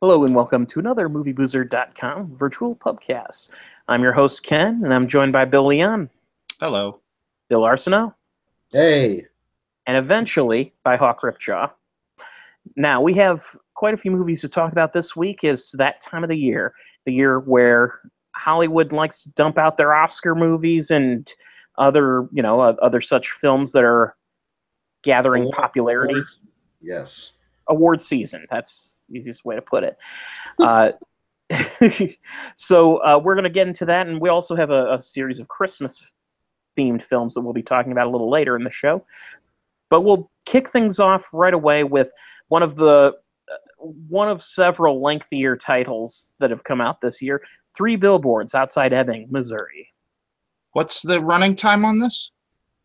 Hello and welcome to another MovieBoozer.com virtual pubcast. I'm your host, Ken, and I'm joined by Bill Leon, Hello. Bill Arsenault, Hey, and eventually by Hawk Ripjaw. Now, we have quite a few movies to talk about this week. It's that time of the year where Hollywood likes to dump out their Oscar movies and other such films that are gathering popularity. awards. Yes. Award season. That's the easiest way to put it. So we're going to get into that, and we also have a series of Christmas-themed films that we'll be talking about a little later in the show. But we'll kick things off right away with one of several lengthier titles that have come out this year, Three Billboards Outside Ebbing, Missouri. What's the running time on this?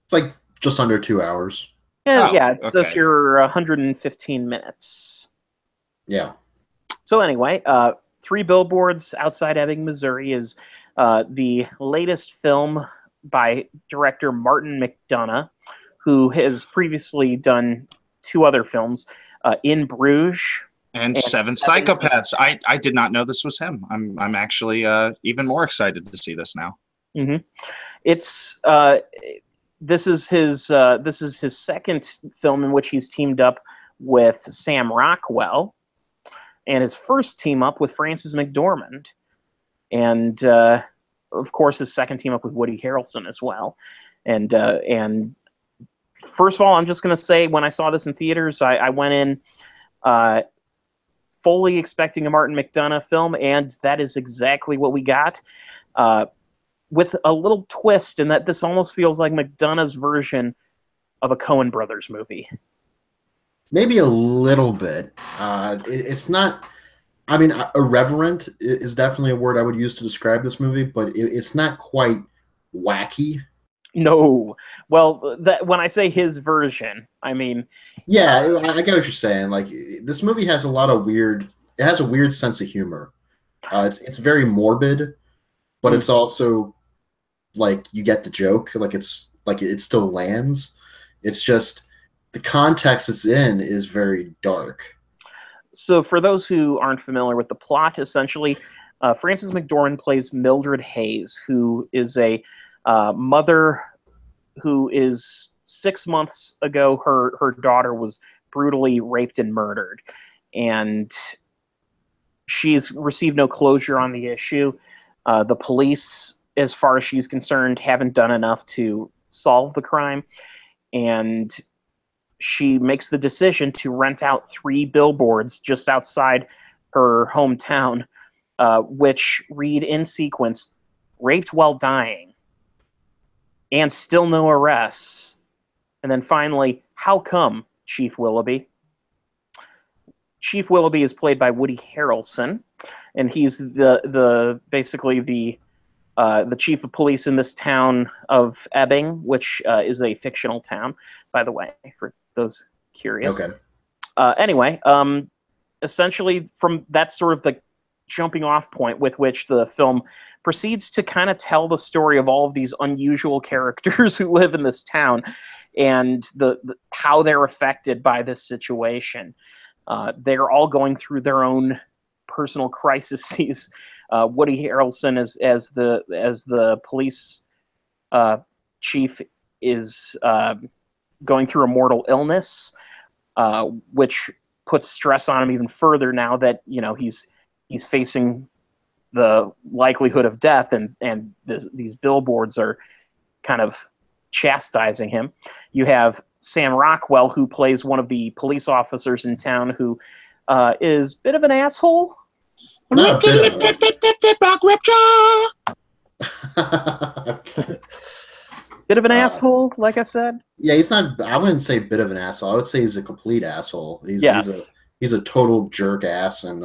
It's like just under 2 hours. Yeah, it says okay. here 115 minutes. Yeah. So anyway, Three Billboards Outside Ebbing, Missouri is the latest film by director Martin McDonagh, who has previously done two other films, In Bruges And Seven Psychopaths. I did not know this was him. I'm actually even more excited to see this now. Mm-hmm. It's this is his second film in which he's teamed up with Sam Rockwell, and his first team up with Frances McDormand, and of course his second team up with Woody Harrelson as well. And first of all, I'm just going to say, when I saw this in theaters, I went in fully expecting a Martin McDonagh film, and that is exactly what we got. With a little twist in that this almost feels like McDonagh's version of a Coen Brothers movie. Maybe a little bit. It's not, I mean, irreverent is definitely a word I would use to describe this movie, but it's not quite wacky. No. Well, when I say his version, I mean... Yeah, I get what you're saying. Like, this movie has a lot of weird, it has a weird sense of humor. It's very morbid, but it's also, like, you get the joke. Like, it still lands. It's just, the context it's in is very dark. So for those who aren't familiar with the plot, essentially, Frances McDormand plays Mildred Hayes, who is a mother who is 6 months ago, her daughter was brutally raped and murdered. And she's received no closure on the issue. The police, as far as she's concerned, haven't done enough to solve the crime. And she makes the decision to rent out 3 billboards just outside her hometown, which read in sequence, "Raped while dying," and "Still no arrests." And then finally, "How come, Chief Willoughby?" Chief Willoughby is played by Woody Harrelson, and he's basically the chief of police in this town of Ebbing, which is a fictional town, by the way, for those curious. Okay. Anyway, essentially, from that's sort of the jumping off point with which the film proceeds to kind of tell the story of all of these unusual characters who live in this town and how they're affected by this situation. They're all going through their own personal crises. Woody Harrelson as the police chief is going through a mortal illness, which puts stress on him even further now that he's facing the likelihood of death, and these billboards are kind of chastising him. You have Sam Rockwell, who plays one of the police officers in town, who is a bit of an asshole. Not a bit. Bit of an asshole, like I said. Yeah, he's not. I wouldn't say bit of an asshole. I would say he's a complete asshole. He's a total jerk ass, and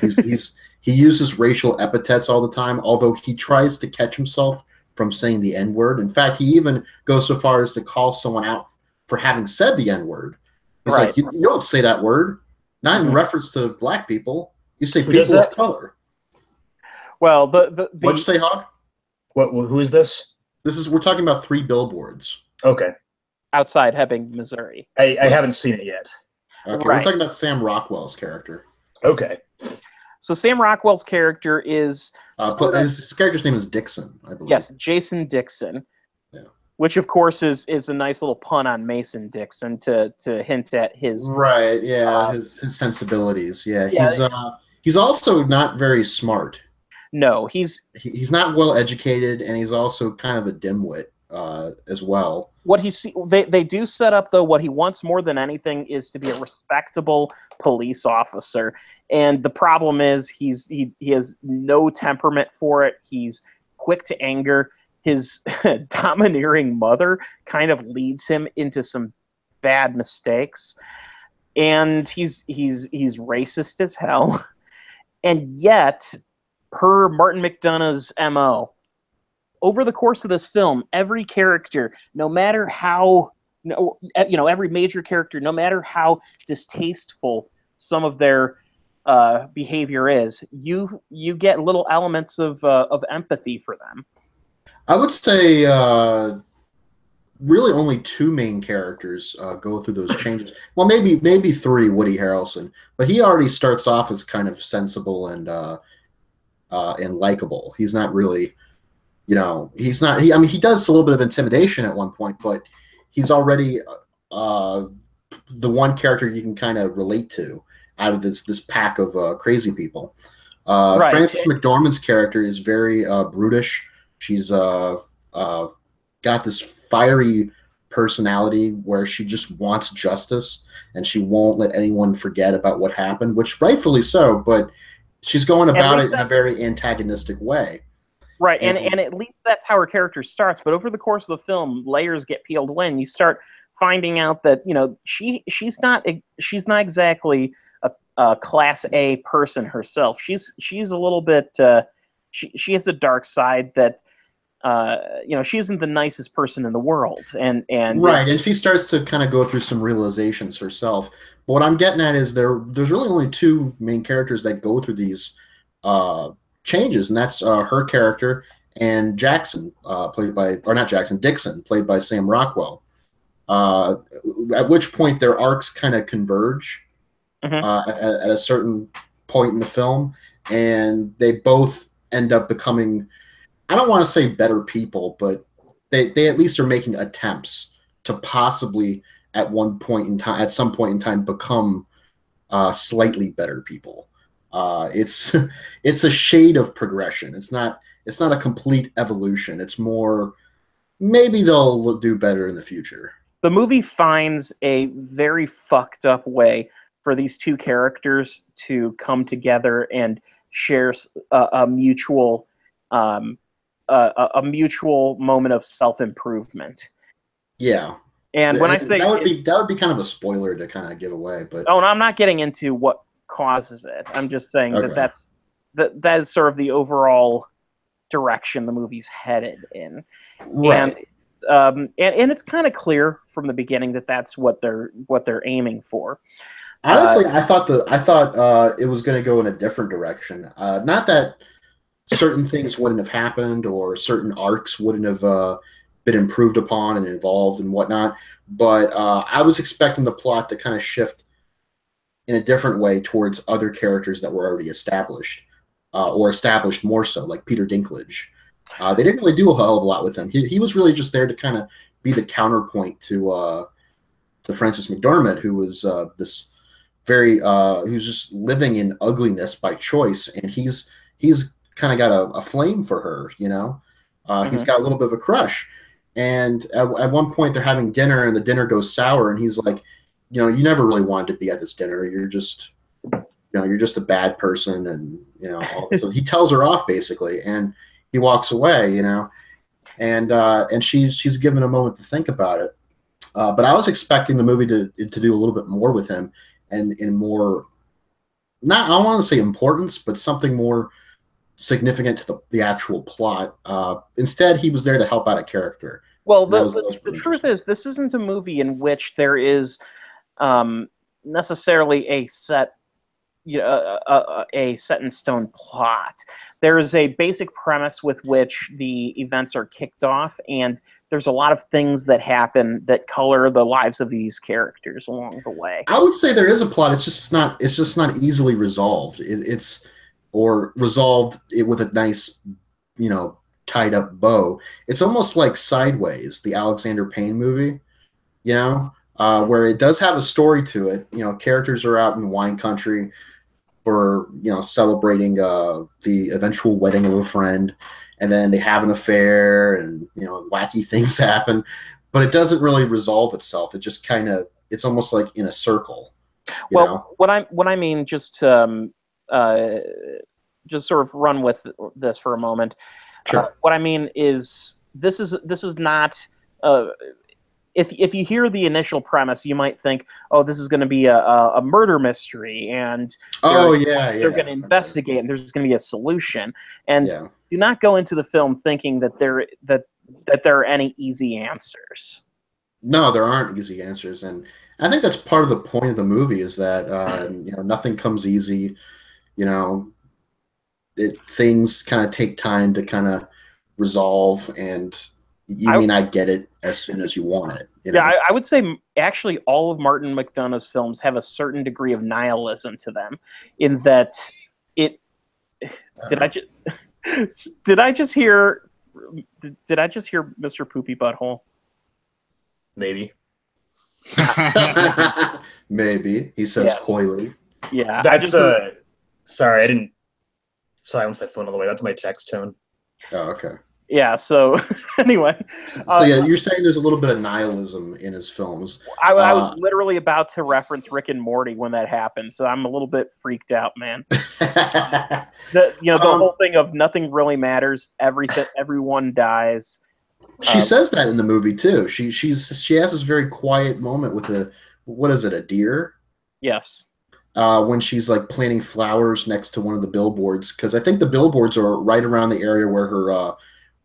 he uses racial epithets all the time. Although he tries to catch himself from saying the N-word. In fact, he even goes so far as to call someone out for having said the N-word. He's right. Like, you don't say that word. Not in reference to black people. You say people of color. Well, What'd you say, Hawk? What? Who is this? We're talking about 3 billboards. Okay. Outside Ebbing, Missouri. I haven't seen it yet. Okay, right. We're talking about Sam Rockwell's character. Okay. So Sam Rockwell's character is his character's name is Dixon, I believe. Yes, Jason Dixon. Yeah. Which of course is a nice little pun on Mason Dixon to hint at his right. Yeah, his sensibilities. Yeah, he's also not very smart. No, he's not well educated, and he's also kind of a dimwit as well. What they do set up though, what he wants more than anything is to be a respectable police officer, and the problem is he has no temperament for it. He's quick to anger. His domineering mother kind of leads him into some bad mistakes, and he's racist as hell, and yet, per Martin McDonagh's MO, over the course of this film, every character, no matter how, every major character, no matter how distasteful some of their behavior is, you get little elements of empathy for them. I would say really only two main characters go through those changes. Well, maybe three, Woody Harrelson, but he already starts off as kind of sensible and likable. He's not really, he's not. He does a little bit of intimidation at one point, but he's already the one character you can kind of relate to out of this pack of crazy people. Right. Frances McDormand's character is very brutish. She's got this fiery personality where she just wants justice and she won't let anyone forget about what happened, which rightfully so, but she's going about it in a very antagonistic way. Right, and at least that's how her character starts, but over the course of the film, layers get peeled away, and you start finding out that, she's not exactly a class A person herself. She's a little bit she has a dark side that she isn't the nicest person in the world, and right, and she starts to kind of go through some realizations herself. But what I'm getting at is there's really only two main characters that go through these changes, and that's her character and Dixon, played by Sam Rockwell. At which point their arcs kind of converge at a certain point in the film, and they both end up becoming, I don't want to say better people, but they at least are making attempts to possibly at some point in time become slightly better people. It's a shade of progression. It's not a complete evolution. It's more, maybe they'll do better in the future. The movie finds a very fucked up way for these two characters to come together and share a mutual moment of self-improvement. Yeah. And when I say that would be kind of a spoiler to kind of give away, but no, I'm not getting into what causes it. I'm just saying that is sort of the overall direction the movie's headed in. Right. And it's kind of clear from the beginning that that's what they're aiming for. Honestly, I thought it was going to go in a different direction. Not that certain things wouldn't have happened or certain arcs wouldn't have been improved upon and involved and whatnot, but I was expecting the plot to kind of shift in a different way towards other characters that were already established, or established more so, like Peter Dinklage. They didn't really do a hell of a lot with him. He was really just there to kind of be the counterpoint to Frances McDormand, who was this very who's just living in ugliness by choice, and he's kind of got a flame for her, He's got a little bit of a crush, and at one point they're having dinner, and the dinner goes sour, and he's like, you never really wanted to be at this dinner. You're just a bad person, and so he tells her off basically, and he walks away, and she's given a moment to think about it. But I was expecting the movie to do a little bit more with him, and in more, not, I don't want to say importance, but something more significant to the actual plot. Instead, he was there to help out a character. Well, the truth is, this isn't a movie in which there is necessarily a set in stone plot. There is a basic premise with which the events are kicked off, and there's a lot of things that happen that color the lives of these characters along the way. I would say there is a plot. It's just not easily resolved. It's or resolved it with a nice, tied up bow. It's almost like Sideways, the Alexander Payne movie, where it does have a story to it. Characters are out in wine country for celebrating the eventual wedding of a friend, and then they have an affair, and wacky things happen, but it doesn't really resolve itself. It just it's almost like in a circle. What I mean, just sort of run with this for a moment. Sure. What I mean is this is not. If you hear the initial premise, you might think, oh, this is going to be a murder mystery, and they're going to investigate, and there's going to be a solution. And do not go into the film thinking that there are any easy answers. No, there aren't easy answers, and I think that's part of the point of the movie is that nothing comes easy. Things kind of take time to kind of resolve, and you may not get it as soon as you want it. Yeah, I would say actually all of Martin McDonagh's films have a certain degree of nihilism to them, in that it. Did I just hear Mr. Poopy Butthole? Maybe. Maybe, he says coyly. Yeah, that's sorry, I didn't silence my phone all the way. That's my text tone. Oh, okay. Yeah, so anyway. So you're saying there's a little bit of nihilism in his films. I was literally about to reference Rick and Morty when that happened, so I'm a little bit freaked out, man. The whole thing of nothing really matters, everyone dies. She says that in the movie too. She has this very quiet moment with a deer? Yes. When she's like planting flowers next to one of the billboards, because I think the billboards are right around the area where her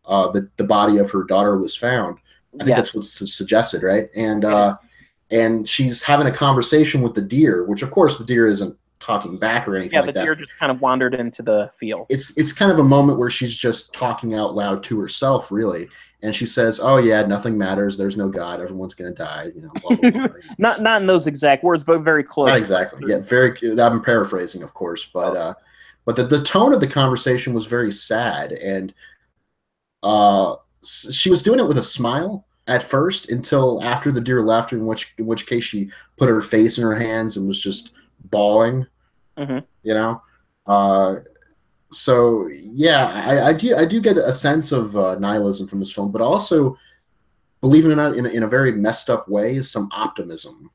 the body of her daughter was found. I think that's what's suggested, right? And she's having a conversation with the deer, which of course the deer isn't talking back or anything like that. Yeah, the deer just kind of wandered into the field. It's kind of a moment where she's just talking out loud to herself, really. And she says, "Oh yeah, nothing matters. There's no God. Everyone's gonna die." Blah, blah, blah. Not in those exact words, but very close. Not exactly. Yeah, very. I'm paraphrasing, of course, but the tone of the conversation was very sad, and she was doing it with a smile at first until after the deer left, in which case she put her face in her hands and was just bawling. Mm-hmm. So yeah, I do get a sense of nihilism from this film, but also, believe it or not, in a very messed up way, some optimism.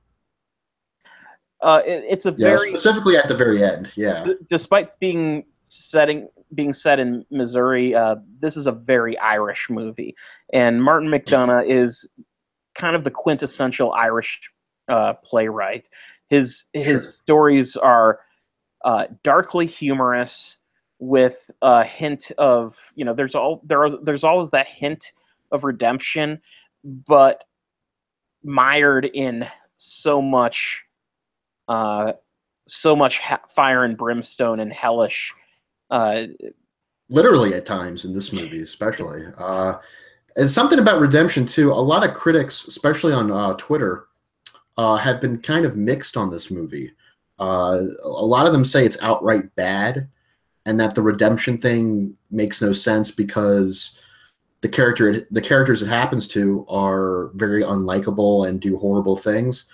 It's a very specifically at the very end. Yeah, despite being set in Missouri, this is a very Irish movie, and Martin McDonagh is kind of the quintessential Irish playwright. His stories are darkly humorous, with a hint of there's always that hint of redemption, but mired in so much fire and brimstone and hellish. Literally at times in this movie, especially. And something about redemption too. A lot of critics, especially on Twitter, have been kind of mixed on this movie. A lot of them say it's outright bad, and that the redemption thing makes no sense because the characters it happens to are very unlikable and do horrible things.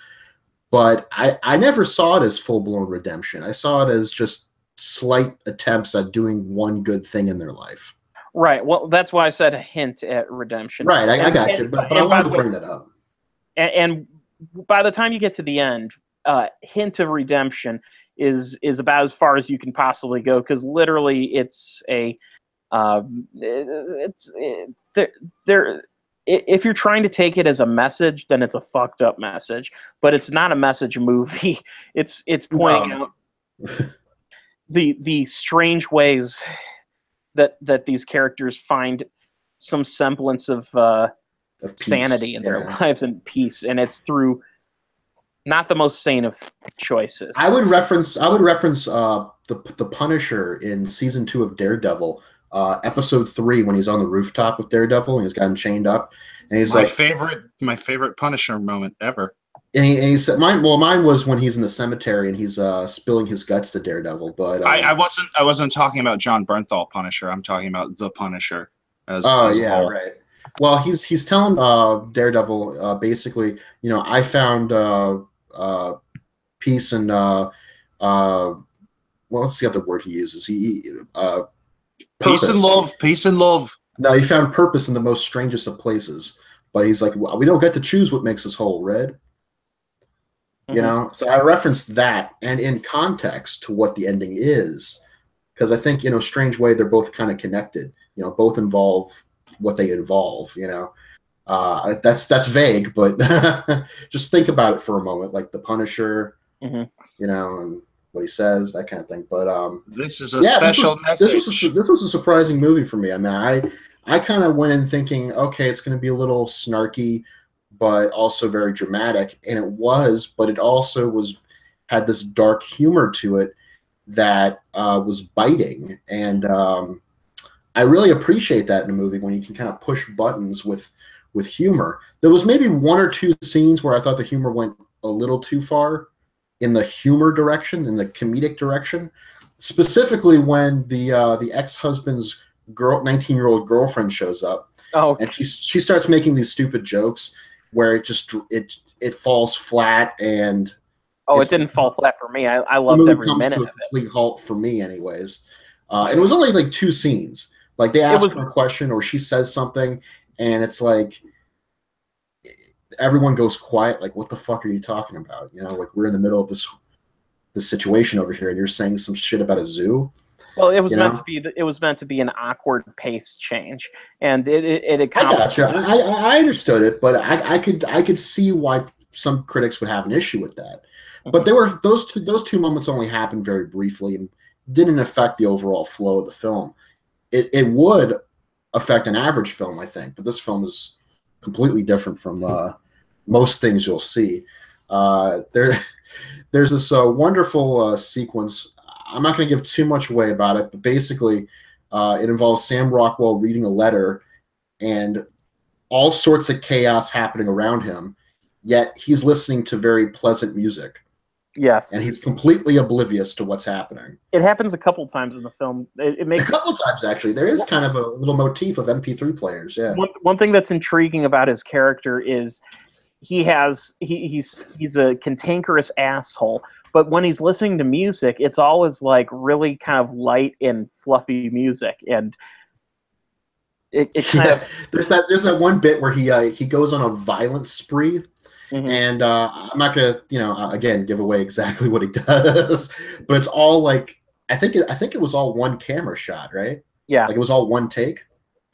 But I never saw it as full-blown redemption. I saw it as just slight attempts at doing one good thing in their life. Right. Well, that's why I said a hint at redemption. Right. I got you. But I wanted to bring that up. And by the time you get to the end, hint of redemption is about as far as you can possibly go, because literally it's a if you're trying to take it as a message, then it's a fucked up message. But it's not a message movie. It's pointing out the strange ways that these characters find some semblance of sanity in their lives and peace, and it's through not the most sane of choices. I would reference the Punisher in season 2 of Daredevil, episode 3, when he's on the rooftop with Daredevil and he's got him chained up, and he's my favorite Punisher moment ever. he said mine was when he's in the cemetery and he's spilling his guts to Daredevil. But I wasn't talking about John Bernthal Punisher. I'm talking about the Punisher as oh as a yeah, whole. right. Well, he's telling Daredevil basically, I found peace and what's the other word he uses? Peace and love. Peace and love. No, he found purpose in the most strangest of places. But he's like, well, we don't get to choose what makes us whole, Red. So I referenced that, and in context to what the ending is, because I think, strange way, they're both kind of connected. Both involve what they involve. That's vague, but just think about it for a moment, like the Punisher, and what he says, that kind of thing. But this is a special message. This was a surprising movie for me. I mean, I kind of went in thinking, okay, it's going to be a little snarky, but also very dramatic, and it was. But it also had this dark humor to it that was biting, and I really appreciate that in a movie when you can kind of push buttons with humor. There was maybe one or two scenes where I thought the humor went a little too far in the humor direction, in the comedic direction, specifically when the ex-husband's 19-year-old girlfriend shows up. Oh, and she starts making these stupid jokes where it falls flat, and it didn't fall flat for me. I loved every minute of it. A complete halt for me, anyways. And it was only like two scenes. Like they ask her a question or she says something, and it's like everyone goes quiet. Like, what the fuck are you talking about? Like we're in the middle of this situation over here, and you're saying some shit about a zoo. Well, it was meant to be an awkward pace change, and it accomplished. I gotcha. I understood it, but I could see why some critics would have an issue with that. But they were those two moments only happened very briefly and didn't affect the overall flow of the film. It would affect an average film, I think, but this film is completely different from most things you'll see. There's this wonderful sequence. I'm not going to give too much away about it, but basically it involves Sam Rockwell reading a letter and all sorts of chaos happening around him, yet he's listening to very pleasant music. Yes. And he's completely oblivious to what's happening. It happens a couple times in the film. It makes a couple times, actually. There is kind of a little motif of MP3 players, yeah. One thing that's intriguing about his character is he's a cantankerous asshole, but when he's listening to music, it's always like really kind of light and fluffy music, and it kind of there's that one bit where he goes on a violent spree. Mm-hmm. And I'm not gonna, again, give away exactly what he does, but it's all like I think it was all one camera shot, right? Yeah, like it was all one take.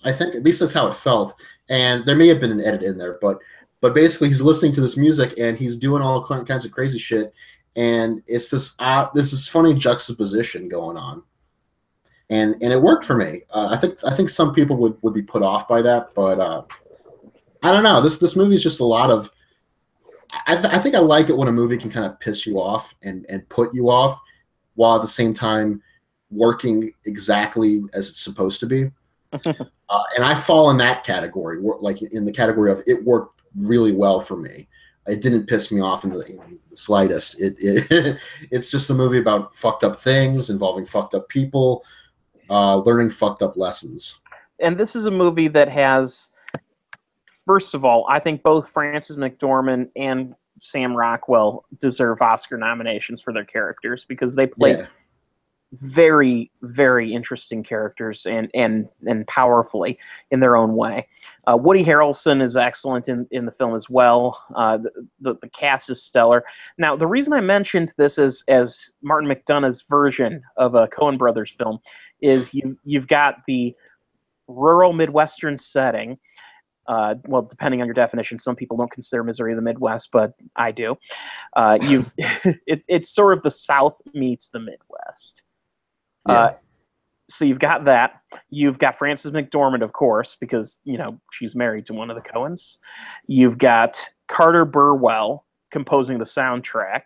I think at least that's how it felt, and there may have been an edit in there, but basically he's listening to this music and he's doing all kinds of crazy shit, and it's this funny juxtaposition going on, and it worked for me. I think some people would be put off by that, but I don't know. This movie is just a lot of. I think I like it when a movie can kind of piss you off and put you off while at the same time working exactly as it's supposed to be. And I fall in that category, like in the category of it worked really well for me. It didn't piss me off in the slightest. It's just a movie about fucked up things involving fucked up people, learning fucked up lessons. And this is a movie that has... First of all, I think both Frances McDormand and Sam Rockwell deserve Oscar nominations for their characters because they play very, very interesting characters and powerfully in their own way. Woody Harrelson is excellent in the film as well. The cast is stellar. Now, the reason I mentioned this as Martin McDonagh's version of a Coen Brothers film is you've got the rural Midwestern setting. Well, depending on your definition, some people don't consider Misery the Midwest, but I do. It's sort of the South meets the Midwest. Yeah. So you've got that. You've got Frances McDormand, of course, because she's married to one of the Coens. You've got Carter Burwell composing the soundtrack.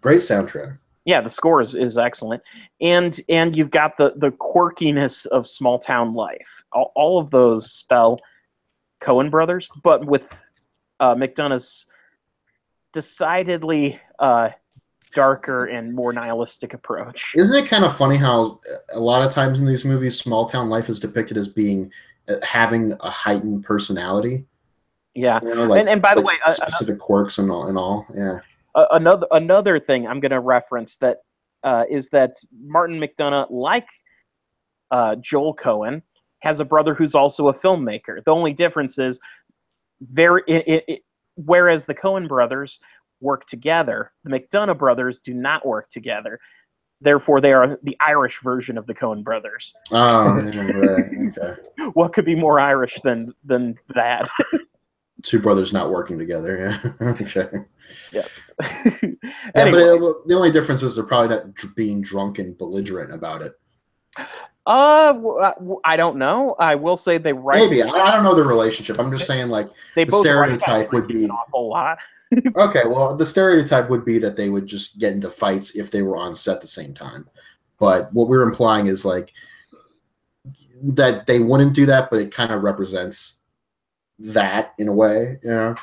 Great soundtrack. Yeah, the score is excellent, and you've got the quirkiness of small town life. All of those spell Coen Brothers, but with McDonough's decidedly darker and more nihilistic approach. Isn't it kind of funny how a lot of times in these movies, small town life is depicted as being having a heightened personality? Yeah, you know, like, and by the way, specific quirks and all. Yeah. Another thing I'm going to reference that is that Martin McDonagh, like Joel Cohen, has a brother who's also a filmmaker. The only difference is whereas the Coen brothers work together, the McDonagh brothers do not work together. Therefore, they are the Irish version of the Coen brothers. Oh, yeah, right. Okay. What could be more Irish than that? Two brothers not working together. Yeah. Okay. Yes. Anyway. Yeah, but the only difference is they're probably not being drunk and belligerent about it. I don't know. I will say they write. Maybe I don't know the relationship. I'm just saying, like, the stereotype would be an awful lot. Okay, well, the stereotype would be that they would just get into fights if they were on set at the same time. But what we're implying is like that they wouldn't do that, but it kind of represents that in a way, you know.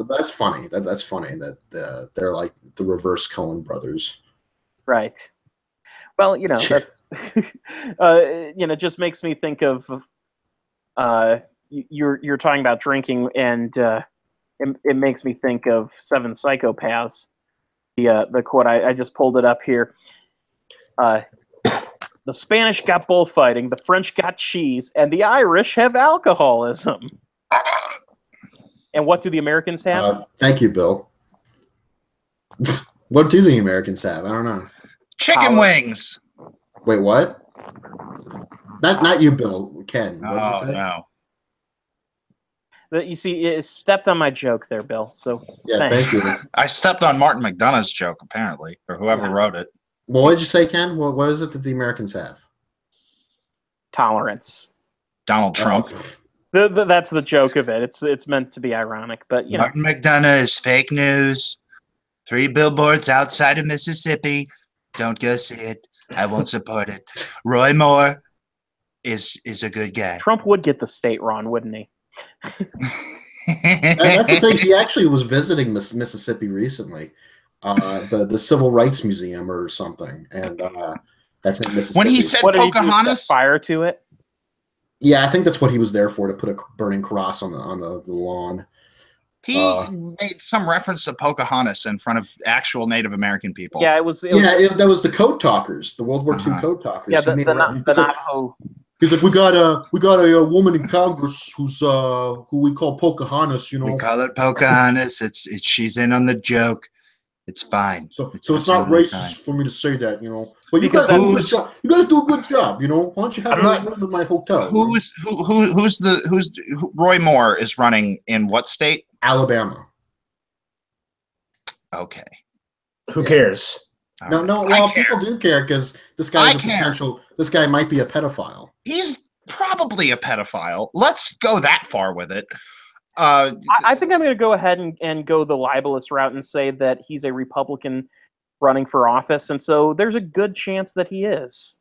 That's funny. That's funny that they're like the reverse Coen brothers, right? Well, you know, that's just makes me think of you're talking about drinking, and it makes me think of Seven Psychopaths. The quote I just pulled it up here. The Spanish got bullfighting, the French got cheese, and the Irish have alcoholism. And what do the Americans have? Thank you, Bill. What do the Americans have? I don't know. Chicken wings. Wait, what? Not you, Bill. Ken. Oh, no. You see, it stepped on my joke there, Bill. So yeah, thank you. I stepped on Martin McDonagh's joke, apparently, or whoever wrote it. Well, what did you say, Ken? What is it that the Americans have? Tolerance. Donald Trump. That's the joke of it. It's meant to be ironic, but you Martin McDonagh is fake news. 3 billboards outside of Mississippi. Don't go see it. I won't support it. Roy Moore is a good guy. Trump would get the state wrong, wouldn't he? That's the thing. He actually was visiting Mississippi recently, the Civil Rights Museum or something, and that's in Mississippi. When he said Pocahontas, fire to it. Yeah, I think that's what he was there for, to put a burning cross on the lawn. He made some reference to Pocahontas in front of actual Native American people. Yeah, that was the Code Talkers, the World War II Code Talkers. Yeah, the Navajo. He's like, we got a woman in Congress who we call Pocahontas. You know, we call her Pocahontas. She's in on the joke. It's fine. So it's not racist for me to say that, you know. But you guys do a good job. You guys do a good job, you know. Why don't you have a room in my hotel? Who's Roy Moore is running in what state? Alabama. Okay. Who cares? No. Well, people do care because this guy This guy might be a pedophile. He's probably a pedophile. Let's go that far with it. I think I'm going to go ahead and go the libelous route and say that he's a Republican running for office, and so there's a good chance that he is.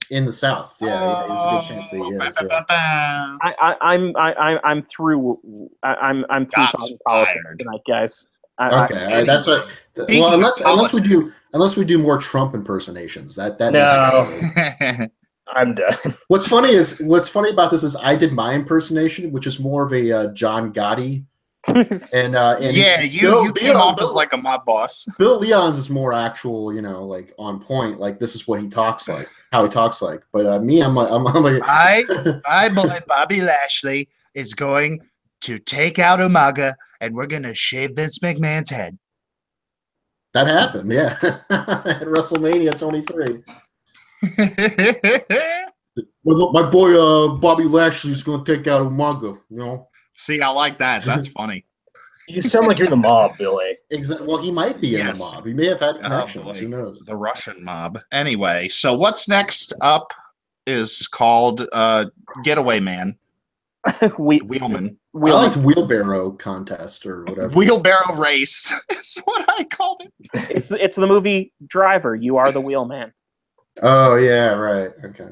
In the South, yeah, there's a good chance that he is. Yeah. I'm through. I'm through talking politics tonight, guys. Okay, all right, that's unless we do more Trump impersonations. That no. I'm done. What's funny about this is I did my impersonation, which is more of a John Gotti. and yeah, you came off as like a mob boss. Bill Leon's is more actual, you know, like on point. Like this is what he talks like, how he talks like. But me, I'm like, I believe Bobby Lashley is going to take out Umaga, and we're gonna shave Vince McMahon's head. That happened, yeah, at WrestleMania 23. My boy Bobby Lashley is going to take out Umaga, you know. See, I like that. That's funny. You sound like you're in the mob, Billy. Exactly. Well, he might be in the mob. He may have had connections. Who knows? The Russian mob. Anyway, so what's next up is called Getaway Man. Wheelman. I liked wheelbarrow contest or whatever. Wheelbarrow race is what I called it. It's the movie Driver. You are the wheelman. Oh yeah, right. Okay.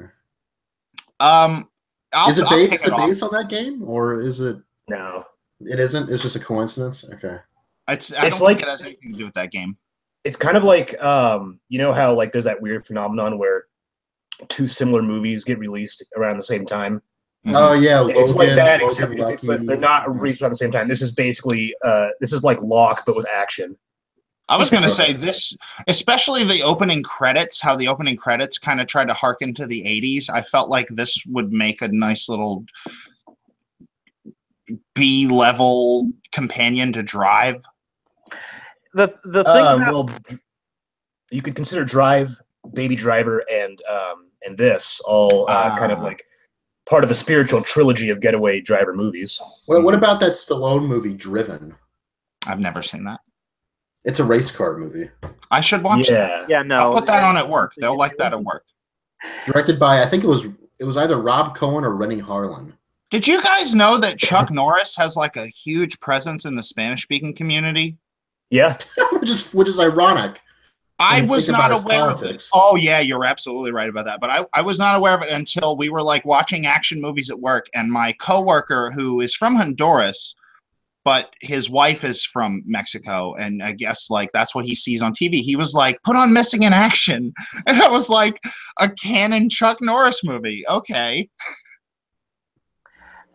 Is it based on that game, or is it? No, it isn't. It's just a coincidence. Okay. I don't think it has anything to do with that game. It's kind of like you know how like there's that weird phenomenon where two similar movies get released around the same time. Oh yeah, It's like that, Logan except it's like they're not released around the same time. This is basically this is like Locke, but with action. I was going to say this, especially the opening credits, how the opening credits kind of tried to harken to the 80s. I felt like this would make a nice little B-level companion to Drive. The thing about... well, you could consider Drive, Baby Driver, and this all kind of like part of a spiritual trilogy of getaway driver movies. What about that Stallone movie, Driven? I've never seen that. It's a race car movie. I should watch that. Yeah, no. I'll put that on at work. They'll like that at work. Directed by, I think it was either Rob Cohen or Rennie Harlan. Did you guys know that Chuck Norris has like a huge presence in the Spanish-speaking community? Yeah. which is ironic. I was not aware of this. Oh, yeah, you're absolutely right about that. But I was not aware of it until we were like watching action movies at work. And my coworker, who is from Honduras, but his wife is from Mexico, and I guess like that's what he sees on TV. He was like, "Put on Missing in Action," and I was like, "A canon Chuck Norris movie, okay."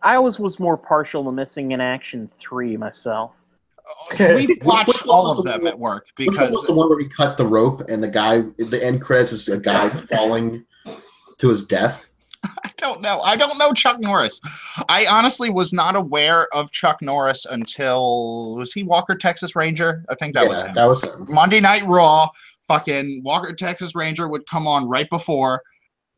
I always was more partial to Missing in Action 3 myself. We watched all of them at work because which one was the one where he cut the rope and the guy, the end credits is a guy falling to his death. I don't know. I don't know Chuck Norris. I honestly was not aware of Chuck Norris until, was he Walker Texas Ranger? I think that was him. That was him. Monday Night Raw, fucking Walker Texas Ranger would come on right before,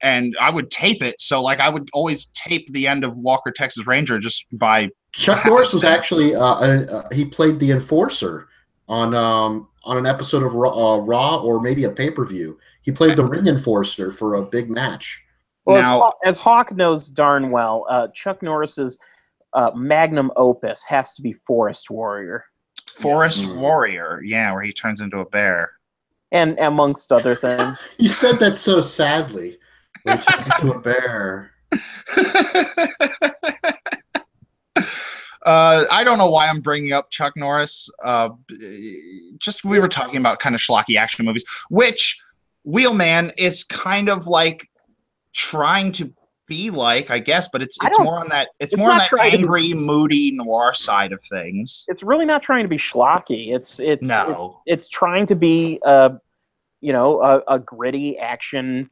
and I would tape it. So like I would always tape the end of Walker Texas Ranger just by Chuck Norris was actually he played the enforcer on an episode of Raw or maybe a pay-per-view. He played the ring enforcer for a big match. Well, now, as Hawk knows darn well, Chuck Norris's magnum opus has to be Forest Warrior. Forest Warrior, yeah, where he turns into a bear. And amongst other things. You said that so sadly. Where he turns into a bear. I don't know why I'm bringing up Chuck Norris. Just we were talking about kind of schlocky action movies, which Wheelman is kind of like trying to be like, I guess, but it's more on that more on that angry, moody noir side of things. It's really not trying to be schlocky. It's trying to be a gritty action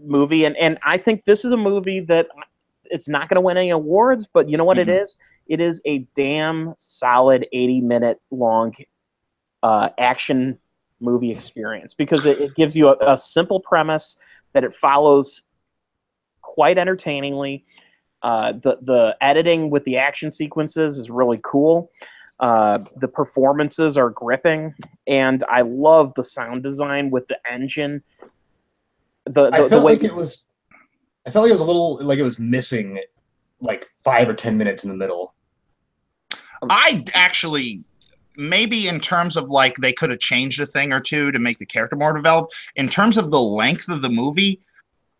movie, and I think this is a movie that it's not going to win any awards, but you know what it is? It is a damn solid 80-minute long action movie experience because it gives you a simple premise that it follows quite entertainingly. The editing with the action sequences is really cool. The performances are gripping, and I love the sound design with the engine. I felt like it was a little like it was missing like 5 or 10 minutes in the middle. I actually, maybe in terms of like they could have changed a thing or two to make the character more developed. In terms of the length of the movie,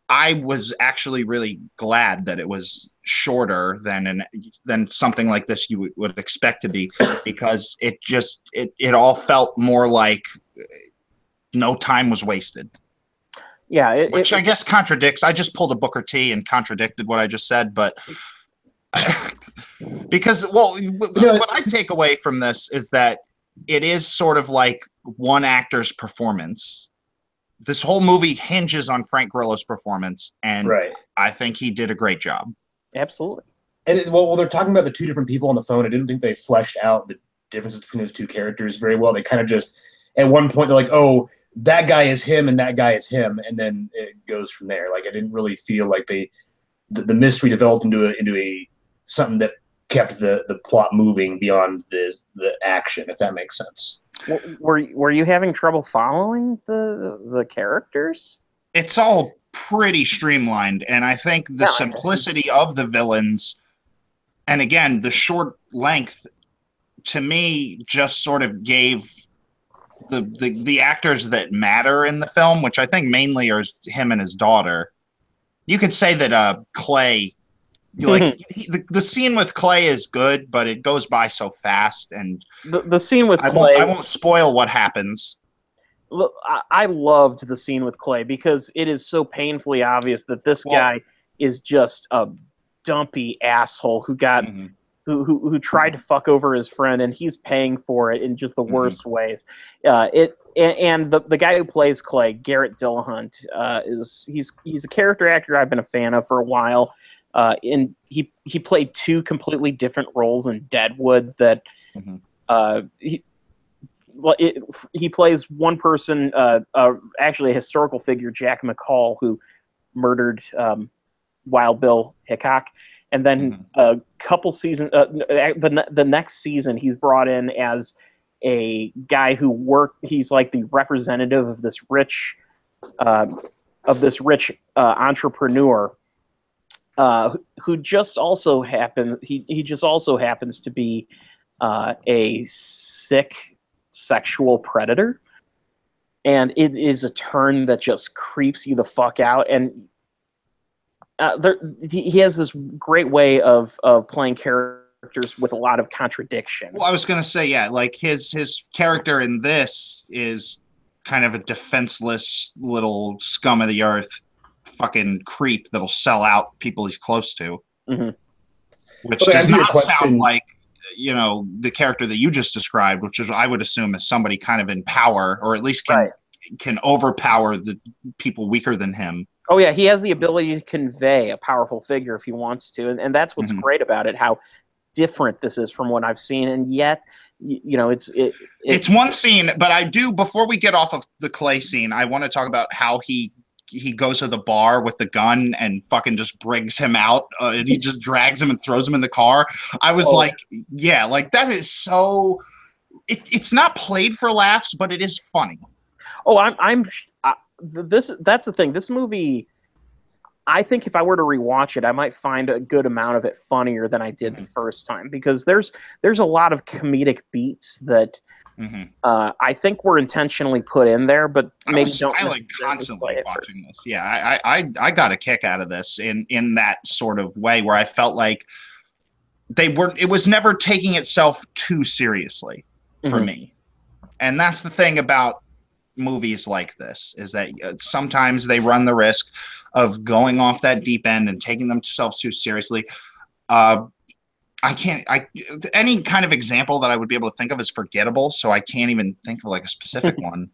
I was actually really glad that it was shorter than something like this you would expect to be, because it all felt more like no time was wasted. Yeah, which I guess contradicts. I just pulled a Booker T and contradicted what I just said, but because what I take away from this is that it is sort of like one actor's performance. This whole movie hinges on Frank Grillo's performance, and I think he did a great job. Absolutely. And they're talking about the two different people on the phone. I didn't think they fleshed out the differences between those two characters very well. They kind of just, at one point, they're like, oh, that guy is him and that guy is him, and then it goes from there. Like I didn't really feel like the mystery developed into a something that kept the plot moving beyond the action, if that makes sense. Were you having trouble following the characters? It's all pretty streamlined, and I think the simplicity of the villains, and again the short length, to me just sort of gave the actors that matter in the film, which I think mainly are him and his daughter. You could say that Clay Like the scene with Clay is good, but it goes by so fast, and the scene with Clay. I won't spoil what happens. Look, I loved the scene with Clay because it is so painfully obvious that this guy is just a dumpy asshole who got who tried to fuck over his friend, and he's paying for it in just the worst ways. And the guy who plays Clay, Garrett Dillahunt, he's a character actor I've been a fan of for a while. And he played two completely different roles in Deadwood that he plays one person, actually a historical figure, Jack McCall, who murdered Wild Bill Hickok. And then a couple seasons, the next season, he's brought in as a guy who he's like the representative of this rich entrepreneur who just also he just also happens to be a sick sexual predator, and it is a turn that just creeps you the fuck out. And he has this great way of playing characters with a lot of contradiction. Well, I was gonna say, yeah, like his character in this is kind of a defenseless little scum of the earth fucking creep that'll sell out people he's close to, which does not sound like the character that you just described, which is, I would assume, is somebody kind of in power, or at least can overpower the people weaker than him. Oh yeah, he has the ability to convey a powerful figure if he wants to, and that's what's great about it. How different this is from what I've seen, and yet it's one scene. But I do, before we get off of the Clay scene, I want to talk about how he goes to the bar with the gun and fucking just brings him out, and he just drags him and throws him in the car. I was like, yeah, like that is so. It's not played for laughs, but it is funny. Oh, that's the thing. This movie, I think if I were to rewatch it, I might find a good amount of it funnier than I did the first time, because there's a lot of comedic beats that I think were intentionally put in there, but maybe don't. I like constantly watching this. Yeah, I got a kick out of this in that sort of way where I felt like it was never taking itself too seriously for me. And that's the thing about movies like this, is that sometimes they run the risk of going off that deep end and taking themselves too seriously. Any kind of example that I would be able to think of is forgettable, so I can't even think of like a specific one.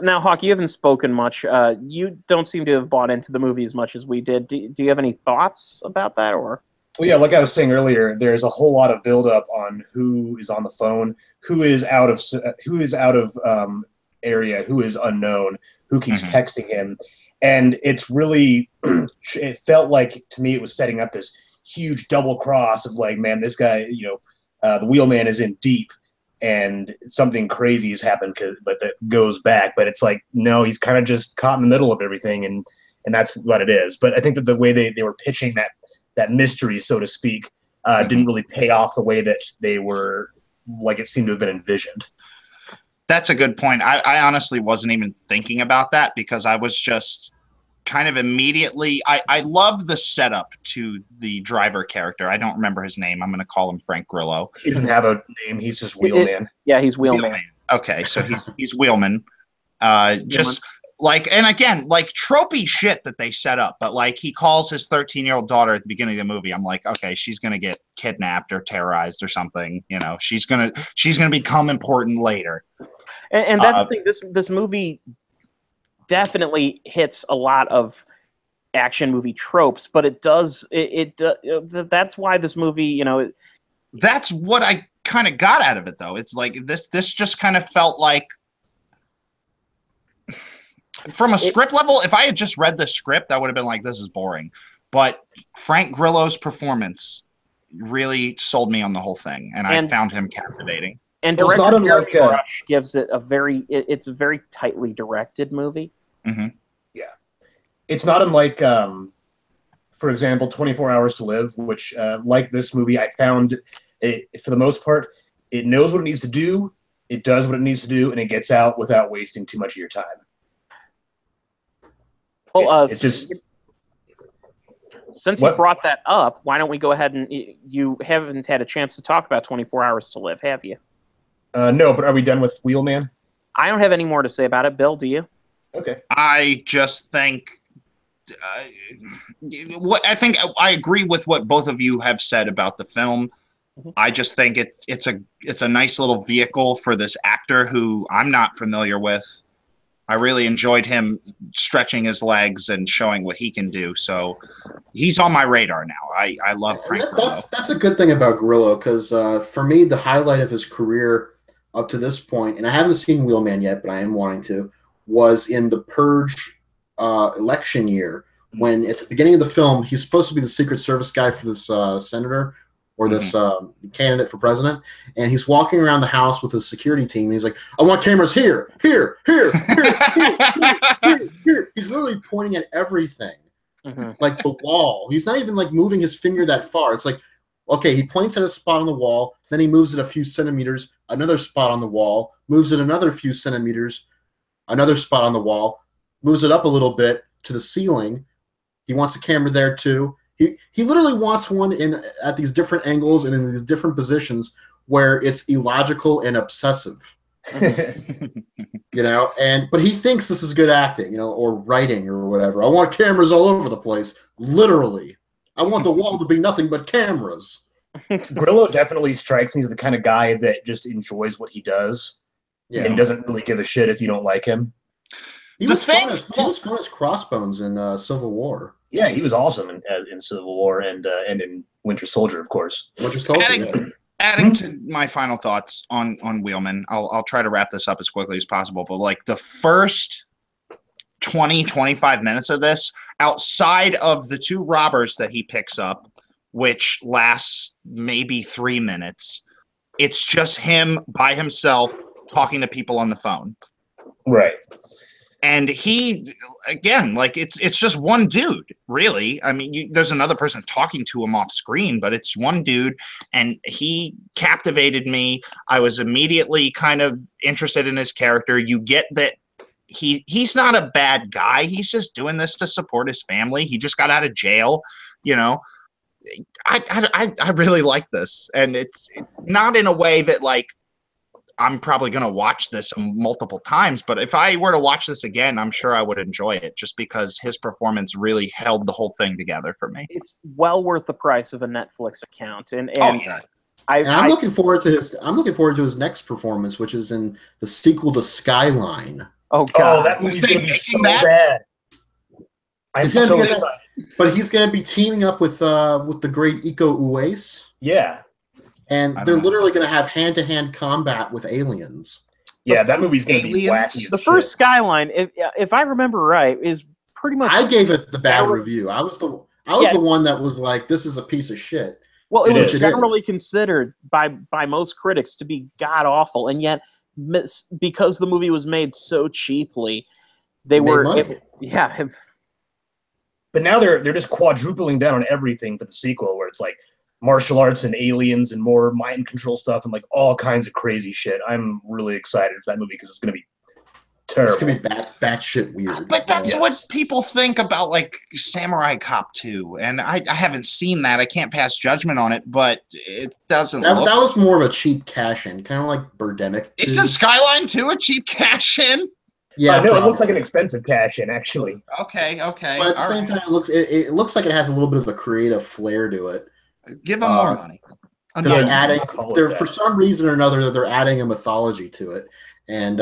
Now, Hawk, you haven't spoken much. You don't seem to have bought into the movie as much as we did. Do you have any thoughts about that, or? Well, yeah, like I was saying earlier, there's a whole lot of buildup on who is on the phone, who is out of area, who is unknown, who keeps texting him, and it's really it felt like to me it was setting up this huge double cross of like, man, this guy, the wheelman is in deep and something crazy has happened, but that goes back. But it's like, no, he's kind of just caught in the middle of everything, and that's what it is. But I think that the way they were pitching that mystery, so to speak, didn't really pay off the way that they were, like it seemed to have been envisioned. That's a good point. I honestly wasn't even thinking about that, because I was just kind of immediately, I love the setup to the driver character. I don't remember his name. I'm going to call him Frank Grillo. He doesn't have a name. He's just Wheelman. Yeah, he's Wheelman. Okay, so he's Wheelman. Just like, and again, like tropey shit that they set up, but like he calls his 13-year-old daughter at the beginning of the movie. I'm like, okay, she's going to get kidnapped or terrorized or something. She's going to become important later. And that's the thing. This movie definitely hits a lot of action movie tropes, but it does. That's why this movie, That's what I kind of got out of it, though. It's like this just kind of felt like, from a script level, if I had just read the script, I would have been like, this is boring. But Frank Grillo's performance really sold me on the whole thing, and I found him captivating. And director Jeremy Rush gives it it's a very tightly directed movie. Yeah. It's not unlike, for example, 24 Hours to Live, which, like this movie, I found, for the most part, it knows what it needs to do, it does what it needs to do, and it gets out without wasting too much of your time. Well, Since you brought that up, why don't we go ahead and you haven't had a chance to talk about 24 Hours to Live, have you? No, but are we done with Wheelman? I don't have any more to say about it. Bill, do you? Okay. I just think I think I agree with what both of you have said about the film. I just think it's a nice little vehicle for this actor who I'm not familiar with. I really enjoyed him stretching his legs and showing what he can do. So he's on my radar now. I love Frank Grillo. That's a good thing about Grillo, because for me, the highlight of his career up to this point, and I haven't seen Wheelman yet, but I am wanting to, was in the Purge election year, when at the beginning of the film, he's supposed to be the Secret Service guy for this senator or this candidate for president, and he's walking around the house with his security team, and he's like, I want cameras here, here, here, here, here, here, here. He's literally pointing at everything, like the wall. He's not even like moving his finger that far. It's like, okay, he points at a spot on the wall, then he moves it a few centimeters, another spot on the wall, moves it another few centimeters, another spot on the wall, moves it up a little bit to the ceiling. He wants a camera there too. He literally wants one at these different angles and in these different positions where it's illogical and obsessive. But he thinks this is good acting, or writing or whatever. I want cameras all over the place, literally. I want the wall to be nothing but cameras. Grillo definitely strikes me as the kind of guy that just enjoys what he does and doesn't really give a shit if you don't like him. He was fun as Crossbones in Civil War. Yeah, he was awesome in Civil War and in Winter Soldier, of course. Winter Soldier. Adding to my final thoughts on Wheelman, I'll try to wrap this up as quickly as possible. But like the first 20-25 minutes of this, outside of the two robbers that he picks up, which lasts maybe 3 minutes, it's just him by himself talking to people on the phone. Right. And he, again, like it's just one dude, really. I mean, there's another person talking to him off screen, but it's one dude, and he captivated me. I was immediately kind of interested in his character. You get that he's not a bad guy. He's just doing this to support his family. He just got out of jail, I really like this, and it's not in a way that like I'm probably going to watch this multiple times, but if I were to watch this again, I'm sure I would enjoy it just because his performance really held the whole thing together for me. It's well worth the price of a Netflix account. And I'm looking forward to his next performance, which is in the sequel to Skyline. Oh God, that movie's going to be so bad. I'm so excited. But he's going to be teaming up with the great Iko Uwais. Yeah. And they're literally going to have hand-to-hand combat with aliens. Yeah, that movie's going to be wacky. The first Skyline, if I remember right, is pretty much. I gave it the bad review. I was the one that was like, "This is a piece of shit." Well, it was generally considered by most critics to be god awful, and yet because the movie was made so cheaply, they were But now they're just quadrupling down on everything for the sequel, where it's like martial arts and aliens and more mind control stuff and like all kinds of crazy shit. I'm really excited for that movie because it's going to be terrible. It's going to be batshit weird. But that's what people think about like Samurai Cop 2. And I haven't seen that. I can't pass judgment on it, but it doesn't that was more of a cheap cash-in, kind of like Birdemic 2. Isn't Skyline 2 a cheap cash-in? Yeah, no, it looks like an expensive cash-in, actually. Okay. But at the same time, it looks like it has a little bit of a creative flair to it. Give them more money. For some reason or another, they're adding a mythology to it, and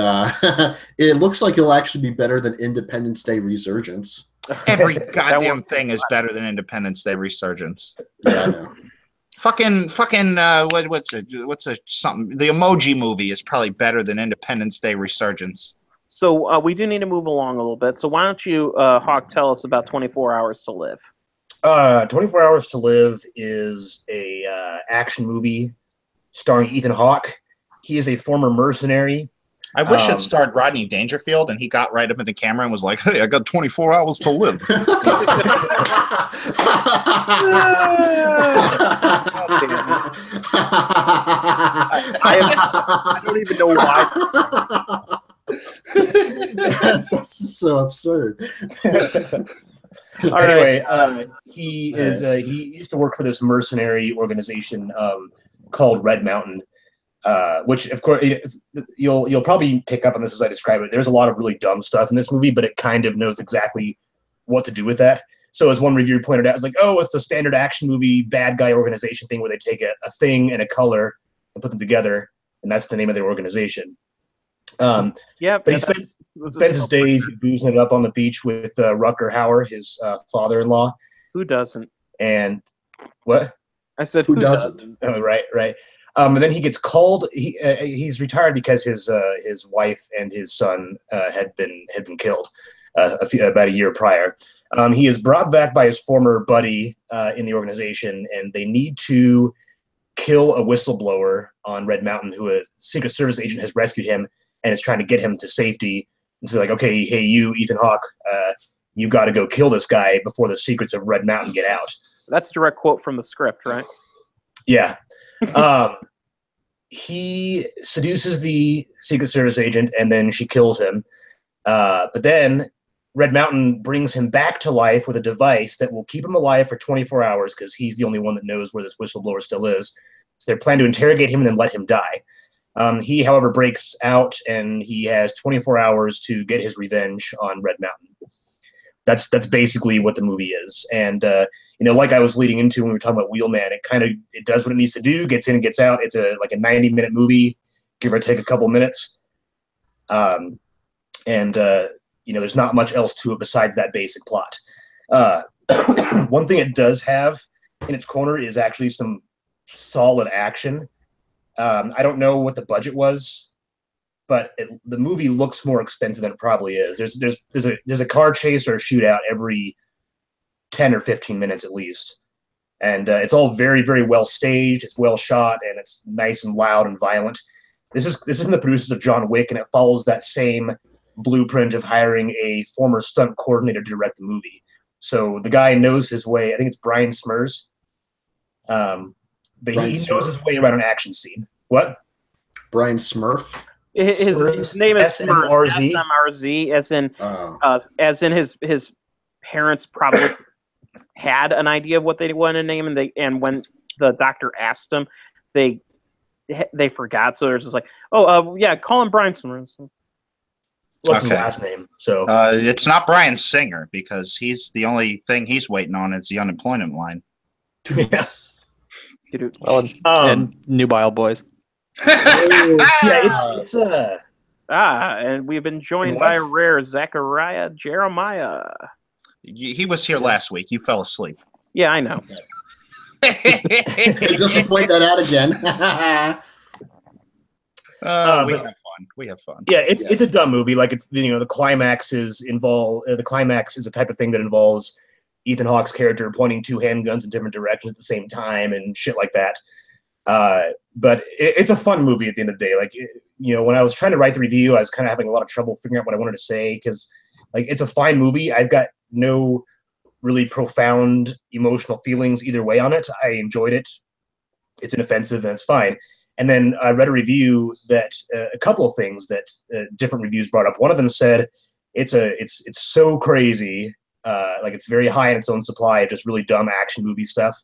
it looks like it'll actually be better than Independence Day Resurgence. Every goddamn thing is better than Independence Day Resurgence. Yeah, I know. Fucking what's something? The Emoji Movie is probably better than Independence Day Resurgence. So we do need to move along a little bit. So why don't you, Hawk, tell us about 24 Hours to Live? 24 Hours to Live is a action movie starring Ethan Hawke. He is a former mercenary. I wish it starred Rodney Dangerfield, and he got right up in the camera and was like, "Hey, I got 24 hours to live." I don't even know why. That's so absurd. Anyway, he used to work for this mercenary organization called Red Mountain, which of course you'll probably pick up on this as I describe it. There's a lot of really dumb stuff in this movie, but it kind of knows exactly what to do with that. So as one reviewer pointed out, it's like, oh, it's the standard action movie bad guy organization thing where they take a thing and a color and put them together, and that's the name of their organization. But he spends his days boozing it up on the beach with Rutger Hauer, his father-in-law. Who doesn't? And what? I said, who doesn't? Oh, right. And then he gets called. He's retired because his wife and his son had been killed about a year prior. He is brought back by his former buddy in the organization, and they need to kill a whistleblower on Red Mountain who a Secret Service agent has rescued him and is trying to get him to safety. And so like, okay, hey, you, Ethan Hawke, you got to go kill this guy before the secrets of Red Mountain get out. That's a direct quote from the script, right? Yeah. He seduces the Secret Service agent, and then she kills him. But then Red Mountain brings him back to life with a device that will keep him alive for 24 hours because he's the only one that knows where this whistleblower still is. So they plan to interrogate him and then let him die. He, however, breaks out, and he has 24 hours to get his revenge on Red Mountain. That's basically what the movie is. And, like I was leading into when we were talking about Wheelman, it does what it needs to do, gets in and gets out. It's like a 90-minute movie, give or take a couple minutes. There's not much else to it besides that basic plot. One thing it does have in its corner is actually some solid action. I don't know what the budget was, but the movie looks more expensive than it probably is. There's a car chase or a shootout every 10 or 15 minutes at least. And it's all very, very well staged. It's well shot, and it's nice and loud and violent. This is from the producers of John Wick, and it follows that same blueprint of hiring a former stunt coordinator to direct the movie. So the guy knows his way. I think it's Brian Smurs. But he knows his way around an action scene. What? Brian Smurf? His name is SMRZ. SMRZ, as in his parents probably had an idea of what they wanted to name, and when the doctor asked them, they forgot. So they're just like, call him Brian Smurs. What's his last name? So it's not Brian Singer, because he's the only thing he's waiting on is the unemployment line. Yes. Well, and Nubile Boys. And we've been joined by a rare Zachariah Jeremiah. He was here last week. You fell asleep. Yeah, I know. Just to point that out again. We have fun. Yeah, it's a dumb movie. Like the climax is a type of thing that involves Ethan Hawke's character pointing two handguns in different directions at the same time and shit like that. But it's a fun movie at the end of the day. Like, when I was trying to write the review, I was kind of having a lot of trouble figuring out what I wanted to say because, like, it's a fine movie. I've got no really profound emotional feelings either way on it. I enjoyed it. It's inoffensive and it's fine. And then I read a review that a couple of things that different reviews brought up. One of them said it's so crazy. Like it's very high in its own supply of just really dumb action movie stuff.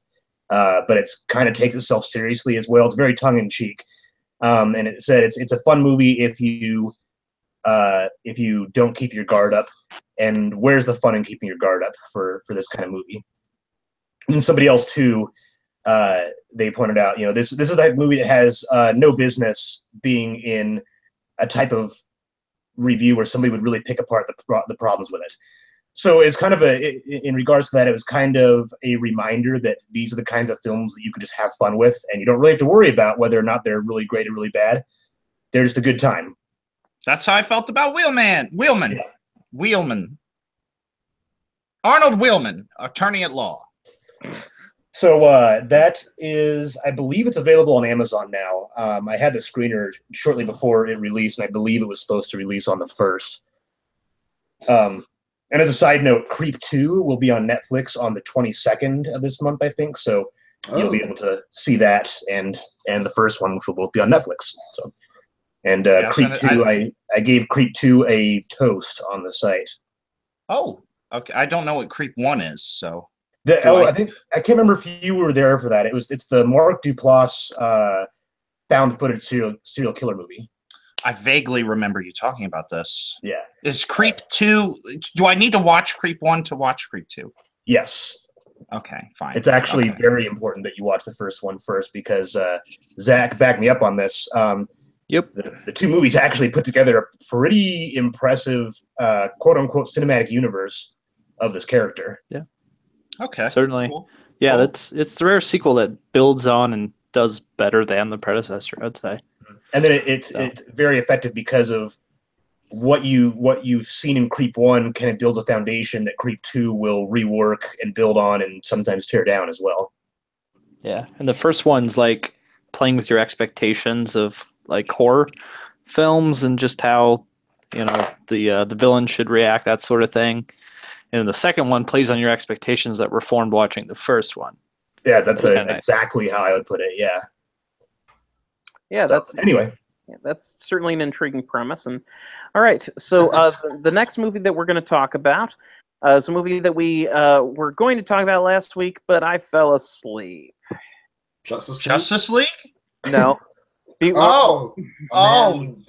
But it's kind of takes itself seriously as well. It's very tongue in cheek. And it said it's a fun movie if you don't keep your guard up. And where's the fun in keeping your guard up for this kind of movie? And somebody else too, they pointed out, this is a movie that has no business being in a type of review where somebody would really pick apart the problems with it. So it's kind of in regards to that, it was kind of a reminder that these are the kinds of films that you can just have fun with, and you don't really have to worry about whether or not they're really great or really bad. They're just a good time. That's how I felt about Wheelman. Arnold Wheelman, attorney at law. So that is, I believe it's available on Amazon now. I had the screener shortly before it released, and I believe it was supposed to release on the 1st. And as a side note, Creep 2 will be on Netflix on the 22nd of this month, I think. So you'll be able to see that and the first one, which will both be on Netflix. So, and Creep 2, I gave Creep 2 a toast on the site. Oh, Okay, I don't know what Creep 1 is, so. I think I can't remember if you were there for that. It's the Mark Duplass found footage serial killer movie. I vaguely remember you talking about this. Yeah. Is Creep 2? Do I need to watch Creep 1 to watch Creep 2? Yes. Okay, fine. It's actually very important that you watch the first one first because Zach backed me up on this. Yep. The two movies actually put together a pretty impressive quote unquote cinematic universe of this character. Yeah. Okay. Certainly. Cool. Yeah, cool. it's the rare sequel that builds on and does better than the predecessor, I'd say. And then it's very effective because of what you've seen in Creep 1 kind of builds a foundation that Creep 2 will rework and build on and sometimes tear down as well. Yeah, and the first one's like playing with your expectations of like horror films and just how the villain should react, that sort of thing. And the second one plays on your expectations that were formed watching the first one. Yeah, that's exactly how I would put it. Yeah. Yeah, anyway. Yeah, that's certainly an intriguing premise. And all right, so the next movie that we're going to talk about is a movie that we were going to talk about last week, but I fell asleep. Justice League? No.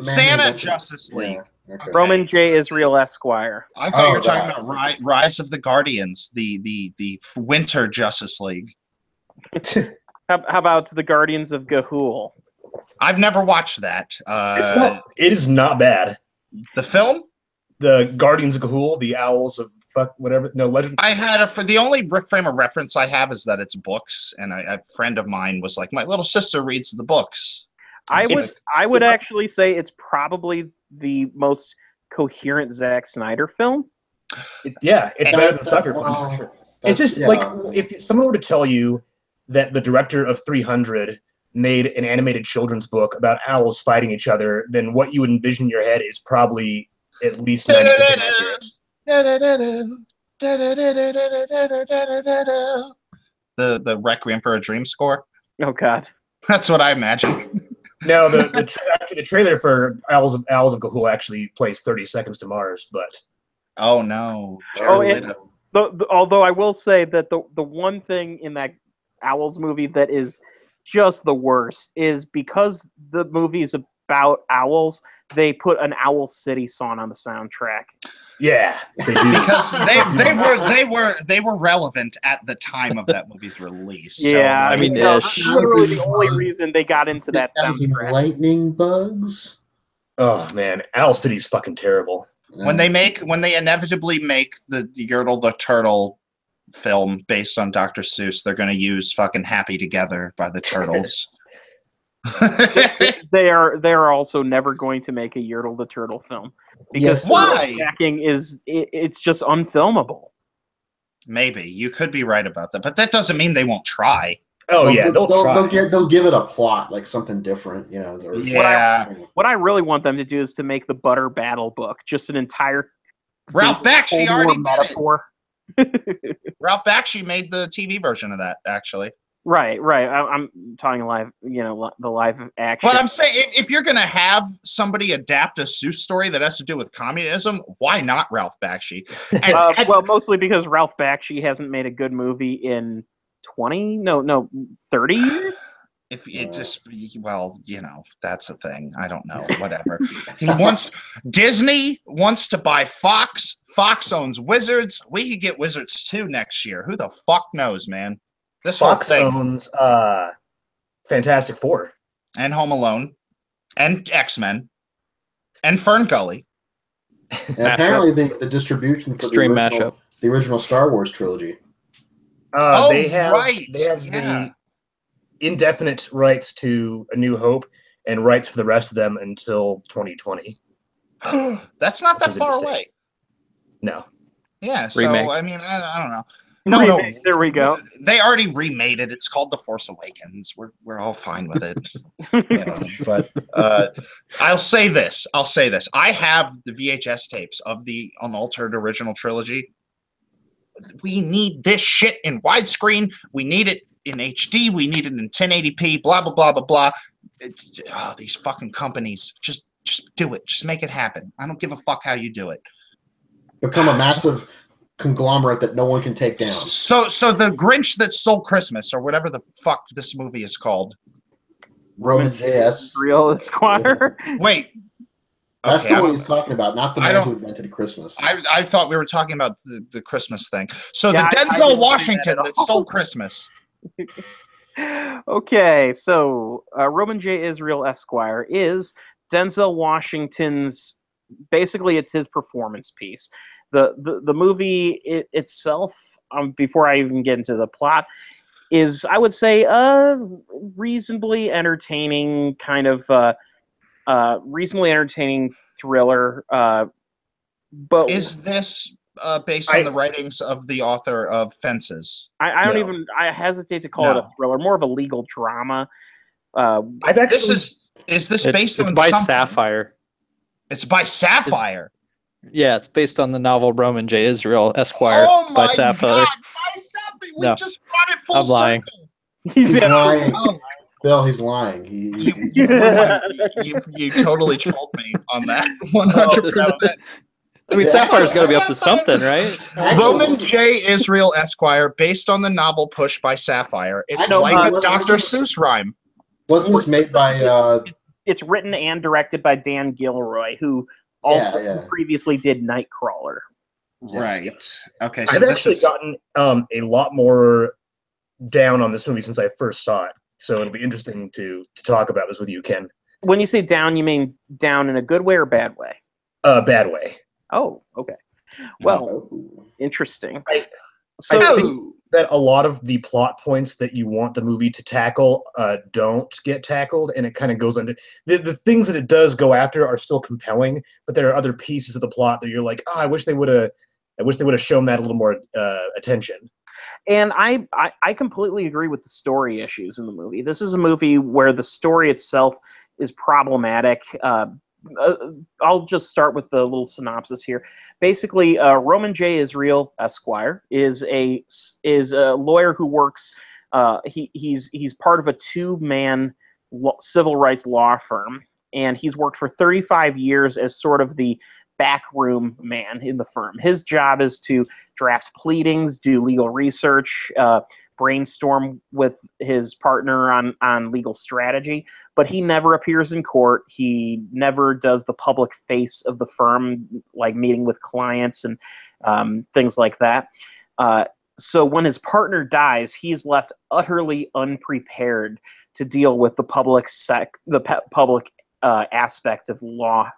Santa Justice League. Yeah, okay. Roman J. Israel Esquire. I thought you were talking about Rise of the Guardians, the Winter Justice League. How about the Guardians of Ga'Hoole? I've never watched that. It is not bad. The film? The Guardians of Ga'Hoole, the Owls of fuck whatever. No, Legend. I had for the only frame of reference I have is that it's books, and a friend of mine was like, "My little sister reads the books." I would actually say it's probably the most coherent Zack Snyder film. It's better than Sucker Punch for sure. It's just like if someone were to tell you that the director of 300 made an animated children's book about owls fighting each other, then what you would envision in your head is probably at least 90% accurate. The Requiem for a Dream score. Oh God, that's what I imagine. No, the trailer for Owls of Ga'Hoole actually plays 30 Seconds to Mars, but oh no. Although I will say that the one thing in that Owls movie that is just the worst is because the movie is about owls, they put an Owl City song on the soundtrack. Yeah, they do. Because they were relevant at the time of that movie's release. Yeah, so, I mean, that's literally the only reason they got into that soundtrack. Lightning bugs. Oh man, Owl City's fucking terrible. When they inevitably make the Yertle the Turtle film based on Dr. Seuss, they're going to use fucking Happy Together by the Turtles. They are also never going to make a Yertle the Turtle film because why? It's just unfilmable. Maybe you could be right about that, but that doesn't mean they won't try. Oh yeah, they'll give it a plot, like something different, What I really want them to do is to make the Butter Battle book just an entire Ralph Bakshi already metaphor. Ralph Bakshi made the TV version of that, actually. Right. I'm talking live, the live action. But I'm saying, if you're going to have somebody adapt a Seuss story that has to do with communism, why not Ralph Bakshi? Well, mostly because Ralph Bakshi hasn't made a good movie in 30 years? If it just, that's a thing. I don't know. Whatever. Disney wants to buy Fox. Fox owns Wizards. We could get Wizards 2 next year. Who the fuck knows, man? This Fox whole thing owns Fantastic Four and Home Alone and X-Men and Fern Gully. And apparently the distribution for the original Star Wars trilogy. They have the indefinite rights to A New Hope and rights for the rest of them until 2020. That's not that far away. No. Yeah, so remake. I mean, I don't know. No, there we go. They already remade it. It's called The Force Awakens. We're all fine with it. But I'll say this. I have the VHS tapes of the unaltered original trilogy. We need this shit in widescreen. We need it in HD. We need it in 1080p. Blah blah blah blah blah. It's these fucking companies. Just do it. Just make it happen. I don't give a fuck how you do it. Become a massive conglomerate that no one can take down. So the Grinch that stole Christmas, or whatever the fuck this movie is called. Roman J.S. Real Esquire. Wait. That's Okay, the one he's talking about, not the man who invented Christmas. I thought we were talking about the Christmas thing. So Yeah, the I Denzel didn't Washington see that stole Christmas. Okay, so Roman J. Israel Esquire is Denzel Washington's. Basically, it's his performance piece. The movie itself, before I even get into the plot, is, I would say, a reasonably entertaining kind of reasonably entertaining thriller. But is this based on the writings of the author of Fences? I don't even. I hesitate to call it a thriller. More of a legal drama. I've actually. Is this based on by something? Sapphire? It's by Sapphire. Yeah, it's based on the novel Roman J. Israel Esquire by Sapphire. God, by Sapphire. We just brought it full I'm lying. circle. He's lying. Bill, he's lying. You totally trolled me on that. 100%. I mean, Sapphire's got to be up to something, right? Roman J. Israel Esquire, based on the novel Push by Sapphire. It's like a Dr. Seuss rhyme. Wasn't this made by... It's written and directed by Dan Gilroy, who also previously did Nightcrawler. Right. Okay, so I've actually gotten a lot more down on this movie since I first saw it. So it'll be interesting to talk about this with you, Ken. When you say down, you mean down in a good way or bad way? Bad way. Oh, okay. Well, interesting. I think that a lot of the plot points that you want the movie to tackle don't get tackled, and it kind of goes under. The things that it does go after are still compelling, but there are other pieces of the plot that you're like, I wish they would have shown that a little more attention. And I completely agree with the story issues in the movie. This is a movie where the story itself is problematic. I'll just start with the little synopsis here. Basically, Roman J. Israel Esquire is a lawyer who works. He's part of a two-man civil rights law firm, and he's worked for 35 years as sort of the backroom man in the firm. His job is to draft pleadings, do legal research, brainstorm with his partner on legal strategy, but he never appears in court. He never does the public face of the firm, like meeting with clients and things like that. So when his partner dies, he's left utterly unprepared to deal with the public aspect of law,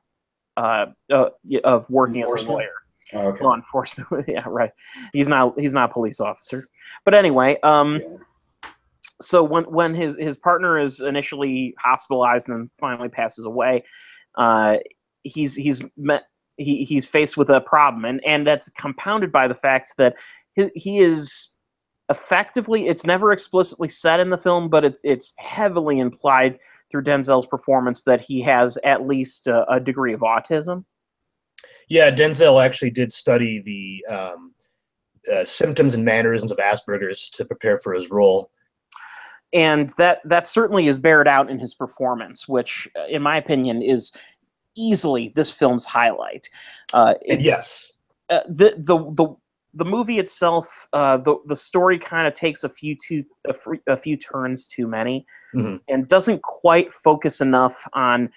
of working as a lawyer. Oh, okay. Law enforcement. Yeah, right. He's not a police officer. But anyway, so when his partner is initially hospitalized and then finally passes away, he's faced with a problem, and that's compounded by the fact that he is effectively, it's never explicitly said in the film, but it's heavily implied through Denzel's performance that he has at least a degree of autism. Yeah, Denzel actually did study the symptoms and mannerisms of Asperger's to prepare for his role. And that certainly is bared out in his performance, which, in my opinion, is easily this film's highlight. Yes. The movie itself, the story kind of takes a few turns too many, and doesn't quite focus enough on,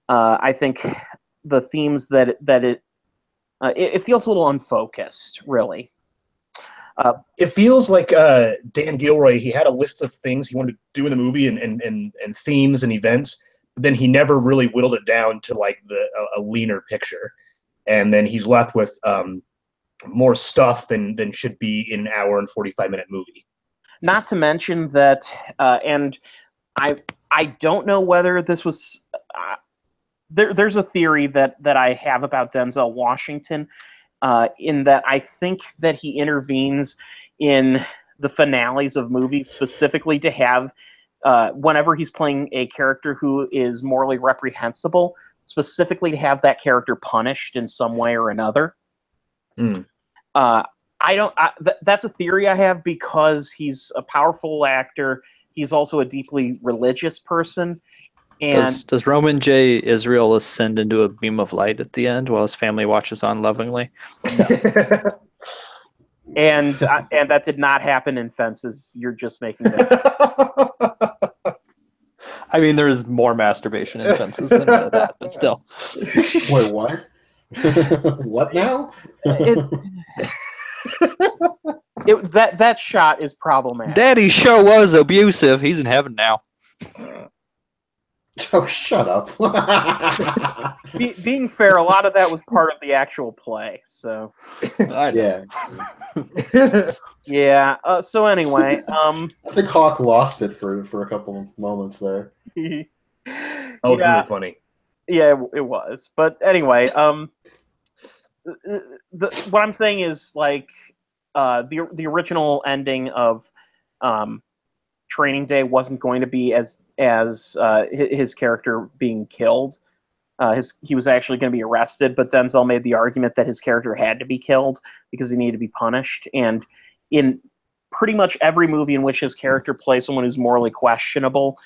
I think, the themes that it feels a little unfocused, really. It feels like Dan Gilroy, he had a list of things he wanted to do in the movie and themes and events, but then he never really whittled it down to like a leaner picture. And then he's left with more stuff than should be in an hour and 45-minute movie. Not to mention that, and I don't know whether this was there's a theory that I have about Denzel Washington, in that I think that he intervenes in the finales of movies specifically to have, whenever he's playing a character who is morally reprehensible, specifically to have that character punished in some way or another. That's a theory I have because he's a powerful actor. He's also a deeply religious person. And does Roman J. Israel ascend into a beam of light at the end while his family watches on lovingly? And that did not happen in Fences. You're just making it. I mean, there's more masturbation in Fences than that, but still. Wait, what? What now? That shot is problematic. Daddy's show was abusive. He's in heaven now. Oh, shut up. Being fair, a lot of that was part of the actual play. So yeah. Yeah. So anyway, I think Hawk lost it for a couple of moments there. That was really funny. Yeah, it was. But anyway, what I'm saying is like the original ending of Training Day wasn't going to be as his character being killed. He was actually going to be arrested, but Denzel made the argument that his character had to be killed because he needed to be punished. And in pretty much every movie in which his character plays someone who's morally questionable,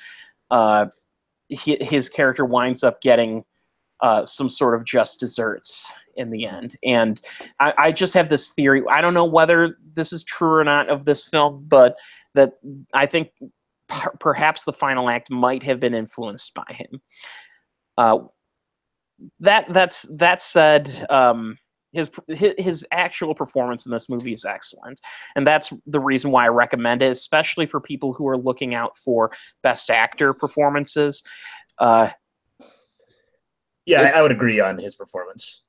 his character winds up getting some sort of just desserts in the end. And I just have this theory. I don't know whether this is true or not of this film, but that I think perhaps the final act might have been influenced by him. That said, his actual performance in this movie is excellent, and that's the reason why I recommend it, especially for people who are looking out for best actor performances. I would agree on his performance.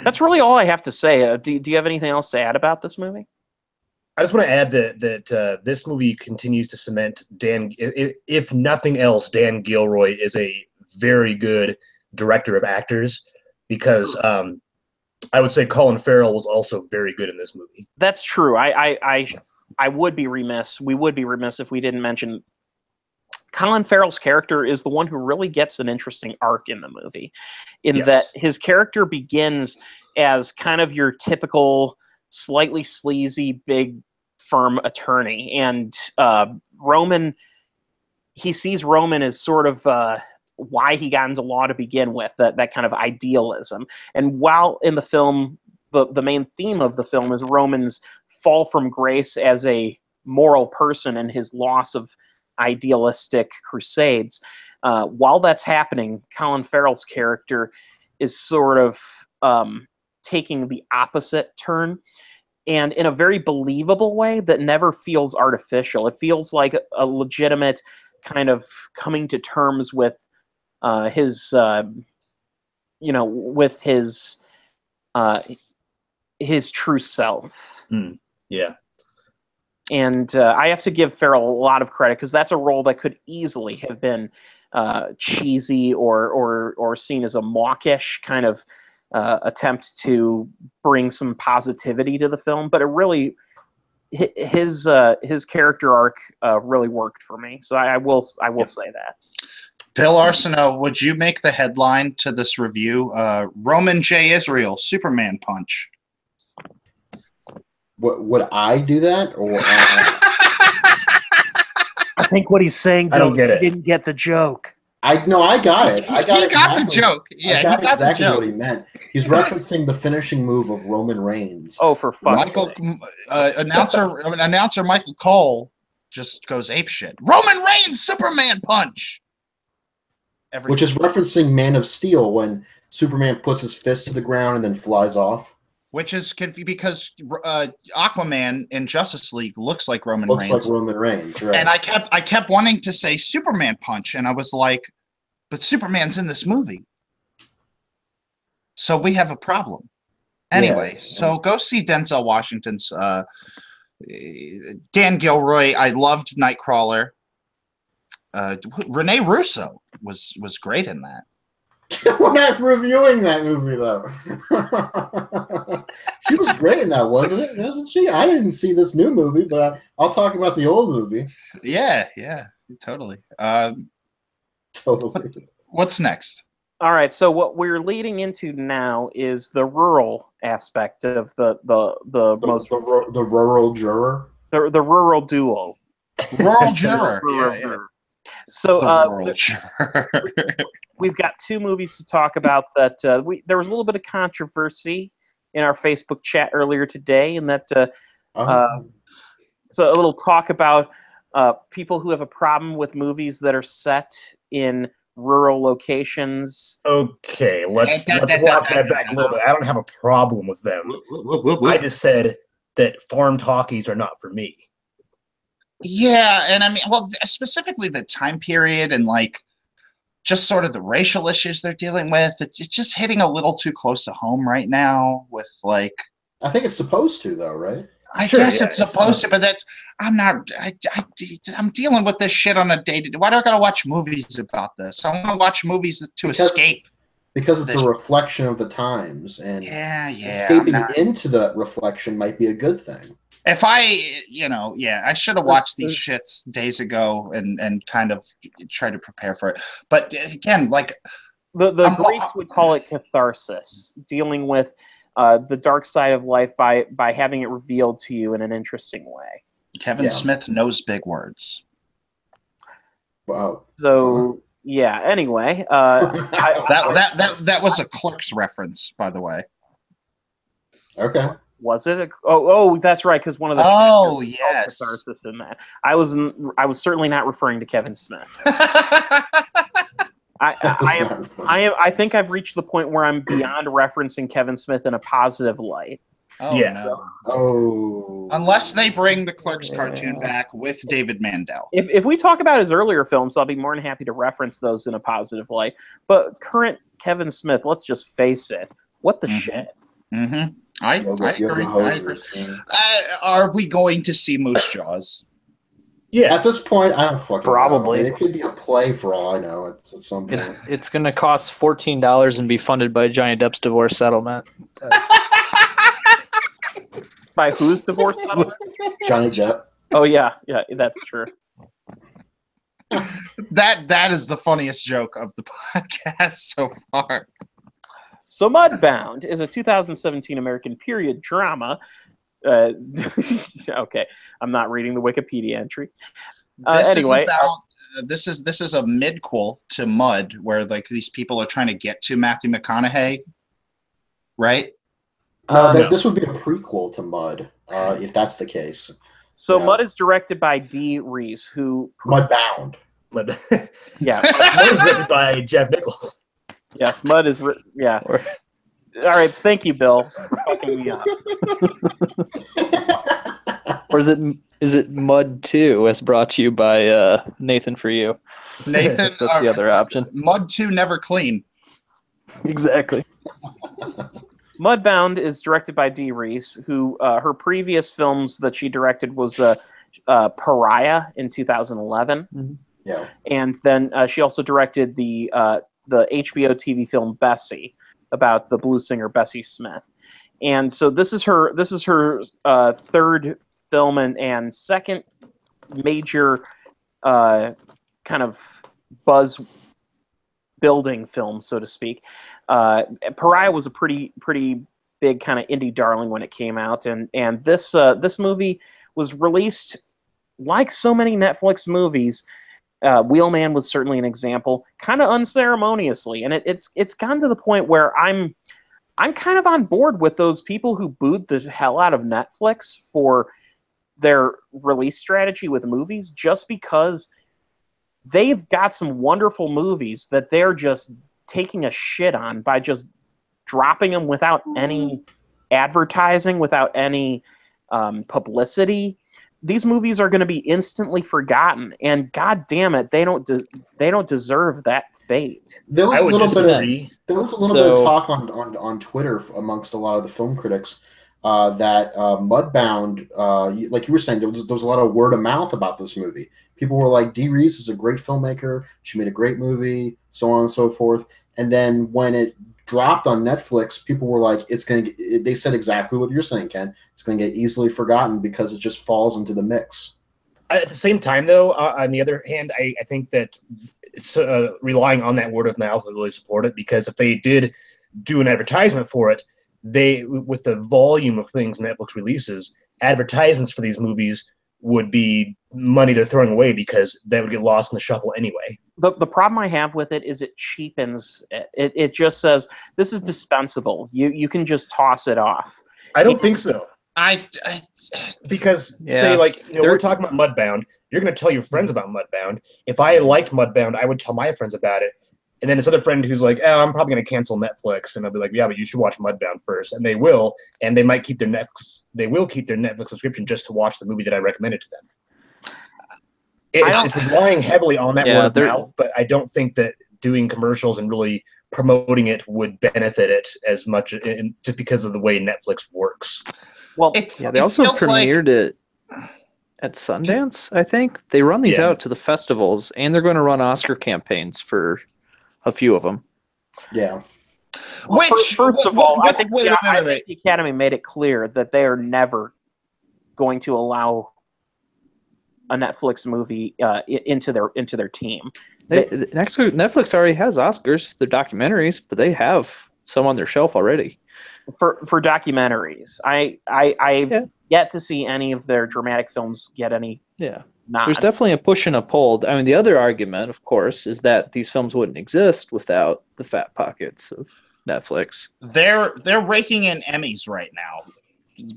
That's really all I have to say. Do you have anything else to add about this movie? I just want to add that this movie continues to cement Dan. If nothing else, Dan Gilroy is a very good director of actors, because I would say Colin Farrell was also very good in this movie. That's true. I would be remiss. We would be remiss if we didn't mention Colin Farrell's character is the one who really gets an interesting arc in the movie, that his character begins as kind of your typical slightly sleazy big firm attorney, and Roman, he sees Roman as sort of why he got into law to begin with, that kind of idealism. And while in the film, the main theme of the film is Roman's fall from grace as a moral person and his loss of idealistic crusades, while that's happening, Colin Farrell's character is sort of taking the opposite turn, and in a very believable way that never feels artificial. It feels like a legitimate kind of coming to terms with his true self. Yeah. And I have to give Farrell a lot of credit, because that's a role that could easily have been cheesy or seen as a mawkish kind of attempt to bring some positivity to the film. But it really, his character arc really worked for me. So I will say that. Bill Arsenault, would you make the headline to this review? Roman J. Israel, Superman punch. Would I do that, or? I think what he's saying, Bill, I don't get it. He didn't get the joke. I got it. I got he it got exactly. the joke. Yeah, I got he got exactly the joke. what he meant. He's referencing the finishing move of Roman Reigns. Oh, for fuck's sake. Announcer Michael Cole just goes apeshit. Roman Reigns Superman punch. Which is referencing Man of Steel, when Superman puts his fist to the ground and then flies off. Which is because Aquaman in Justice League looks like Roman Reigns. Looks like Roman Reigns, right? And I kept wanting to say Superman punch, and I was like, but Superman's in this movie, so we have a problem. Anyway, so go see Denzel Washington's Dan Gilroy. I loved Nightcrawler. Rene Russo was great in that. We're not reviewing that movie, though. She was great in that, wasn't she? I didn't see this new movie, but I'll talk about the old movie. Yeah, totally. Totally. What's next? All right, so what we're leading into now is the rural aspect of the rural juror. The rural duo. Rural juror. So we've got two movies to talk about that there was a little bit of controversy in our Facebook chat earlier today, and that So a little talk about people who have a problem with movies that are set in rural locations. Okay, let's walk that back a little bit. I don't have a problem with them. I just said that farm talkies are not for me. Yeah, and I mean, well, specifically the time period and like just sort of the racial issues they're dealing with. It's just hitting a little too close to home right now with like. I think it's supposed to, though, right? I guess it's supposed to, but that's I'm not. I'm dealing with this shit on a day-to-day. Why do I gotta watch movies about this? I want to watch movies to escape. Because it's a reflection of the times, and escaping into that reflection might be a good thing. If I should have watched these shits days ago and kind of tried to prepare for it. But again, like the Greeks would call it catharsis, dealing with the dark side of life by having it revealed to you in an interesting way. Kevin Smith knows big words. Wow. So anyway, that was a Clerks reference, by the way. Okay. Was it? Oh, that's right. Because one of the catharsis in that. I was certainly not referring to Kevin Smith. I think I've reached the point where I'm beyond referencing Kevin Smith in a positive light. Oh no! Oh, unless they bring the Clerks cartoon back with David Mandel. If we talk about his earlier films, I'll be more than happy to reference those in a positive light. But current Kevin Smith, let's just face it. What the shit? Mm-hmm. I agree. Are we going to see Moose Jaws? Yeah. At this point, I don't fucking probably. know. I mean, it could be a play for all I know. At some point. It's going to cost $14 and be funded by Johnny Depp's divorce settlement. By whose divorce settlement? Johnny Depp. Oh yeah, that's true. That is the funniest joke of the podcast so far. So Mudbound is a 2017 American period drama. Okay, I'm not reading the Wikipedia entry. Anyway, this is a midquel to Mud, where like these people are trying to get to Matthew McConaughey, right? No, this would be a prequel to Mud, if that's the case. So Mud is directed by Dee Reese, who Mudbound. Mud is directed by Jeff Nichols. Yes, Mud is. All right, thank you, Bill, for fucking me up. Or is it Mud 2, as brought to you by Nathan for you? Nathan, that's the other option. Mud 2 never clean. Exactly. Mudbound is directed by Dee Reese, who her previous films that she directed was Pariah in 2011. Mm-hmm. Yeah, and then she also directed the HBO TV film Bessie, about the blues singer Bessie Smith. And so this is her third film and second major kind of buzz building film, so to speak. Pariah was a pretty big kind of indie darling when it came out, and this movie was released like so many Netflix movies. Wheelman was certainly an example, kind of unceremoniously, and it's gotten to the point where I'm kind of on board with those people who booed the hell out of Netflix for their release strategy with movies, just because they've got some wonderful movies that they're just taking a shit on by just dropping them without any advertising, without any publicity. These movies are going to be instantly forgotten, and god damn it, they don't deserve that fate. There was a little bit of talk on Twitter amongst a lot of the film critics that Mudbound, like you were saying, there was a lot of word of mouth about this movie. People were like, Dee Reese is a great filmmaker. She made a great movie, so on and so forth. And then when it dropped on Netflix, people were like, they said exactly what you're saying, Ken. It's going to get easily forgotten because it just falls into the mix. At the same time, though, on the other hand, I think that relying on that word of mouth would really support it, because if they did do an advertisement for it, with the volume of things Netflix releases, advertisements for these movies would be money they're throwing away, because that would get lost in the shuffle anyway. The problem I have with it is it cheapens it. It just says, this is dispensable. You can just toss it off. I don't think so. Because Yeah. say like we're talking about Mudbound, you're going to tell your friends about Mudbound. If I liked Mudbound, I would tell my friends about it. And then this other friend who's like, "Oh, I'm probably going to cancel Netflix," and I'll be like, "Yeah, but you should watch Mudbound first." And they will, and they might keep their Netflix. They will keep their Netflix subscription just to watch the movie that I recommended to them. It's relying heavily on that word of mouth, but I don't think that doing commercials and really promoting it would benefit it as much, just because of the way Netflix works. Well, they also premiered it at Sundance, I think. They run these out to the festivals, and they're going to run Oscar campaigns for a few of them. Yeah. Well, first of all, I think the Academy made it clear that they are never going to allow a Netflix movie into their team. Netflix already has Oscars, their documentaries, but they have some on their shelf already. For documentaries, I've yet to see any of their dramatic films get any. Yeah. Nods. There's definitely a push and a pull. I mean, the other argument, of course, is that these films wouldn't exist without the fat pockets of Netflix. They're raking in Emmys right now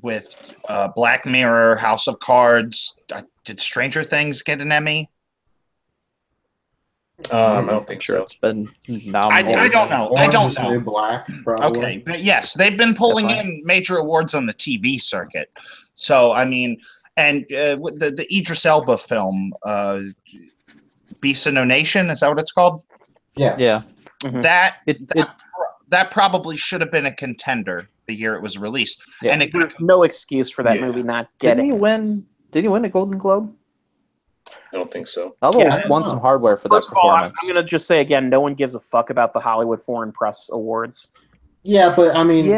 with Black Mirror, House of Cards. Did Stranger Things get an Emmy? I don't think so. It's been nominated. I don't know. I don't know. Black, probably. Okay, but yes, they've been pulling in major awards on the TV circuit. So I mean. And the Idris Elba film, Beast of No Nation, is that what it's called? Yeah. Yeah. Mm-hmm. That probably should have been a contender the year it was released. Yeah. And there's no excuse for that movie not getting. Did he win a Golden Globe? I don't think so. Although won some hardware for that performance. I'm going to just say again, no one gives a fuck about the Hollywood Foreign Press Awards. Yeah, but I mean...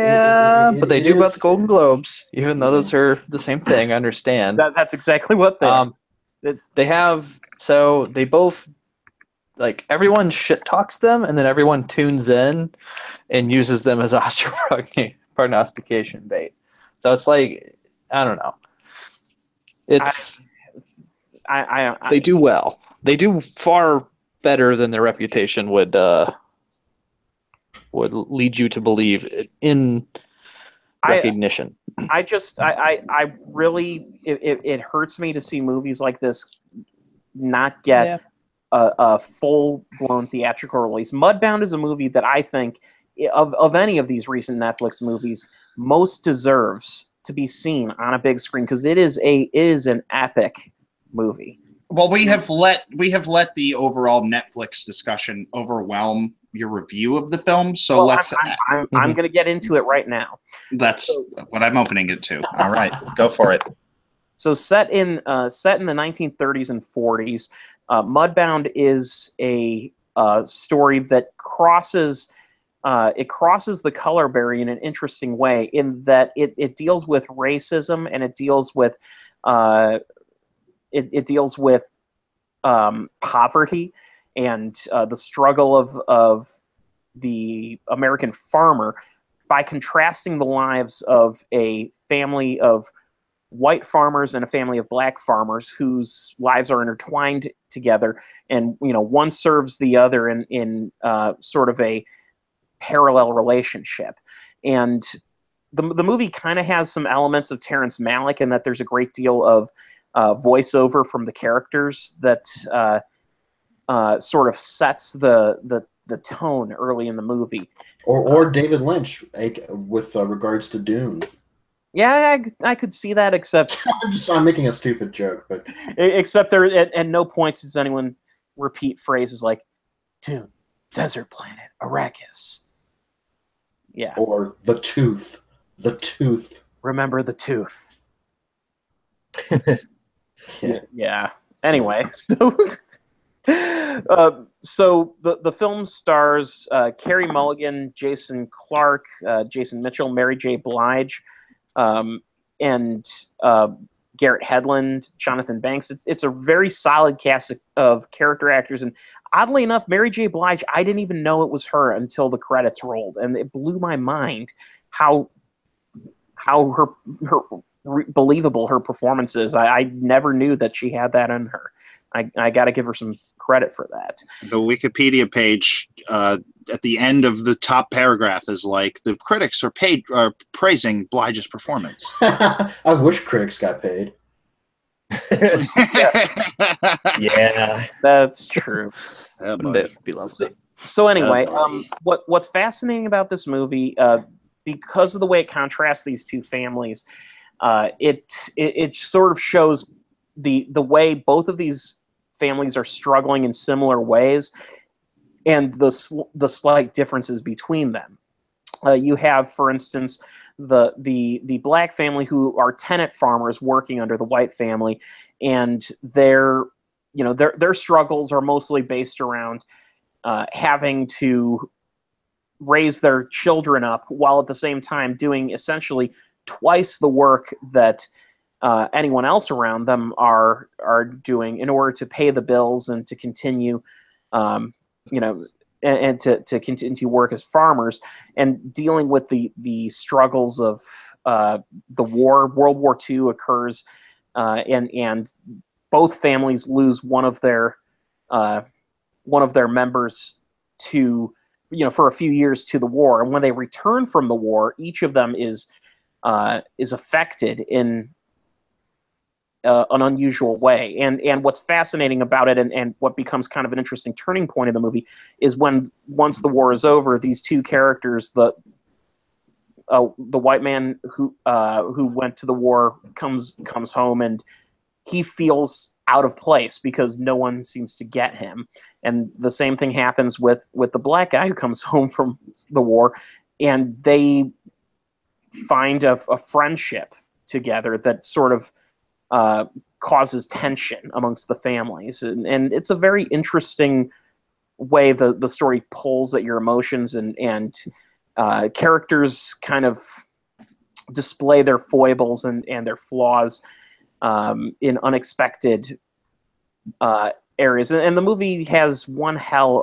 but they do about the Golden Globes, even though those are the same thing, I understand. That's exactly what they have. So they both, like, everyone shit talks them, and then everyone tunes in and uses them as Oscar prognostication bait. So it's like, I don't know. They do well. They do far better than their reputation would lead you to believe in recognition. I really, it hurts me to see movies like this not get a full-blown theatrical release. Mudbound is a movie that I think, of any of these recent Netflix movies, most deserves to be seen on a big screen, because it is an epic movie. Well, we have let the overall Netflix discussion overwhelm your review of the film, so I'm going to get into it right now. That's what I'm opening it to. All right, go for it. So set in the 1930s and 40s, Mudbound is a story that crosses the color barrier in an interesting way, in that it deals with racism, and it deals with poverty and the struggle of the American farmer, by contrasting the lives of a family of white farmers and a family of black farmers whose lives are intertwined together, and one serves the other in sort of a parallel relationship. And the movie kind of has some elements of Terrence Malick, in that there's a great deal of voiceover from the characters that sort of sets the tone early in the movie. Or David Lynch, with regards to Dune. Yeah, I could see that, except... I'm making a stupid joke, but... Except there, at no point does anyone repeat phrases like, Dune, desert planet, Arrakis. Yeah. Or the tooth. The tooth. Remember the tooth. Yeah. Anyway, so the film stars Carey Mulligan, Jason Clarke, Jason Mitchell, Mary J. Blige, and Garrett Hedlund, Jonathan Banks. It's a very solid cast of character actors, and oddly enough, Mary J. Blige, I didn't even know it was her until the credits rolled, and it blew my mind how believable her performance is. I never knew that she had that in her. I got to give her some credit for that. The Wikipedia page at the end of the top paragraph is like, the critics are praising Blige's performance. I wish critics got paid. Yeah, That's true. Be lovely. So anyway, what's fascinating about this movie, because of the way it contrasts these two families, it sort of shows the way both of these families are struggling in similar ways, and the slight differences between them. You have, for instance, the black family who are tenant farmers working under the white family, and their struggles are mostly based around having to raise their children up while at the same time doing essentially twice the work that anyone else around them are doing in order to pay the bills and to continue, and to continue to work as farmers, and dealing with the struggles of the war. World War II occurs, and both families lose one of their members to, for a few years to the war. And when they return from the war, each of them is affected in an unusual way. And what's fascinating about it, and what becomes kind of an interesting turning point in the movie, is once the war is over, these two characters, the white man who went to the war comes home, and he feels out of place because no one seems to get him. And the same thing happens with the black guy who comes home from the war, and they find a friendship together that sort of causes tension amongst the families. And it's a very interesting way the story pulls at your emotions, and characters kind of display their foibles and their flaws in unexpected areas. And the movie has one hell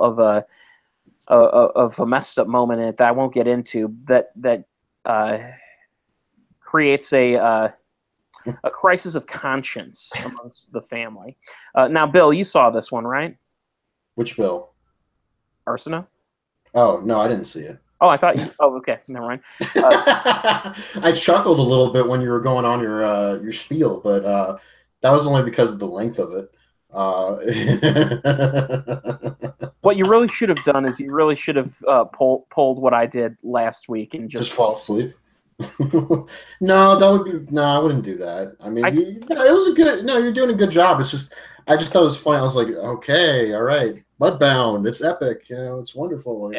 of a messed up moment in it that I won't get into, that creates a crisis of conscience amongst the family. Now, Bill, you saw this one, right? Which Bill? Arsena? Oh, no, I didn't see it. Oh, I thought you... Oh, okay. Never mind. I chuckled a little bit when you were going on your spiel, but that was only because of the length of it. What you really should have done is you really should have pulled what I did last week and just fall asleep. No, that would be I wouldn't do that. I mean, it was a good. No, you're doing a good job. It's just I just thought it was funny. I was like, okay, all right, Mudbound. It's epic. It's wonderful.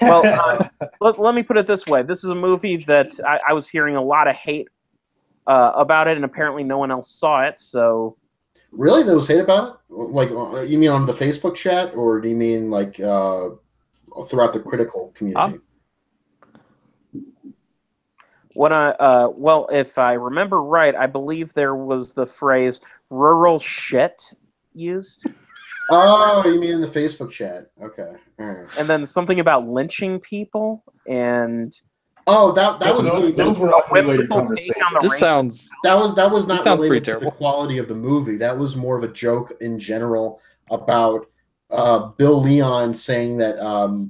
Well, let me put it this way. This is a movie that I was hearing a lot of hate about it, and apparently no one else saw it. So, really, there was hate about it? Like, you mean on the Facebook chat, or do you mean like throughout the critical community? Well, if I remember right, I believe there was the phrase "rural shit" used. Oh, you mean in the Facebook chat? Okay. All right. And then something about lynching people, and that was those were unrelated conversations. That was not related to the quality of the movie. That was more of a joke in general about Bill Leon saying that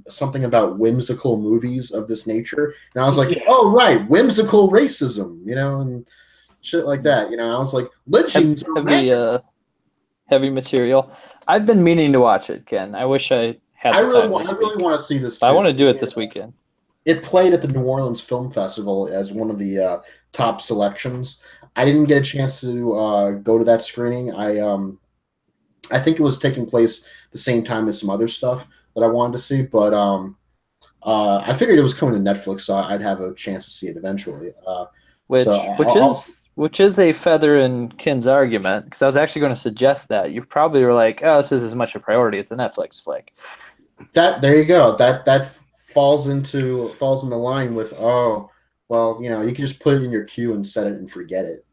something about whimsical movies of this nature, and I was like, oh right, whimsical racism, and shit like that. I was like, lynchings are magical. Heavy material. I've been meaning to watch it, Ken. I wish I had. I really want to see this. I want to do it this weekend. It played at the New Orleans Film Festival as one of the top selections. I didn't get a chance to go to that screening. I think it was taking place the same time as some other stuff that I wanted to see, but I figured it was coming to Netflix, so I'd have a chance to see it eventually. Which is a feather in Ken's argument, because I was actually going to suggest that. You probably were like, oh, this is as much a priority. It's a Netflix flick. There you go. That falls in the line with, oh, well, you can just put it in your queue and set it and forget it,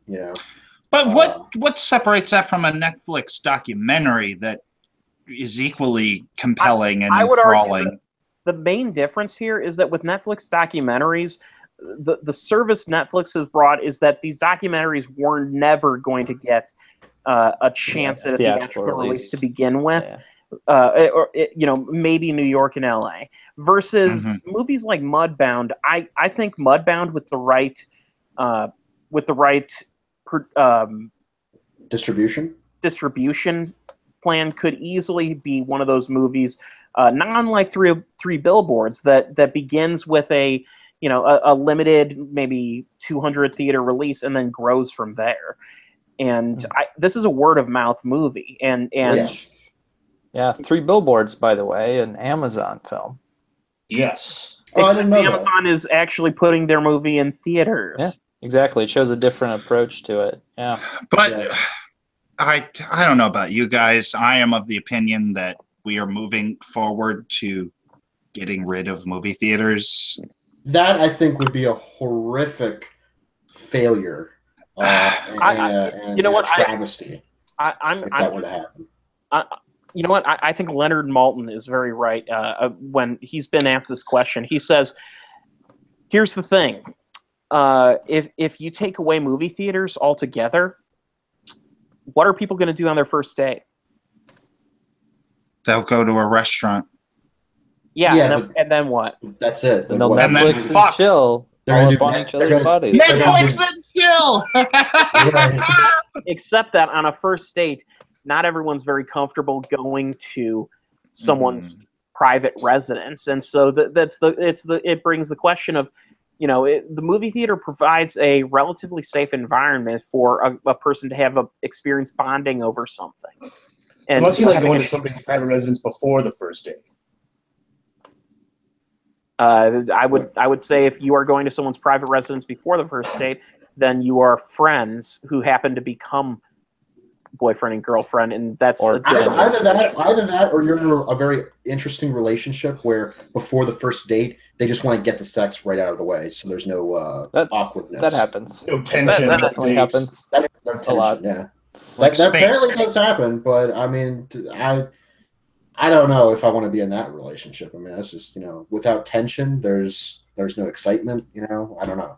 But what separates that from a Netflix documentary that is equally compelling and enthralling? The main difference here is that with Netflix documentaries, the service Netflix has brought is that these documentaries were never going to get a chance at a theatrical release to begin with. Maybe New York and LA versus movies like Mudbound. I think Mudbound with the right distribution plan could easily be one of those movies, not unlike three billboards that begins with a limited maybe 200 theater release and then grows from there. And this is a word of mouth movie, and Three Billboards, by the way, an Amazon film. Yes. Except Amazon is actually putting their movie in theaters. Yeah, exactly. It shows a different approach to it. Yeah. But I don't know about you guys. I am of the opinion that we are moving forward to getting rid of movie theaters. That, I think, would be a horrific failure. And a travesty. If that were to happen. I think Leonard Maltin is very right when he's been asked this question. He says, here's the thing. If you take away movie theaters altogether, what are people going to do on their first date? They'll go to a restaurant. And then what? That's it. And they'll Netflix and chill. All up on each other's bodies. Netflix and chill! Except that on a first date, not everyone's very comfortable going to someone's private residence, and so it brings the question of, the movie theater provides a relatively safe environment for a person to have experience bonding over something. And unless you going to somebody's private residence before the first date. I would say if you are going to someone's private residence before the first date, then you are friends who happen to become boyfriend and girlfriend, and that's either that or you're in a very interesting relationship where before the first date they just want to get the sex right out of the way, so there's no awkwardness. That happens. No tension. That definitely happens. No tension, a lot. Yeah. That apparently does happen, but I mean, I don't know if I want to be in that relationship. I mean, that's just, without tension, there's no excitement. I don't know.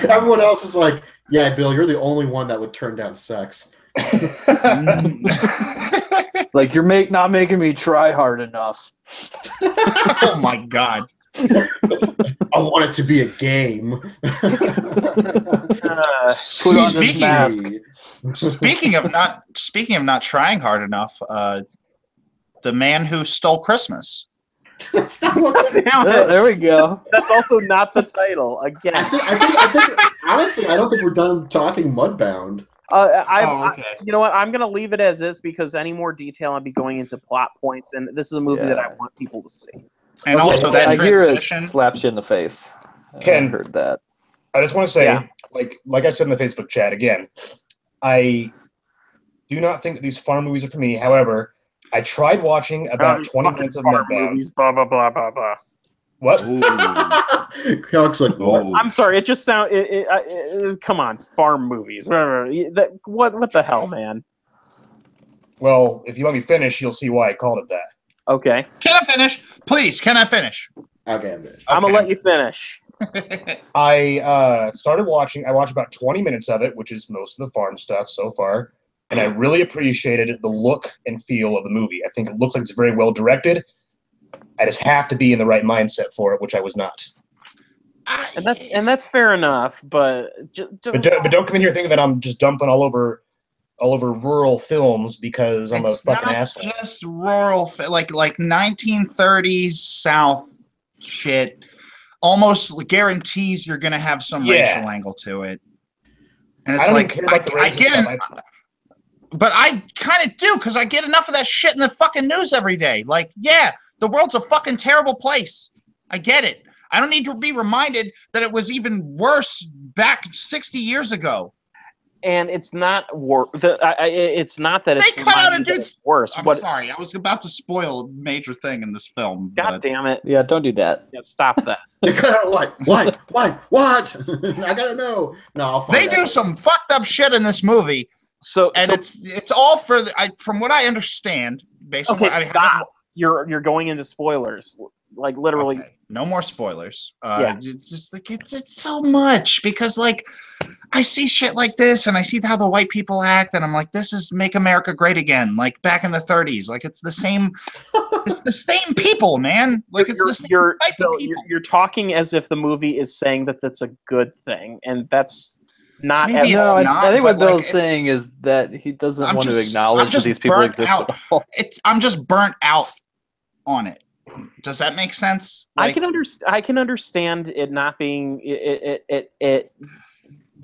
Everyone else is like, yeah, Bill, you're the only one that would turn down sex. Like, you're not making me try hard enough. Oh my God. I want it to be a game. Speaking of not trying hard enough, The Man Who Stole Christmas. That's not what's there we go. That's also not the title. Again, I think honestly, I don't think we're done talking Mudbound. Okay. You know what? I'm going to leave it as is because any more detail, I'll be going into plot points, and this is a movie that I want people to see. And also that transition slaps you in the face. Ken, I heard that. I just want to say, like I said in the Facebook chat again, I do not think that these farm movies are for me. However, I tried watching about 20 minutes of Mudbound. Movies, blah blah blah blah blah. What? Conk's like, what? I'm sorry. It just sounds. Come on, farm movies. What the hell, man? Well, if you let me finish, you'll see why I called it that. Okay. Can I finish? Please, can I finish? Okay, I'm finished. I'm gonna let you finish. I started watching. I watched about 20 minutes of it, which is most of the farm stuff so far. And I really appreciated the look and feel of the movie. I think it looks like it's very well directed. I just have to be in the right mindset for it, which I was not. And that's fair enough, but don't come in here thinking that I'm just dumping all over rural films because I'm a fucking asshole. It's not just rural, like 1930s South shit. Almost guarantees you're gonna have some racial angle to it. And it's I get it. But I kind of do, because I get enough of that shit in the fucking news every day. Like, yeah, the world's a fucking terrible place. I get it. I don't need to be reminded that it was even worse back 60 years ago. And it's not it's not that they cut out a dude's worse. I'm sorry, I was about to spoil a major thing in this film. God damn it! Yeah, don't do that. Yeah, stop that. They cut out what? I gotta know. No, I'll find They do some fucked up shit in this movie. It's all for from what I understand, based on what stop. You're going into spoilers, like literally. Okay. No more spoilers. It's just like it's so much because like I see shit like this, and I see how the white people act, and I'm like, this is Make America Great Again, like back in the 30s. Like it's the same, it's the same people, man. Like it's the same type of people. You're talking as if the movie is saying that that's a good thing, and that's not. Maybe it's No, not. I think what but, like, Bill's saying is that he doesn't I'm want to just- acknowledge I'm that just these people burnt exist out. at all. I'm just burnt out on it. Does that make sense? I can understand it not being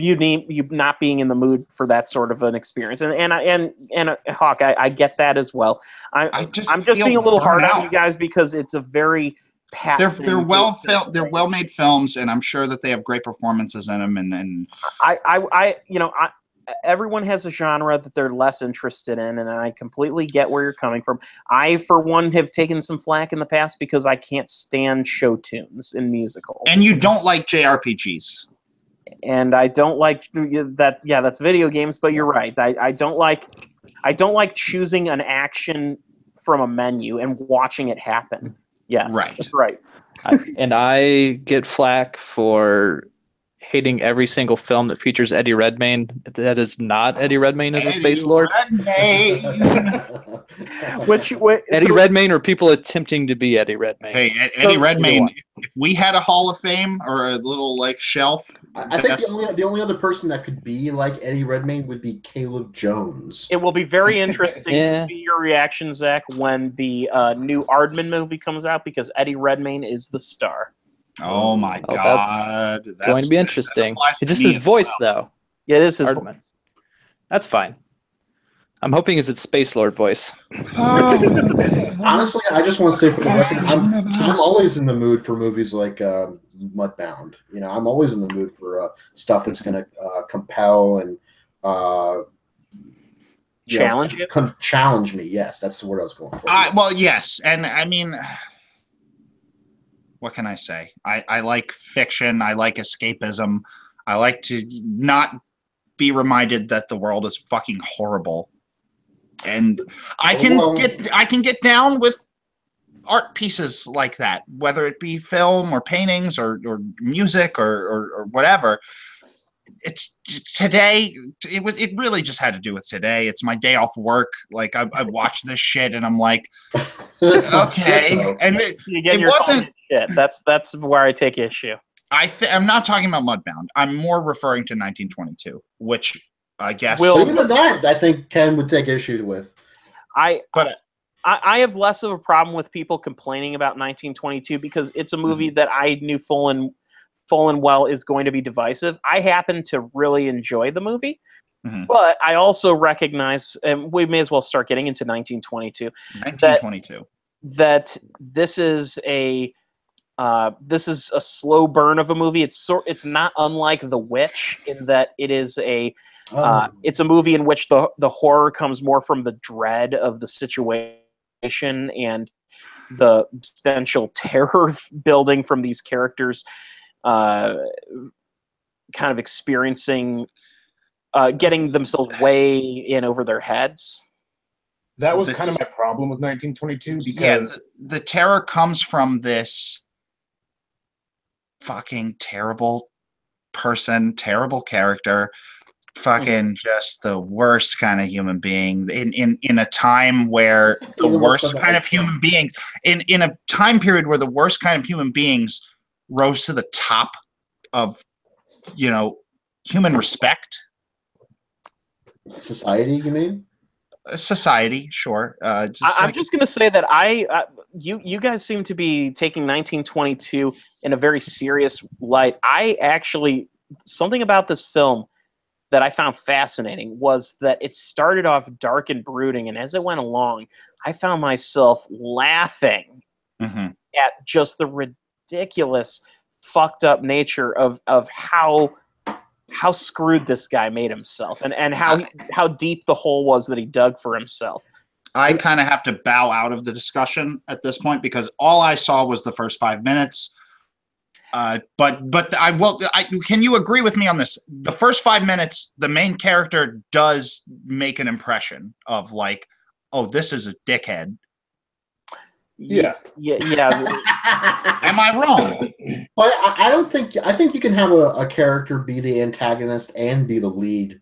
you not being in the mood for that sort of an experience, and Hawk, I get that as well. I'm just being a little hard on you guys because it's a very they're well made films, and I'm sure that they have great performances in them. And everyone has a genre that they're less interested in, and I completely get where you're coming from. I, for one, have taken some flack in the past because I can't stand show tunes in musicals. And you don't like JRPGs. And I don't like that. Yeah, that's video games, but you're right. I don't like choosing an action from a menu and watching it happen. Yes, Right. that's right. And I get flack for hating every single film that features Eddie Redmayne that is not Eddie Redmayne as a space lord. Eddie Redmayne or people attempting to be Eddie Redmayne. Hey, Eddie Redmayne, if we had a Hall of Fame or a little like shelf. I think the only other person that could be like Eddie Redmayne would be Caleb Jones. It will be very interesting to see your reaction, Zach, when the new Aardman movie comes out, because Eddie Redmayne is the star. Oh my God. That's going to be interesting. It's just his voice, though. Yeah, it is his voice. That's fine. I'm hoping it's its Space Lord voice. Honestly, I just want to say for the record, I'm always in the mood for movies like Mudbound. You know, I'm always in the mood for stuff that's going to compel and challenge you. Challenge me. Yes, that's the word I was going for. Well, yes, and I mean, what can I say? I like fiction. I like escapism. I like to not be reminded that the world is fucking horrible. And I can get down with art pieces like that, whether it be film or paintings or music or whatever. It's today. It really just had to do with today. It's my day off work. Like I watched this shit and I'm like, okay. And it wasn't shit. That's where I take issue. I'm not talking about Mudbound. I'm more referring to 1922, which I guess. Well, even that, I think Ken would take issue with. I have less of a problem with people complaining about 1922 because it's a movie that I knew full and well is going to be divisive. I happen to really enjoy the movie, but I also recognize, and we may as well start getting into 1922. 1922. That this is a slow burn of a movie. It's not unlike The Witch in that it is it's a movie in which the horror comes more from the dread of the situation and the potential terror building from these characters kind of experiencing getting themselves way in over their heads. That was kind of my problem with 1922 because the terror comes from this fucking terrible person, terrible character, fucking just the worst kind of human being in a time where the worst kind of human beings in a time period where the worst kind of human beings rose to the top of human respect. Society, you mean? Society, sure. I'm just going to say that you guys seem to be taking 1922 in a very serious light. Something about this film that I found fascinating was that it started off dark and brooding, and as it went along, I found myself laughing at just the ridiculous, fucked up nature of how screwed this guy made himself, and how deep the hole was that he dug for himself. I kind of have to bow out of the discussion at this point because all I saw was the first 5 minutes. But I will. Can you agree with me on this? The first 5 minutes, the main character does make an impression of like, oh, this is a dickhead. Yeah. Yeah. Am I wrong? But I don't think. I think you can have a character be the antagonist and be the lead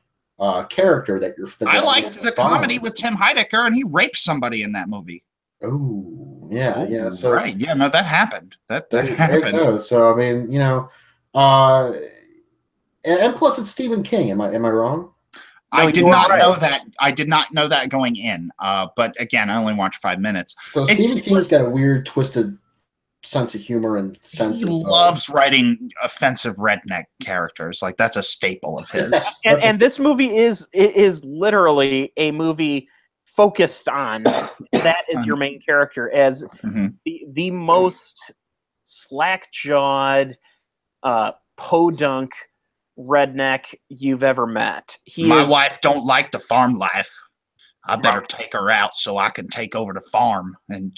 character that you're. I liked the comedy with Tim Heidecker, and he raped somebody in that movie. Oh, yeah, Ooh, So right, yeah, no, that happened. That there happened. you go. So I mean, and plus it's Stephen King. Am I wrong? I did not know that. I did not know that going in. But again, I only watched 5 minutes. So Stephen King's got a weird, twisted sense of humor and sense of. He loves writing offensive redneck characters. Like that's a staple of his. and this movie is literally a movie focused on that is your main character as the most slack-jawed, podunk redneck you've ever met. My wife don't like the farm life. I better take her out so I can take over the farm and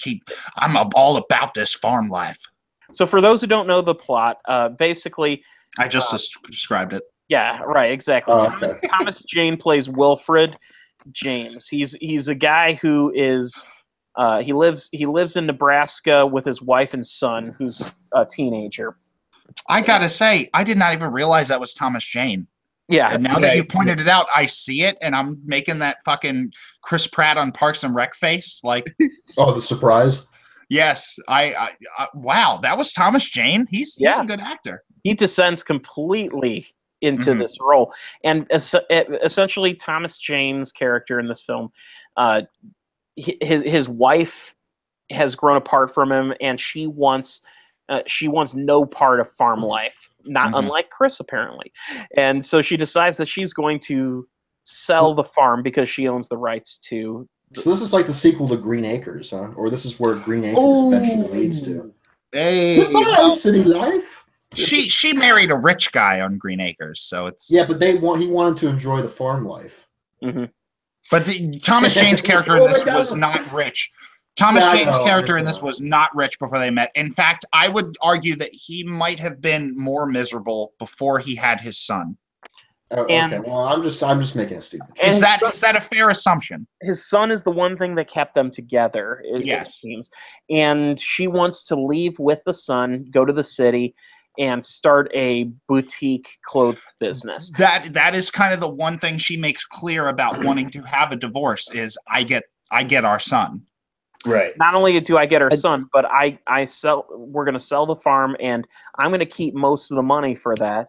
I'm all about this farm life. So for those who don't know the plot, basically... I just described it. Yeah, right, exactly. Oh, okay. Thomas Jane plays Wilfred James. He's a guy who is... he lives in Nebraska with his wife and son, who's a teenager. I gotta say, I did not even realize that was Thomas Jane. Yeah. And now that you've pointed it out, I see it, and I'm making that fucking Chris Pratt on Parks and Rec face. Like, oh, the surprise. Yes, I wow, that was Thomas Jane. He's a good actor. He descends completely into this role, and essentially, Thomas Jane's character in this film, his wife has grown apart from him, and she wants no part of farm life, not unlike Chris, apparently. And so she decides that she's going to sell the farm because she owns the rights to... So this is like the sequel to Green Acres, huh? Or this is where Green Acres eventually leads to. Hey, goodbye, city life. She married a rich guy on Green Acres, so it's... Yeah, but he wanted to enjoy the farm life. But Thomas Jane's character in this was not rich. Thomas Jane's character in this was not rich before they met. In fact, I would argue that he might have been more miserable before he had his son. Oh, okay. Well, I'm just making a statement. Is that a fair assumption? His son is the one thing that kept them together, it seems. And she wants to leave with the son, go to the city, and start a boutique clothes business. That is kind of the one thing she makes clear about wanting to have a divorce is I get our son. Right. Not only do I get her son, but we're going to sell the farm, and I'm going to keep most of the money for that.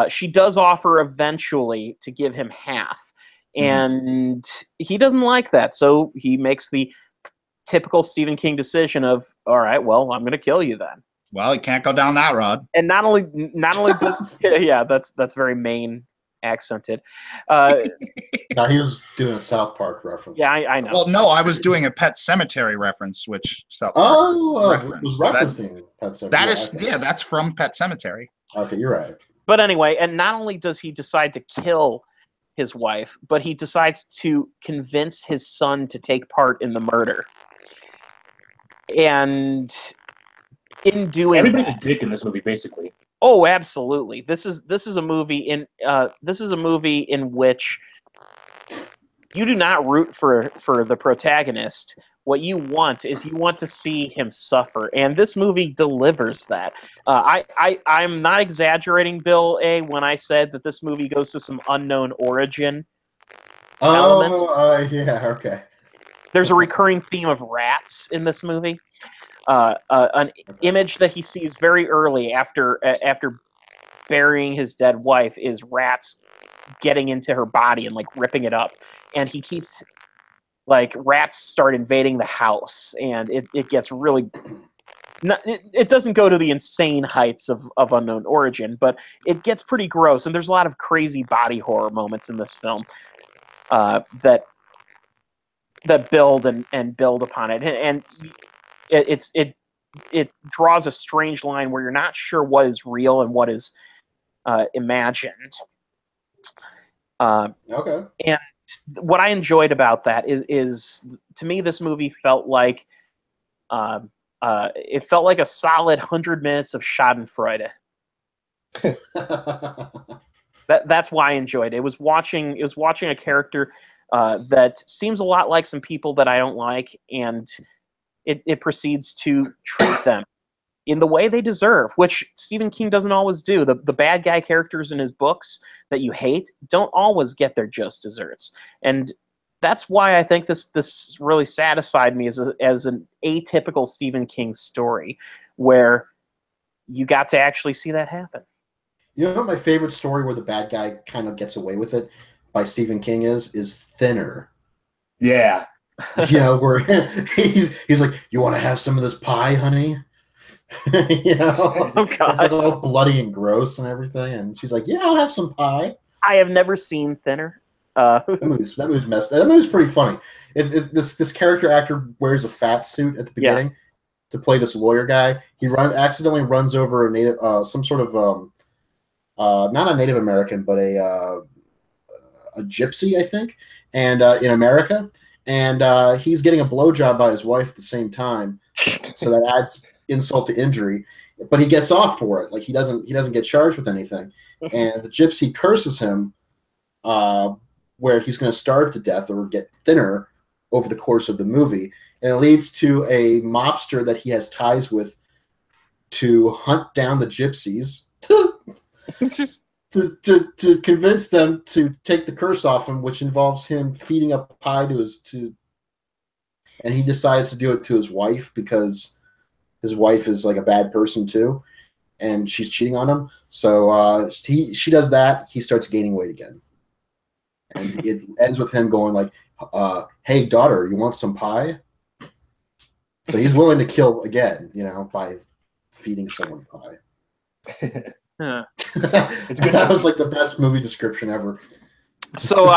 She does offer eventually to give him half, and he doesn't like that. So he makes the typical Stephen King decision of, all right, well, I'm going to kill you then. Well, he can't go down that road. And not only does, yeah, that's very Maine accented. Now he was doing a South Park reference. Yeah, I know. Well, no, I was doing a Pet Cemetery reference, which South Park was referencing Pet Cemetery. That's from Pet Cemetery. Okay, you're right. But anyway, and not only does he decide to kill his wife, but he decides to convince his son to take part in the murder. And in doing everybody's a dick in this movie, basically. Oh, absolutely. This is a movie in which you do not root for the protagonist. What you want to see him suffer, and this movie delivers that. I'm not exaggerating, Bill A, when I said that this movie goes to some unknown origin elements. Yeah, okay. There's a recurring theme of rats in this movie. An image that he sees very early after burying his dead wife is rats getting into her body and like ripping it up, and he keeps rats start invading the house, and it gets really it doesn't go to the insane heights of unknown origin, but it gets pretty gross, and there's a lot of crazy body horror moments in this film that build and build upon it, and it draws a strange line where you're not sure what is real and what is imagined. Okay. And what I enjoyed about that is to me this movie felt like it felt like a solid 100 minutes of Schadenfreude. That's why I enjoyed it. It was watching a character that seems a lot like some people that I don't like, and it proceeds to treat them in the way they deserve, which Stephen King doesn't always do. The bad guy characters in his books that you hate don't always get their just desserts. And that's why I think this really satisfied me as an atypical Stephen King story, where you got to actually see that happen. You know what my favorite story where the bad guy kind of gets away with it by Stephen King is Thinner. Yeah. You know, where he's like, you want to have some of this pie, honey? You know, Oh, God. It's like all bloody and gross and everything, and she's like, "Yeah, I'll have some pie." I have never seen Thinner. That movie's messed. That movie's pretty funny. This character actor wears a fat suit at the beginning to play this lawyer guy. He accidentally runs over a native, some sort of not a Native American, but a gypsy, I think, and in America, and he's getting a blowjob by his wife at the same time, so that adds insult to injury, but he gets off for it. Like he doesn't get charged with anything. And the gypsy curses him, where he's going to starve to death or get thinner over the course of the movie, and it leads to a mobster that he has ties with to hunt down the gypsies to convince them to take the curse off him, which involves him feeding up pie and he decides to do it to his wife because his wife is like a bad person too, and she's cheating on him. So she does that. He starts gaining weight again, and it ends with him going like, "Hey, daughter, you want some pie?" So he's willing to kill again, you know, by feeding someone pie. It's good. That was like the best movie description ever. So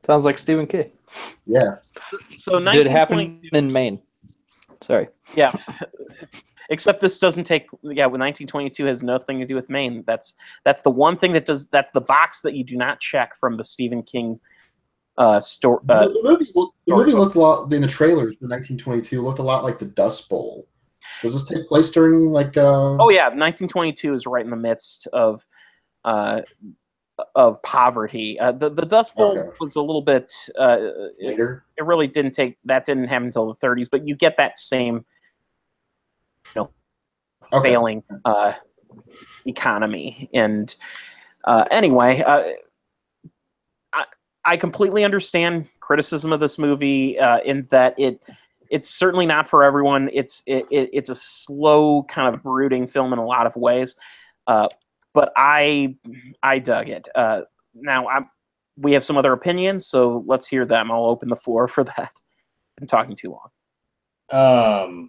sounds like Stephen King. Yeah. So Did it happen in Maine? Sorry. Yeah. Except this doesn't take. Yeah, 1922 has nothing to do with Maine. That's the one thing that does. That's the box that you do not check from the Stephen King story. The movie looked a lot in the trailers for 1922. Looked a lot like the Dust Bowl. Does this take place during like? Oh yeah, 1922 is right in the midst of poverty. The Dust Bowl was a little bit later. It really didn't take. That didn't happen until the 30s, but you get that same, failing economy. And anyway, I completely understand criticism of this movie in that it's certainly not for everyone. It's a slow, kind of brooding film in a lot of ways, but I dug it. Now we have some other opinions, so let's hear them. I'll open the floor for that. I'm talking too long.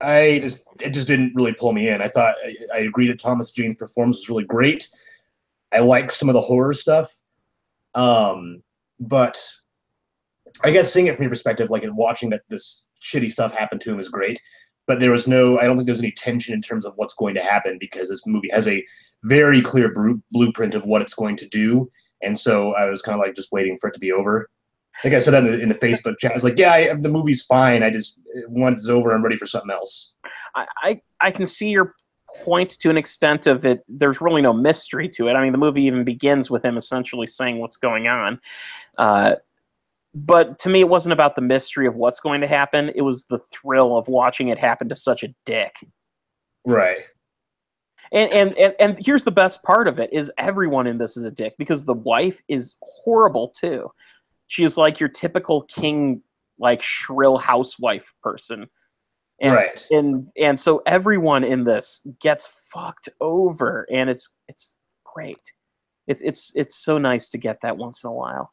It just didn't really pull me in. I thought I agree that Thomas Jane's performance was really great. I like some of the horror stuff, but I guess seeing it from your perspective, like watching that this shitty stuff happen to him is great. But I don't think there's any tension in terms of what's going to happen because this movie has a very clear blueprint of what it's going to do, and so I was kind of like just waiting for it to be over. Like I said in the Facebook chat, I was like, "Yeah, the movie's fine. I just once it's over, I'm ready for something else." I can see your point to an extent of it. There's really no mystery to it. I mean, the movie even begins with him essentially saying what's going on. But to me, it wasn't about the mystery of what's going to happen. It was the thrill of watching it happen to such a dick. Right. And here's the best part of it is everyone in this is a dick because the wife is horrible too. She is like your typical King, like shrill housewife person. And, right. And so everyone in this gets fucked over, and it's great. It's so nice to get that once in a while.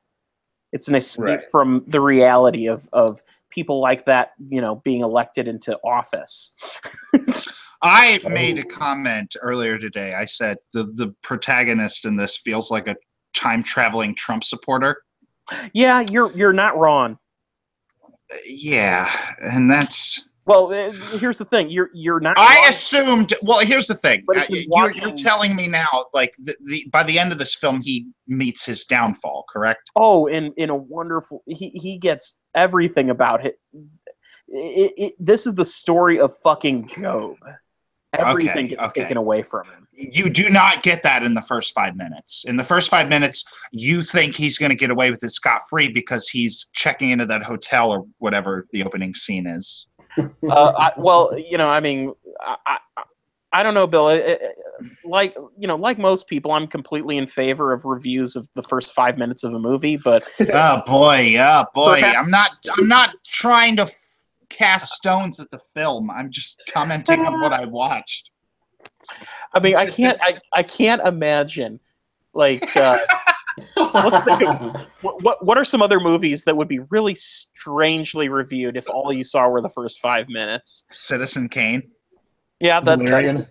It's an escape from the reality of people like that, being elected into office. I made a comment earlier today. I said the protagonist in this feels like a time-traveling Trump supporter. Yeah, you're not wrong. Yeah, and that's... Well, here's the thing. You're not. I assumed. Well, here's the thing. You're telling me now, like by the end of this film, he meets his downfall. Correct? Oh, in a wonderful. He gets everything about it. This is the story of fucking Job. Everything gets taken away from him. You do not get that in the first 5 minutes. In the first 5 minutes, you think he's going to get away with it scot-free because he's checking into that hotel or whatever the opening scene is. Well, I mean, I don't know, Bill. Like most people, I'm completely in favor of reviews of the first 5 minutes of a movie. But oh boy, perhaps, I'm not trying to cast stones at the film. I'm just commenting on what I watched. I mean, I can't imagine. Like, let's think of what are some other movies that would be really strangely reviewed if all you saw were the first 5 minutes? Citizen Kane. Yeah, that's Valerian.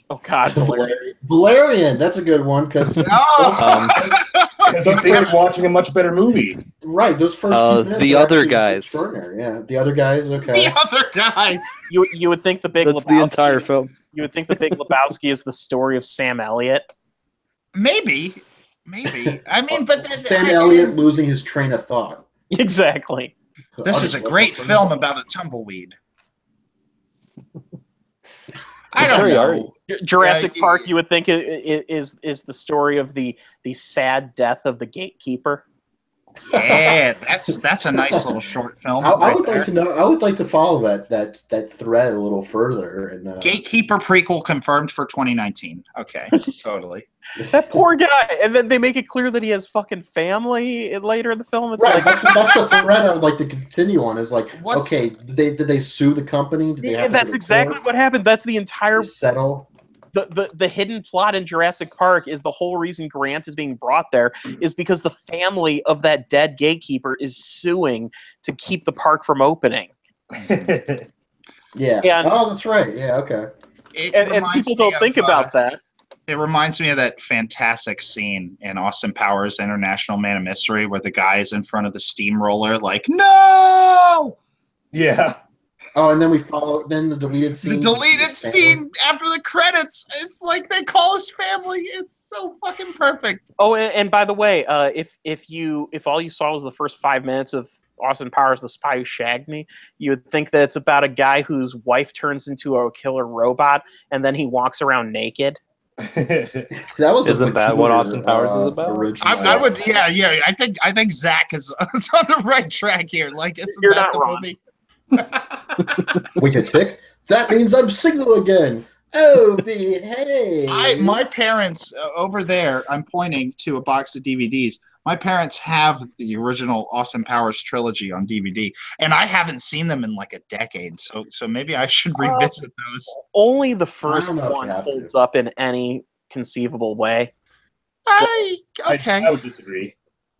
Oh God, Valerian. That's a good one because he thinks watching a much better movie. Right, those first few minutes. The Other Guys. Extraordinary. Yeah, The Other Guys. Okay. The Other Guys. You would think the Big That's Lebowski. the entire film. You would think the Big Lebowski is the story of Sam Elliott. Maybe. I mean, but Sam Elliott losing his train of thought. Exactly. This is a great film about a tumbleweed. I don't know. Jurassic Park, you would think is the story of the sad death of the gatekeeper. Yeah, that's a nice little short film. I would like to know. I would like to follow that thread a little further. And Gatekeeper prequel confirmed for 2019. Okay, totally. That poor guy, and then they make it clear that he has fucking family later in the film. It's right, like that's the thread I would like to continue on. Is like, okay, did they sue the company? Did they have that's exactly what happened. That's the entire settle. The hidden plot in Jurassic Park is the whole reason Grant is being brought there is because the family of that dead gatekeeper is suing to keep the park from opening. Yeah. And, that's right. Yeah. Okay. And people don't think about that. It reminds me of that fantastic scene in Austin Powers International Man of Mystery where the guy is in front of the steamroller like, no! Yeah. Oh, and then we follow the deleted scene. The deleted scene after the credits. It's like they call us family. It's so fucking perfect. Oh, and by the way, if all you saw was the first 5 minutes of Austin Powers, The Spy Who Shagged Me, you would think that it's about a guy whose wife turns into a killer robot and then he walks around naked. Isn't that what Austin Powers is about? I would, yeah. I think Zach is on the right track here. Like, isn't You're that not the wrong. movie? Wait a tick. That means I'm single again. Oh, behave. My parents over there. I'm pointing to a box of DVDs. My parents have the original Austin Powers trilogy on DVD, and I haven't seen them in like a decade. So maybe I should revisit those. Only the first one holds up in any conceivable way. Okay. I would disagree.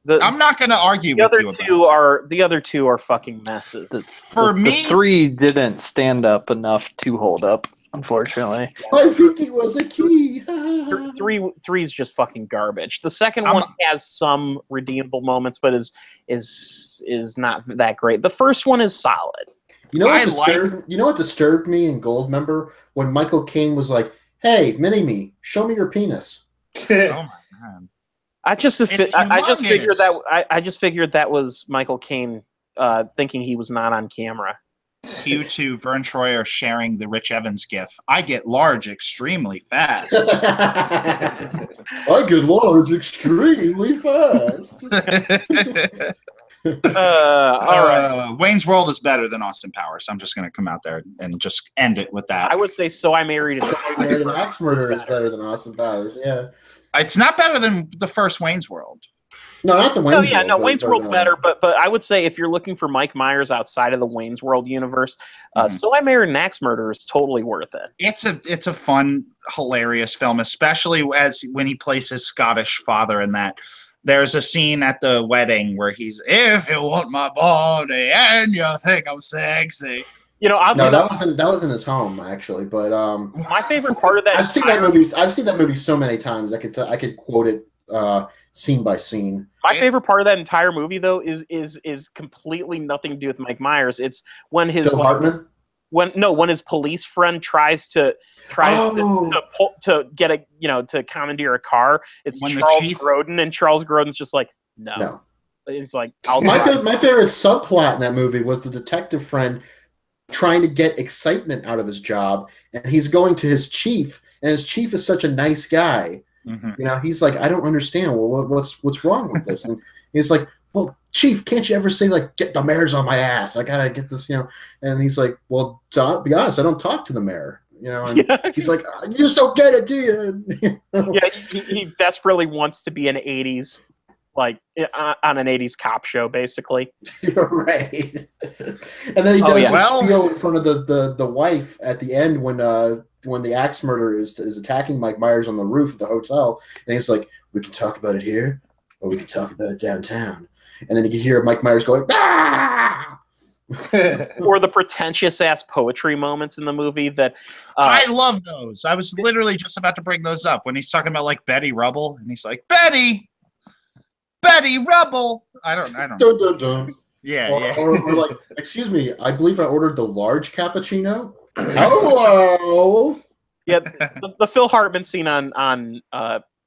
I'm not going to argue with you about the other two are fucking messes. For me, the 3 didn't stand up enough to hold up, unfortunately. I think it was a key. Three is just fucking garbage. The second one has some redeemable moments, but is not that great. The first one is solid. You know what disturbed me in Goldmember? When Michael Caine was like, "Hey, Mini-Me, show me your penis." Oh my god. I just figured that was Michael Caine thinking he was not on camera. You two, Vern Troyer sharing the Rich Evans gif. I get large extremely fast. I get large extremely fast. All right. Wayne's World is better than Austin Powers. I'm just going to come out there and just end it with that. I would say So I Married an Axe Murderer is better than Austin Powers. Yeah. It's not better than the first Wayne's World. No, not the Wayne's World. No, Wayne's World's better, but I would say if you're looking for Mike Myers outside of the Wayne's World universe, So I Married an Axe Murderer is totally worth it. It's a fun, hilarious film, especially when he plays his Scottish father in that. There's a scene at the wedding where he's, if you want my body and you think I'm sexy. That was in his home actually, but my favorite part of that I've seen that movie so many times. I could quote it scene by scene. My favorite part of that entire movie though is completely nothing to do with Mike Myers. It's when his Phil Hartman? When his police friend tries to get to commandeer a car. It's when Charles Grodin, and Charles Grodin's just like no. He's like my favorite subplot in that movie was the detective friend trying to get excitement out of his job, and he's going to his chief, and his chief is such a nice guy. Mm-hmm. He's like, I don't understand. Well, what's wrong with this? And he's like, well, Chief, can't you ever say, like, get the mayor's on my ass? I gotta get this, you know. And he's like, well, to be honest, I don't talk to the mayor, you know. And he's like, you just don't get it, do you? You know? Yeah, he desperately wants to be an 80s, like, on an 80s cop show, basically. You're right. And then he does a spiel in front of the wife at the end when the axe murderer is attacking Mike Myers on the roof of the hotel, and he's like, we can talk about it here, or we can talk about it downtown. And then you can hear Mike Myers going, ah! Or the pretentious ass poetry moments in the movie that I love those. I was literally just about to bring those up when he's talking about like Betty Rubble, and he's like, Betty Rubble. I don't dun, dun, dun. Yeah, or like, excuse me, I believe I ordered the large cappuccino. Hello. Yeah, the Phil Hartman scene on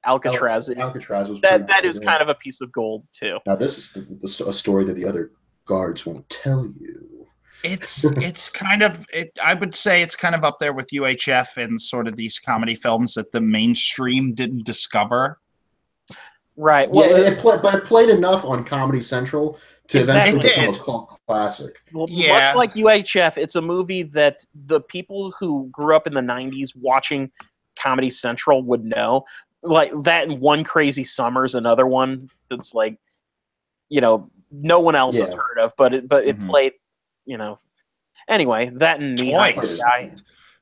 Alcatraz. Alcatraz was that is kind of a piece of gold too. Now this is a story that the other guards won't tell you. It's kind of I would say it's kind of up there with UHF and sort of these comedy films that the mainstream didn't discover. Right. Well, but it played enough on Comedy Central to eventually become a cult classic. Well, much like UHF, it's a movie that the people who grew up in the 90s watching Comedy Central would know. Like that and One Crazy Summer is another one that's like, you know, no one else has heard of, but it played, you know. Anyway, that and Toys.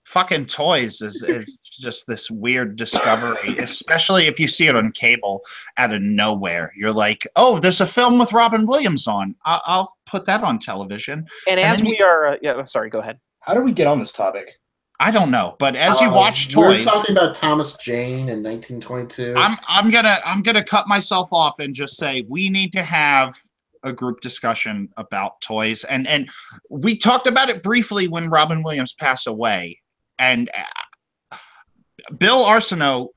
Fucking Toys is just this weird discovery, especially if you see it on cable out of nowhere. You're like, oh, there's a film with Robin Williams on. I'll put that on television. And as we are, sorry, go ahead. How did we get on this topic? I don't know, but as you watch Toys, we're talking about Thomas Jane in 1922. I'm gonna cut myself off and just say we need to have a group discussion about Toys, and we talked about it briefly when Robin Williams passed away, and Bill Arsenault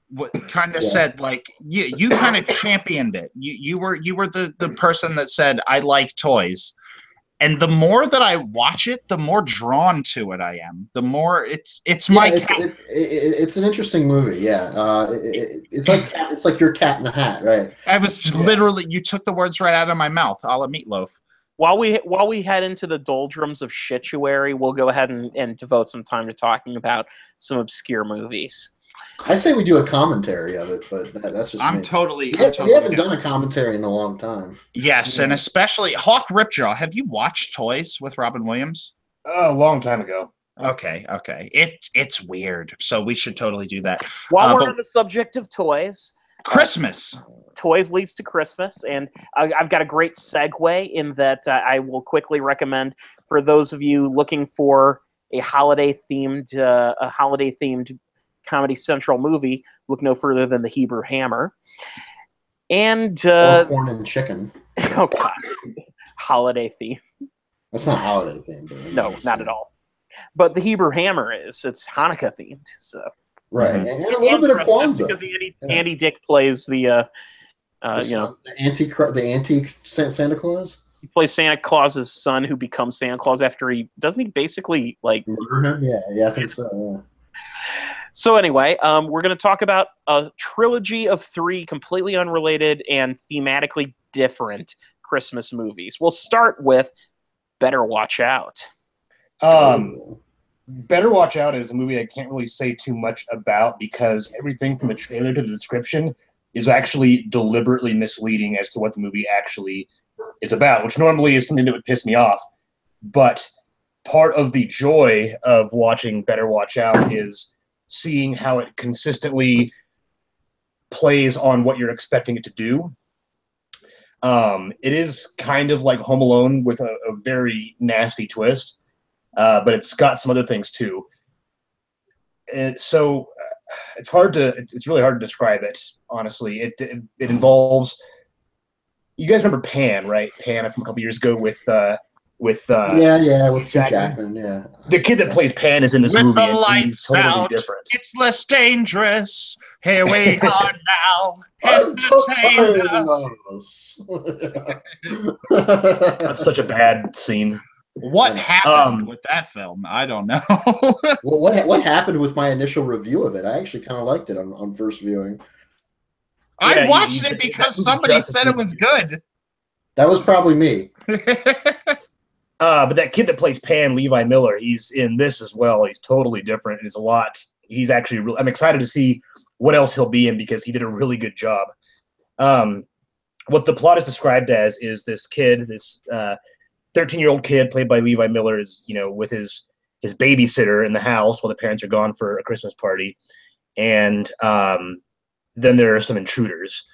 kind of said like you kind of championed it. You were the person that said I like Toys. And the more that I watch it, the more drawn to it I am. The more it's an interesting movie. Yeah, it's like your Cat in the Hat, right? I was literally you took the words right out of my mouth, a la Meatloaf. While we head into the doldrums of shituary, we'll go ahead and devote some time to talking about some obscure movies. I say we do a commentary of it, but that's just I'm me. totally. We haven't done a commentary in a long time. Yes, and especially Hawk Ripjaw. Have you watched Toys with Robin Williams? A long time ago. Okay. It's weird, so we should totally do that. While we're on the subject of toys, Christmas. Toys leads to Christmas, and I've got a great segue in that I will quickly recommend for those of you looking for a holiday-themed Comedy Central movie, look no further than The Hebrew Hammer. And corn and chicken. Oh god. Holiday theme. That's not holiday themed. No, not at all. But The Hebrew Hammer is. It's Hanukkah themed. So right. And a little bit of Kwanzaa. Because Andy Dick plays the antique Santa Claus? He plays Santa Claus's son who becomes Santa Claus after doesn't he basically like murder him? Yeah, I think so. Yeah. So anyway, we're going to talk about a trilogy of 3 completely unrelated and thematically different Christmas movies. We'll start with Better Watch Out. Better Watch Out is a movie I can't really say too much about because everything from the trailer to the description is actually deliberately misleading as to what the movie actually is about, which normally is something that would piss me off. But part of the joy of watching Better Watch Out is seeing how it consistently plays on what you're expecting it to do. It is kind of like Home Alone with a very nasty twist, but it's got some other things too. And so it's really hard to describe it, honestly. It involves, you guys remember Pan, right? Pan from a couple years ago with Hugh Jackman. Yeah, the kid that plays Pan is in this with movie. With the lights totally out, different. It's less dangerous. Here we are now. That's such a bad scene. What happened with that film? I don't know. Well, what happened with my initial review of it? I actually kind of liked it on first viewing. I watched it because somebody said it was good. That was probably me. But that kid that plays Pan, Levi Miller, he's in this as well. He's totally different. He's a lot. He's actually. I'm excited to see what else he'll be in because he did a really good job. What the plot is described as is this kid, this 13-year-old kid played by Levi Miller, is with his babysitter in the house while the parents are gone for a Christmas party, and then there are some intruders,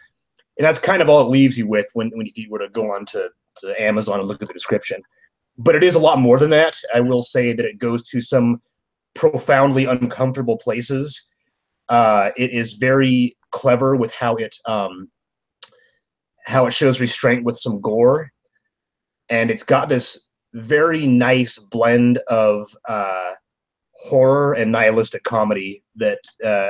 and that's kind of all it leaves you with when if you were to go on to Amazon and look at the description. But it is a lot more than that. I will say that it goes to some profoundly uncomfortable places. It is very clever with how it shows restraint with some gore, and it's got this very nice blend of horror and nihilistic comedy that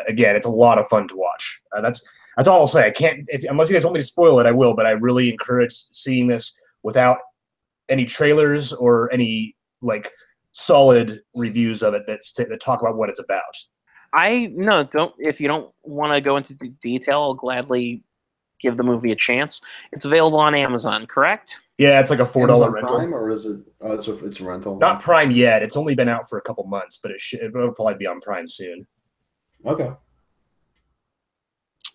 again, it's a lot of fun to watch. That's all I'll say. I can't, unless you guys want me to spoil it, I will, but I really encourage seeing this without any trailers or any solid reviews of it that talk about what it's about. If you don't want to go into detail, I'll gladly give the movie a chance. It's available on Amazon, correct? Yeah, it's like a $4 rental. Prime, or is it? It's a rental. Not Prime yet. It's only been out for a couple months, but it'll probably be on Prime soon. Okay.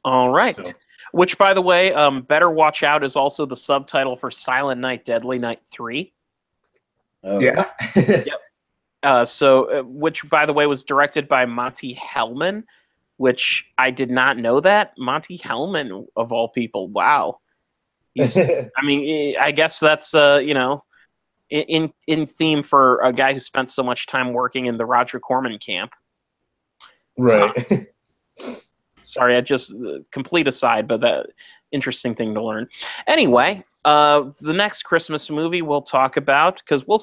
All right. So. Which, by the way, Better Watch Out is also the subtitle for Silent Night, Deadly Night 3. Oh. Yeah. Yep. Which, by the way, was directed by Monty Hellman, which I did not know that. Monty Hellman, of all people. Wow. I guess that's, in theme for a guy who spent so much time working in the Roger Corman camp. Right. Sorry, I just complete aside, but that interesting thing to learn. Anyway, the next Christmas movie we'll talk about, because we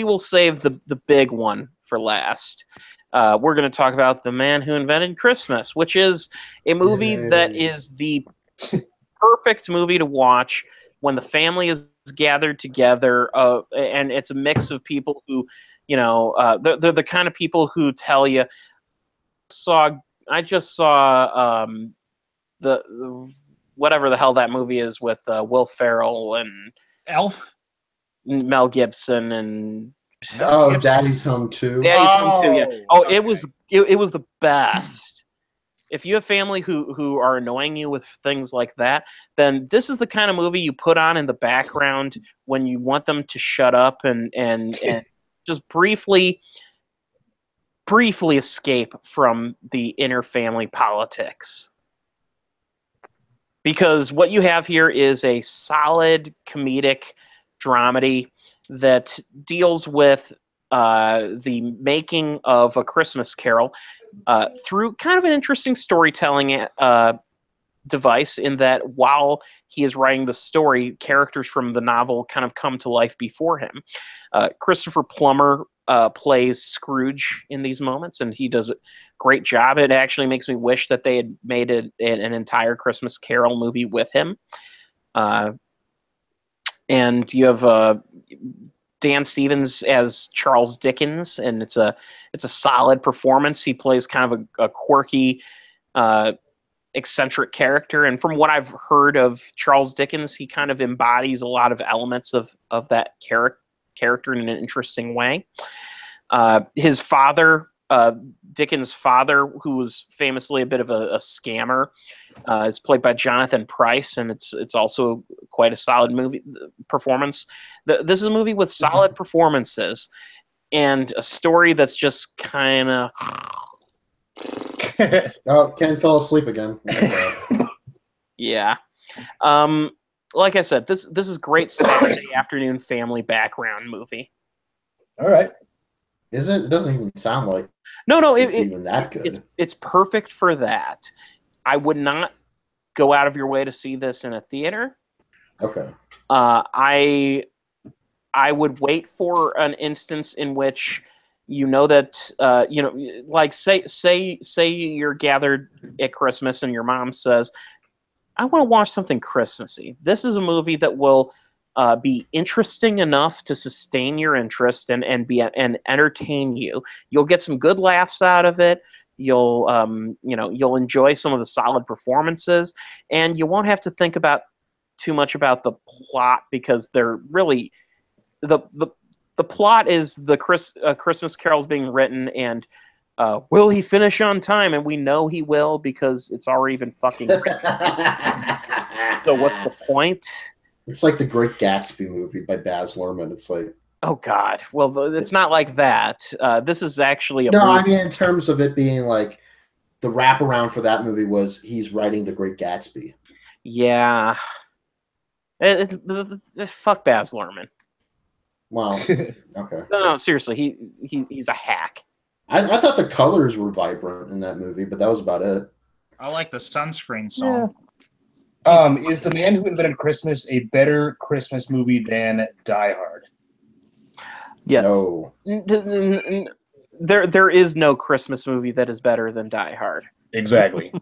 will save the big one for last. We're going to talk about The Man Who Invented Christmas, which is a movie that is the perfect movie to watch when the family is gathered together, and it's a mix of people who, they're the kind of people who tell you, I just saw the whatever the hell that movie is with Will Ferrell and Elf, Mel Gibson and Daddy's Home 2. Daddy's Home 2, yeah. Oh, okay. It was the best. If you have family who are annoying you with things like that, then this is the kind of movie you put on in the background when you want them to shut up and just briefly escape from the inter-family politics. Because what you have here is a solid comedic dramedy that deals with the making of A Christmas Carol through kind of an interesting storytelling device, in that while he is writing the story, characters from the novel kind of come to life before him. Christopher Plummer plays Scrooge in these moments, and he does a great job. It actually makes me wish that they had made an entire Christmas Carol movie with him. And you have Dan Stevens as Charles Dickens, and it's a solid performance. He plays kind of a quirky, eccentric character, and from what I've heard of Charles Dickens, he kind of embodies a lot of elements of that character in an interesting way. His father, Dickens' father, who was famously a bit of a scammer, is played by Jonathan Pryce, and it's also quite a solid movie performance. This is a movie with solid performances and a story that's just kind of. Oh, Ken fell asleep again. Yeah. Like I said, this is great Saturday afternoon family background movie. All right. It doesn't even sound like it's even that good. It's perfect for that. I would not go out of your way to see this in a theater. Okay. I would wait for an instance in which that like say you're gathered at Christmas and your mom says, I want to watch something Christmassy. This is a movie that will be interesting enough to sustain your interest and entertain you. You'll get some good laughs out of it. You'll enjoy some of the solid performances, and you won't have to think about too much about the plot because they're really the plot is the Christmas carols being written, and will he finish on time? And we know he will because it's already been fucking written. So what's the point? It's like the Great Gatsby movie by Baz Luhrmann. It's like, oh God, well, it's not like that. This is actually a no. movie. I mean, in terms of it being like the wraparound for that movie was he's writing the Great Gatsby. Yeah, it's fuck Baz Luhrmann. Wow. Okay. No, seriously, he's a hack. I thought the colors were vibrant in that movie, but that was about it. I like the sunscreen song. Is The Man Who Invented Christmas a better Christmas movie than Die Hard? Yes. No. There is no Christmas movie that is better than Die Hard. Exactly.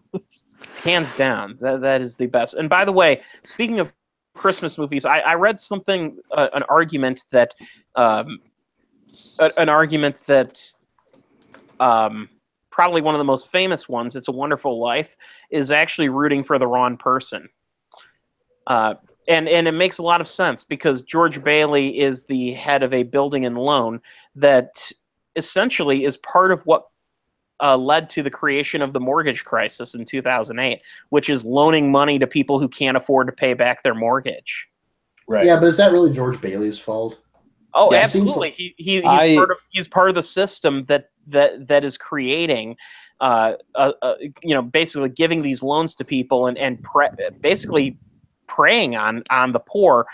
Hands down, that is the best. And by the way, speaking of Christmas movies, I read something, an argument that probably one of the most famous ones, It's a Wonderful Life, is actually rooting for the wrong person. And it makes a lot of sense because George Bailey is the head of a building and loan that essentially is part of what led to the creation of the mortgage crisis in 2008, which is loaning money to people who can't afford to pay back their mortgage. Right. Yeah, but is that really George Bailey's fault? Oh, Yeah, absolutely. like... He's part of the system that is creating, basically giving these loans to people and basically preying on the poor,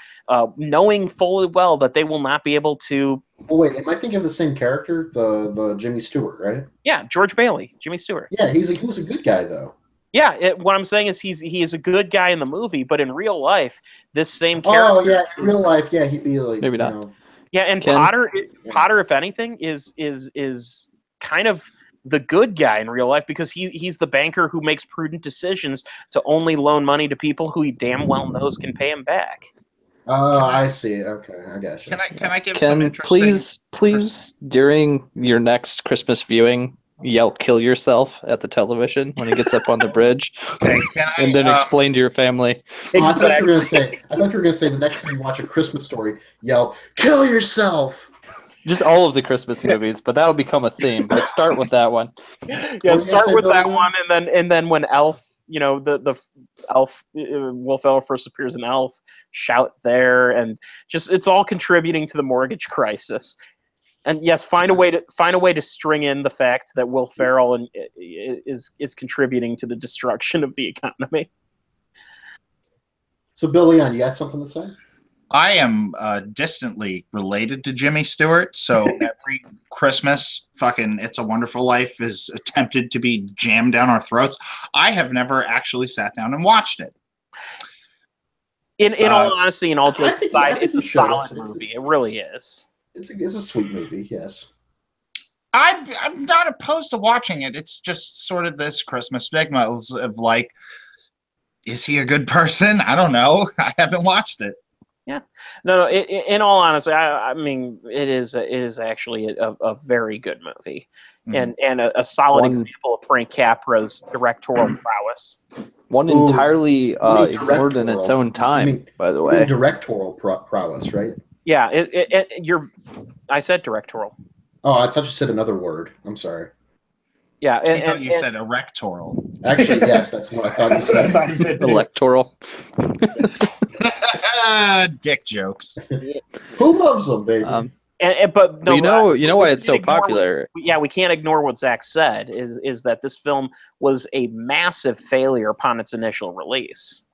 knowing fully well that they will not be able to. Oh wait, am I thinking of the same character, the Jimmy Stewart, right? Yeah, George Bailey, Jimmy Stewart. Yeah, he was a good guy though. Yeah, what I'm saying is he is a good guy in the movie, but in real life, this same character. Oh yeah, in real life, yeah, he'd be like maybe not. Yeah, and Potter, if anything, is kind of the good guy in real life because he's the banker who makes prudent decisions to only loan money to people who he damn well knows can pay him back. Oh, I see. Okay, I got you. Can I give some interesting? Please, during your next Christmas viewing, yell "kill yourself" at the television when he gets up on the bridge, Okay, and then explain to your family. Oh, I thought you were gonna say the next time you watch A Christmas Story, yell "kill yourself." Just all of the Christmas movies, but that'll become a theme. But start with that one. Yeah, start with that one, and then when Elf, the Elf, Will Ferrell first appears in Elf, shout there, and just it's all contributing to the mortgage crisis. And yes, find a way to string in the fact that Will Ferrell is contributing to the destruction of the economy. So, Bill Leon, you got something to say? I am distantly related to Jimmy Stewart, so every Christmas, fucking It's a Wonderful Life is attempted to be jammed down our throats. I have never actually sat down and watched it. In all honesty, in all jokes aside, it's a solid movie. movie. It really is. It's a sweet movie, yes. I'm not opposed to watching it. It's just sort of this Christmas stigma of like, is he a good person? I don't know. I haven't watched it. Yeah, no. In all honesty, I mean, it is actually a very good movie, and a solid example of Frank Capra's directorial prowess. One entirely ignored in its own time, by the way. Directorial prowess, right? Yeah, I said directorial. Oh, I thought you said another word. I'm sorry. Yeah, I thought you said erectoral. Actually, yes, that's what I thought you said. I thought you said electoral. Dick jokes. Who loves them, baby? But no, you know why it's so popular. We can't ignore what Zach said. Is that this film was a massive failure upon its initial release?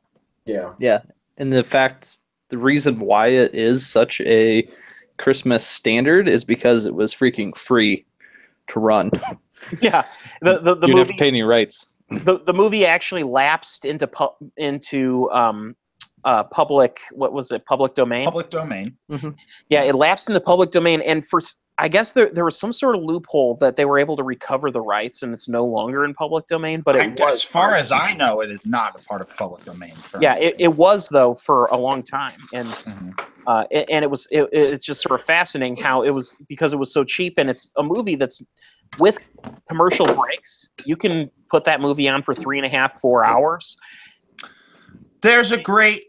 Yeah, and the reason why it is such a Christmas standard is because it was freaking free to run. Yeah, the you didn't have to pay any rights. The movie actually lapsed into public. What was it? Public domain. Public domain. Mm-hmm. Yeah, it lapsed into public domain, and I guess there was some sort of loophole that they were able to recover the rights, and it's no longer in public domain. But as far as I know, it is not a part of public domain. Yeah, it was though for a long time, and it's just sort of fascinating how it was because it was so cheap, and it's a movie that's with commercial breaks. You can put that movie on for 3.5, 4 hours. There's a great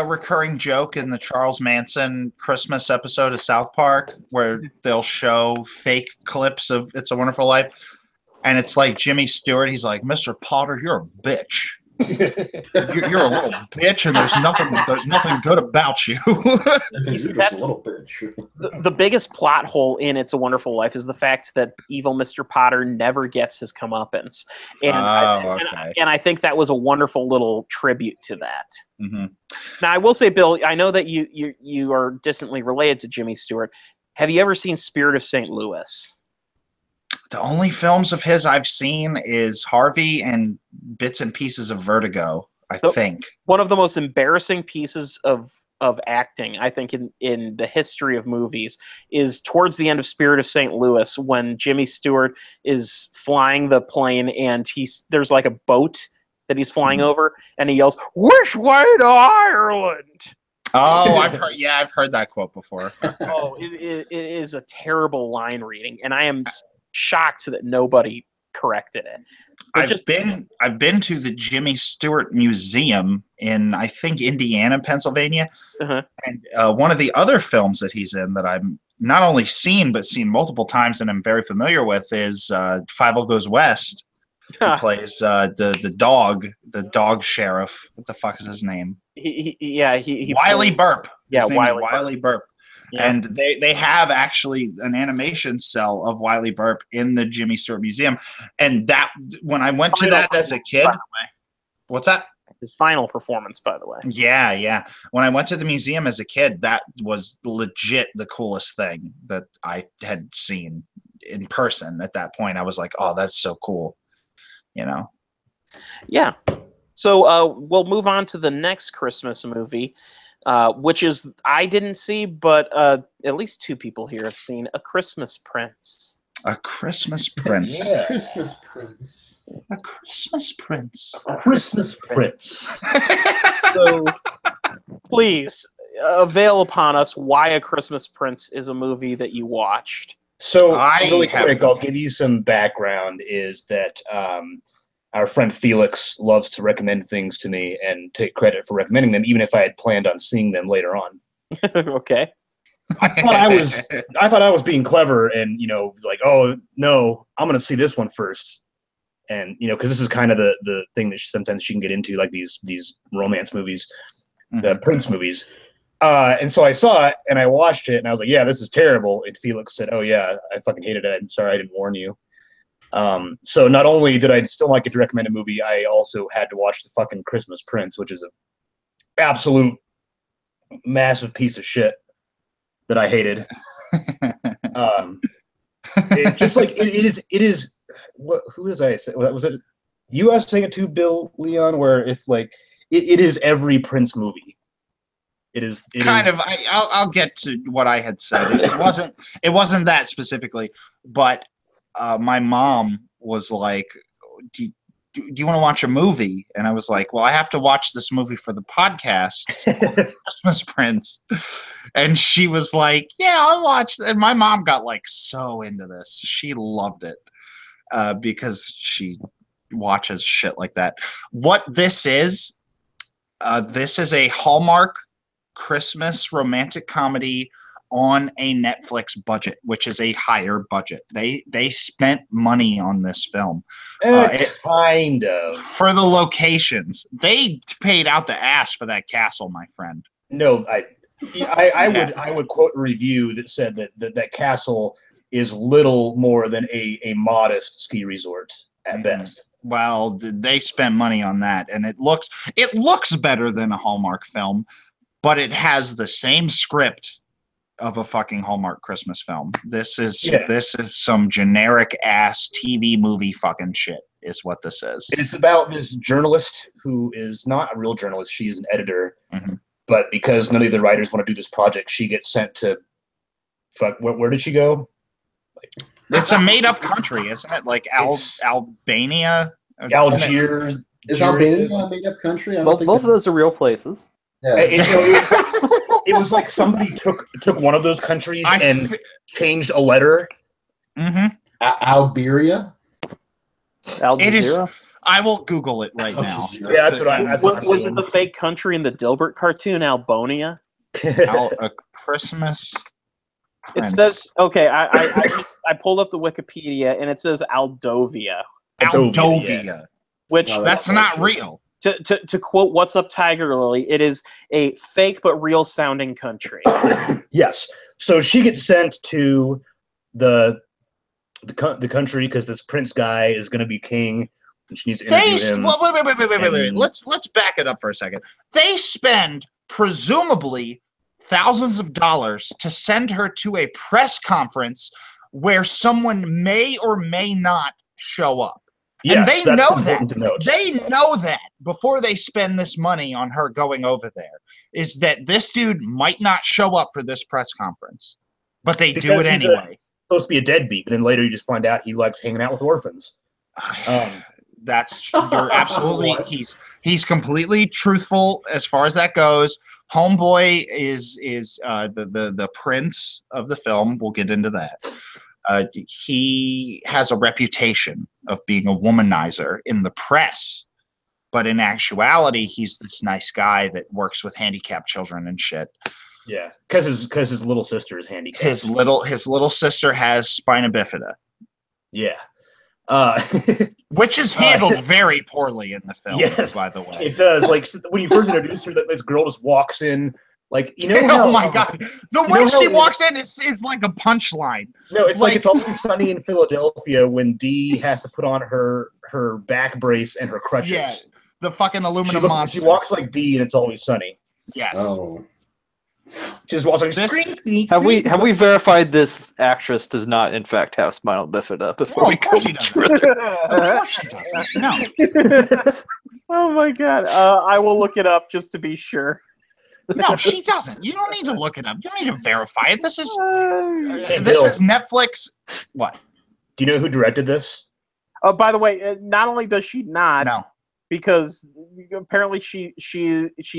recurring joke in the Charles Manson Christmas episode of South Park where they'll show fake clips of It's a Wonderful Life, and it's like Jimmy Stewart. He's like, "Mr. Potter, you're a bitch. You're a little bitch, and there's nothing good about you." You're just a little bitch. The biggest plot hole in It's a Wonderful Life is the fact that evil Mr. Potter never gets his comeuppance. And, and I think that was a wonderful little tribute to that. Mm-hmm. Now, I will say, Bill, I know that you are distantly related to Jimmy Stewart. Have you ever seen Spirit of St. Louis? The only films of his I've seen is Harvey and bits and pieces of Vertigo, I think. One of the most embarrassing pieces of acting, I think, in the history of movies is towards the end of Spirit of St. Louis when Jimmy Stewart is flying the plane and there's like a boat that he's flying over and he yells, "Which way to Ireland?" Oh, I've heard that quote before. Oh, it is a terrible line reading, and I am shocked that nobody corrected it. I've been to the Jimmy Stewart Museum in, I think, Indiana, Pennsylvania, and one of the other films that he's in that I've not only seen but seen multiple times and I'm very familiar with is Fievel Goes West. He plays the dog sheriff. What the fuck is his name? He Wiley Burp. Yeah, Wiley Burp. Yeah. And they have actually an animation cell of Wiley Burp in the Jimmy Stewart Museum. And that when I went to that as a kid, what's that? His final performance, by the way. Yeah. When I went to the museum as a kid, that was legit the coolest thing that I had seen in person at that point. I was like, oh, that's so cool. You know? Yeah. So we'll move on to the next Christmas movie. Which is I didn't see, but at least two people here have seen A Christmas Prince. A Christmas Prince. Yeah. Christmas Prince. A Christmas Prince. A Christmas Prince. So please avail upon us why A Christmas Prince is a movie that you watched. So really quick, I'll give you some background. Is that our friend Felix loves to recommend things to me and take credit for recommending them, even if I had planned on seeing them later on. Okay. I thought I was being clever and, like, oh, no, I'm going to see this one first. And, because this is kind of the thing that sometimes she can get into, like these romance movies, the Prince movies. And so I saw it and I watched it and I was like, yeah, this is terrible. And Felix said, oh, yeah, I fucking hated it. I'm sorry I didn't warn you. So not only did I still like it to recommend a movie, I also had to watch the fucking Christmas Prince, which is an absolute massive piece of shit that I hated. It's just like it is. What? Who was I say? Was it you? I was saying it to Bill Leon, where if like it is every Prince movie. It is kind of. I'll get to what I had said. It wasn't that specifically, but. My mom was like, do you want to watch a movie? And I was like, well, I have to watch this movie for the podcast, Christmas Prince. And she was like, yeah, I'll watch. And my mom got like so into this. She loved it because she watches shit like that. What this is a Hallmark Christmas romantic comedy on a Netflix budget, which is a higher budget. They spent money on this film. Kind of. For the locations. They paid out the ass for that castle, my friend. No, I would quote a review that said that castle is little more than a modest ski resort at best. Well, they spent money on that, and it looks better than a Hallmark film, but it has the same script of a fucking Hallmark Christmas film. This is some generic ass TV movie fucking shit is what this is. It's about this journalist who is not a real journalist. She's an editor, but because none of the writers want to do this project, she gets sent to where did she go? It's a made up country, isn't it? Like Albania? Algiers. Is Albania a made up country? Both of those are real places. Yeah. It was like somebody took one of those countries and changed a letter. Alberia? It is. I will Google it right now. Yeah, that's what I'm Was it the fake country in the Dilbert cartoon, Albonia? A Christmas Prince. It says, okay, I pulled up the Wikipedia, and it says Aldovia. Aldovia. Which that's not real. To quote What's Up Tiger Lily, it is a fake but real sounding country. Yes. So she gets sent to the country because this prince guy is going to be king, and she needs to interview him. Wait. Let's back it up for a second. They spend presumably thousands of dollars to send her to a press conference where someone may or may not show up. Yes, and they that's know important that. to note. They know that before they spend this money on her going over there, is that this dude might not show up for this press conference, but they do it anyway. Supposed to be a deadbeat, but then later you just find out he likes hanging out with orphans. You're absolutely he's completely truthful as far as that goes. Homeboy is the prince of the film. We'll get into that. He has a reputation of being a womanizer in the press, but in actuality, he's this nice guy that works with handicapped children and shit. Yeah, because his little sister is handicapped. His little sister has spina bifida. Yeah. Which is handled very poorly in the film, yes, by the way. It does. Like, when you first introduce her, that this girl just walks in, like, you know how, oh my god. The way she walks in is like a punchline. No, it's like It's Always Sunny in Philadelphia when Dee has to put on her back brace and her crutches. Yeah, the fucking aluminum monster. She walks like Dee and It's Always Sunny. Yes. Oh. Just walks like Have we verified this actress does not in fact have spinal bifida before we go through it? Of course she doesn't. No. Oh my god. I will look it up just to be sure. No, she doesn't. You don't need to look it up. You don't need to verify it. This is Netflix. What? Do you know who directed this? Oh, by the way, not only does she not, no, because apparently she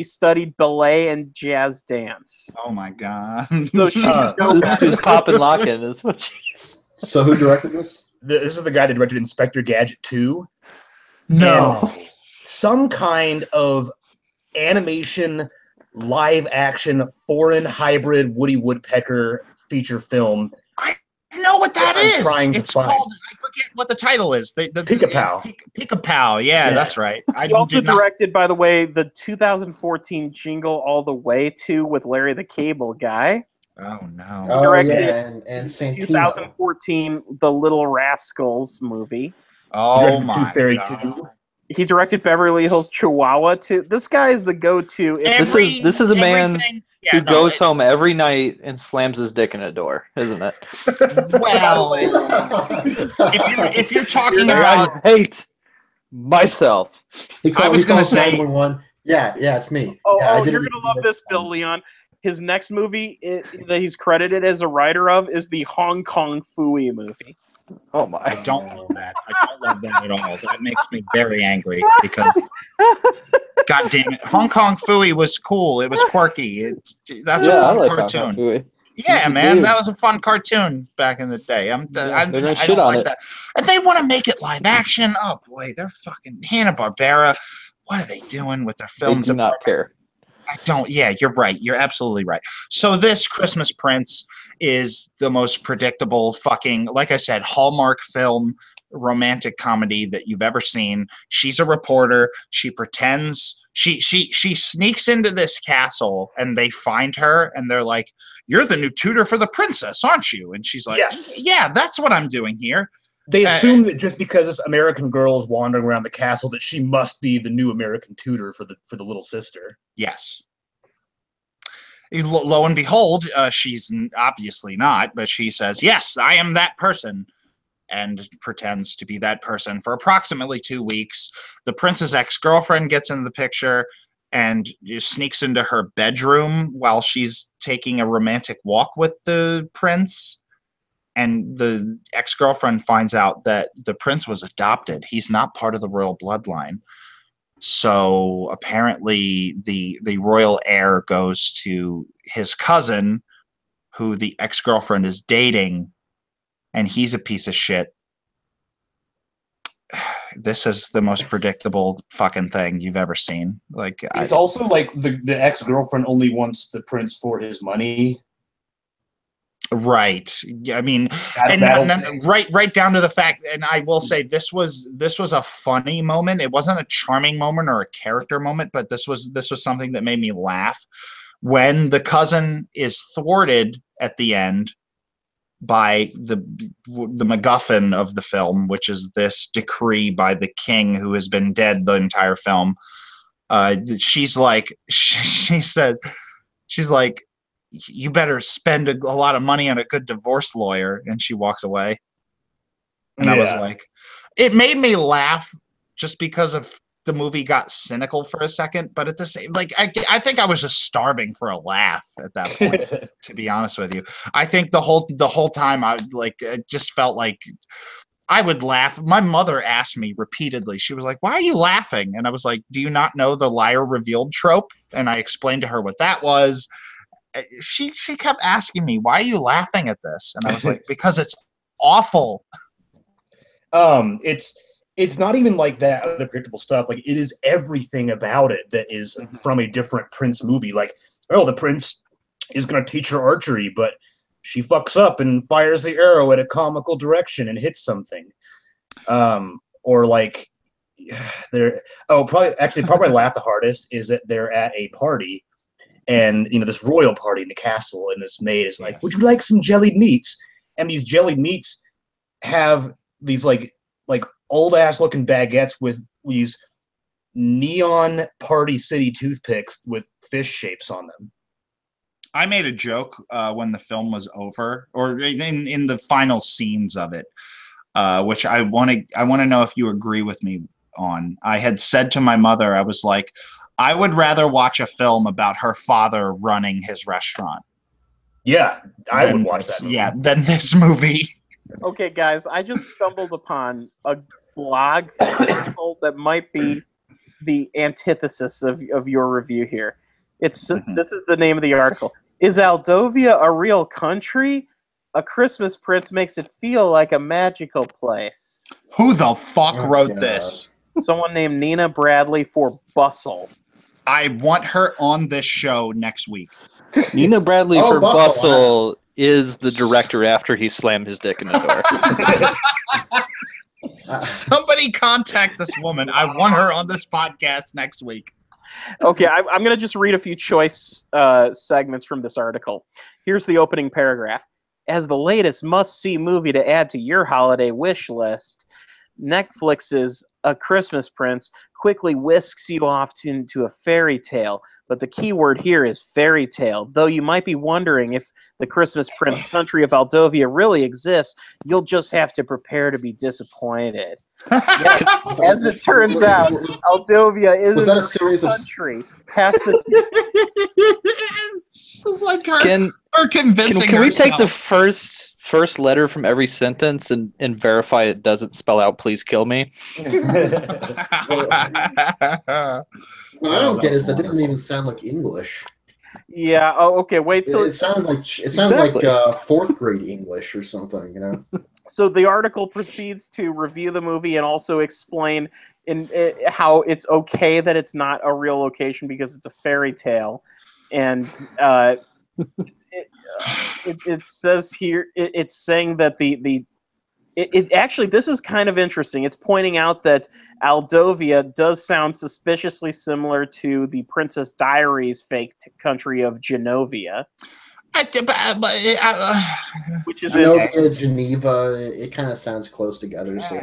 studied ballet and jazz dance. Oh my god! So she's popping locking. Is what she's. So who directed this? This is the guy that directed Inspector Gadget 2. No, and some kind of animation, live action, foreign hybrid Woody Woodpecker feature film. I know what that is. It's called. I forget what the title is. Pick-a-Pow. Pick-a-Pow. Yeah, that's right. He also directed, by the way, the 2014 Jingle All the Way 2 with Larry the Cable Guy. Oh no! Oh directed and Santino. 2014 The Little Rascals movie. Oh my Tooth Fairy god! 2. He directed Beverly Hills Chihuahua 2. This guy is the go-to. This is a man who goes home every night and slams his dick in a door, isn't it? Well, if you're talking about, I hate myself. I was going to say, 911. Yeah, it's me. Oh, yeah, you're gonna love this, Bill Leon. His next movie that he's credited as a writer of is the Hong Kong Phooey movie. Oh my! I don't love that. I don't love that at all. That makes me very angry because, god damn it, Hong Kong Phooey was cool. It was quirky. That's a fun cartoon. Yeah, man, that was a fun cartoon back in the day. I don't like that. And they want to make it live action. Oh boy, they're fucking Hanna-Barbera. What are they doing with their film? They do not care. I don't. Yeah, you're right. You're absolutely right. So this Christmas Prince is the most predictable fucking, like I said, Hallmark film romantic comedy that you've ever seen. She's a reporter. She pretends she sneaks into this castle and they find her and they're like, "You're the new tutor for the princess, aren't you?" And she's like, "Yes, yeah, that's what I'm doing here." They assume that just because this American girl is wandering around the castle, that she must be the new American tutor for the little sister. Yes. Lo and behold, she's obviously not, but she says, "Yes, I am that person," and pretends to be that person for approximately 2 weeks. The prince's ex-girlfriend gets in the picture and just sneaks into her bedroom while she's taking a romantic walk with the prince. And the ex-girlfriend finds out that the prince was adopted. He's not part of the royal bloodline. So apparently the royal heir goes to his cousin, who the ex-girlfriend is dating, and he's a piece of shit. this is the most predictable fucking thing you've ever seen. Like, it's also like the ex-girlfriend only wants the prince for his money. Right. I mean, right down to the fact, and I will say this was a funny moment. It wasn't a charming moment or a character moment, but this was something that made me laugh when the cousin is thwarted at the end by the MacGuffin of the film, which is this decree by the king who has been dead the entire film. She's like, you better spend a lot of money on a good divorce lawyer, and she walks away. And I was like, it made me laugh just because of the movie got cynical for a second, but at the same, like, I think I was just starving for a laugh at that point, to be honest with you. I think the whole time I just felt like I would laugh. My mother asked me repeatedly, she was like, why are you laughing? And I was like, do you not know the liar revealed trope? And I explained to her what that was. She kept asking me, why are you laughing at this? And I was like, because it's awful. It's not even like that other predictable stuff. Like, it is everything about it that is from a different Prince movie. Like, oh, the prince is going to teach her archery, but she fucks up and fires the arrow at a comical direction and hits something. Or like, probably I laugh the hardest is that they're at a party, and this royal party in the castle, and this maid is like, would you like some jellied meats? And these jellied meats have these like old ass looking baguettes with these neon Party City toothpicks with fish shapes on them. I made a joke when the film was over, or in the final scenes of it, which I want to know if you agree with me on. I had said to my mother, I was like, I would rather watch a film about her father running his restaurant. Yeah, I would watch that movie. Yeah, than this movie. Okay, guys, I just stumbled upon a blog that might be the antithesis of your review here. This is the name of the article. Is Aldovia a real country? A Christmas Prince makes it feel like a magical place. Who the fuck wrote this? Someone named Nina Bradley for Bustle. I want her on this show next week. Nina Bradley for Bustle is the director after he slammed his dick in the door. Somebody contact this woman. I want her on this podcast next week. Okay, I'm going to just read a few choice segments from this article. Here's the opening paragraph. As the latest must-see movie to add to your holiday wish list, Netflix's A Christmas Prince quickly whisks you off into a fairy tale. But the key word here is fairy tale. Though you might be wondering if the Christmas Prince country of Aldovia really exists, you'll just have to prepare to be disappointed. Yes, as it turns out, Aldovia isn't a series country. Past the This is like her convincing Can we herself. take the first letter from every sentence and verify it doesn't spell out "please kill me"? What I don't get is that didn't even sound like English. Yeah. Oh, okay. Wait till it sounded like fourth grade English or something. So the article proceeds to review the movie and also explain how it's okay that it's not a real location because it's a fairy tale, and it says here it's saying that it actually, this is kind of interesting. It's pointing out that Aldovia does sound suspiciously similar to the Princess Diaries fake country of Genovia. Which is Geneva. It kind of sounds close together. So.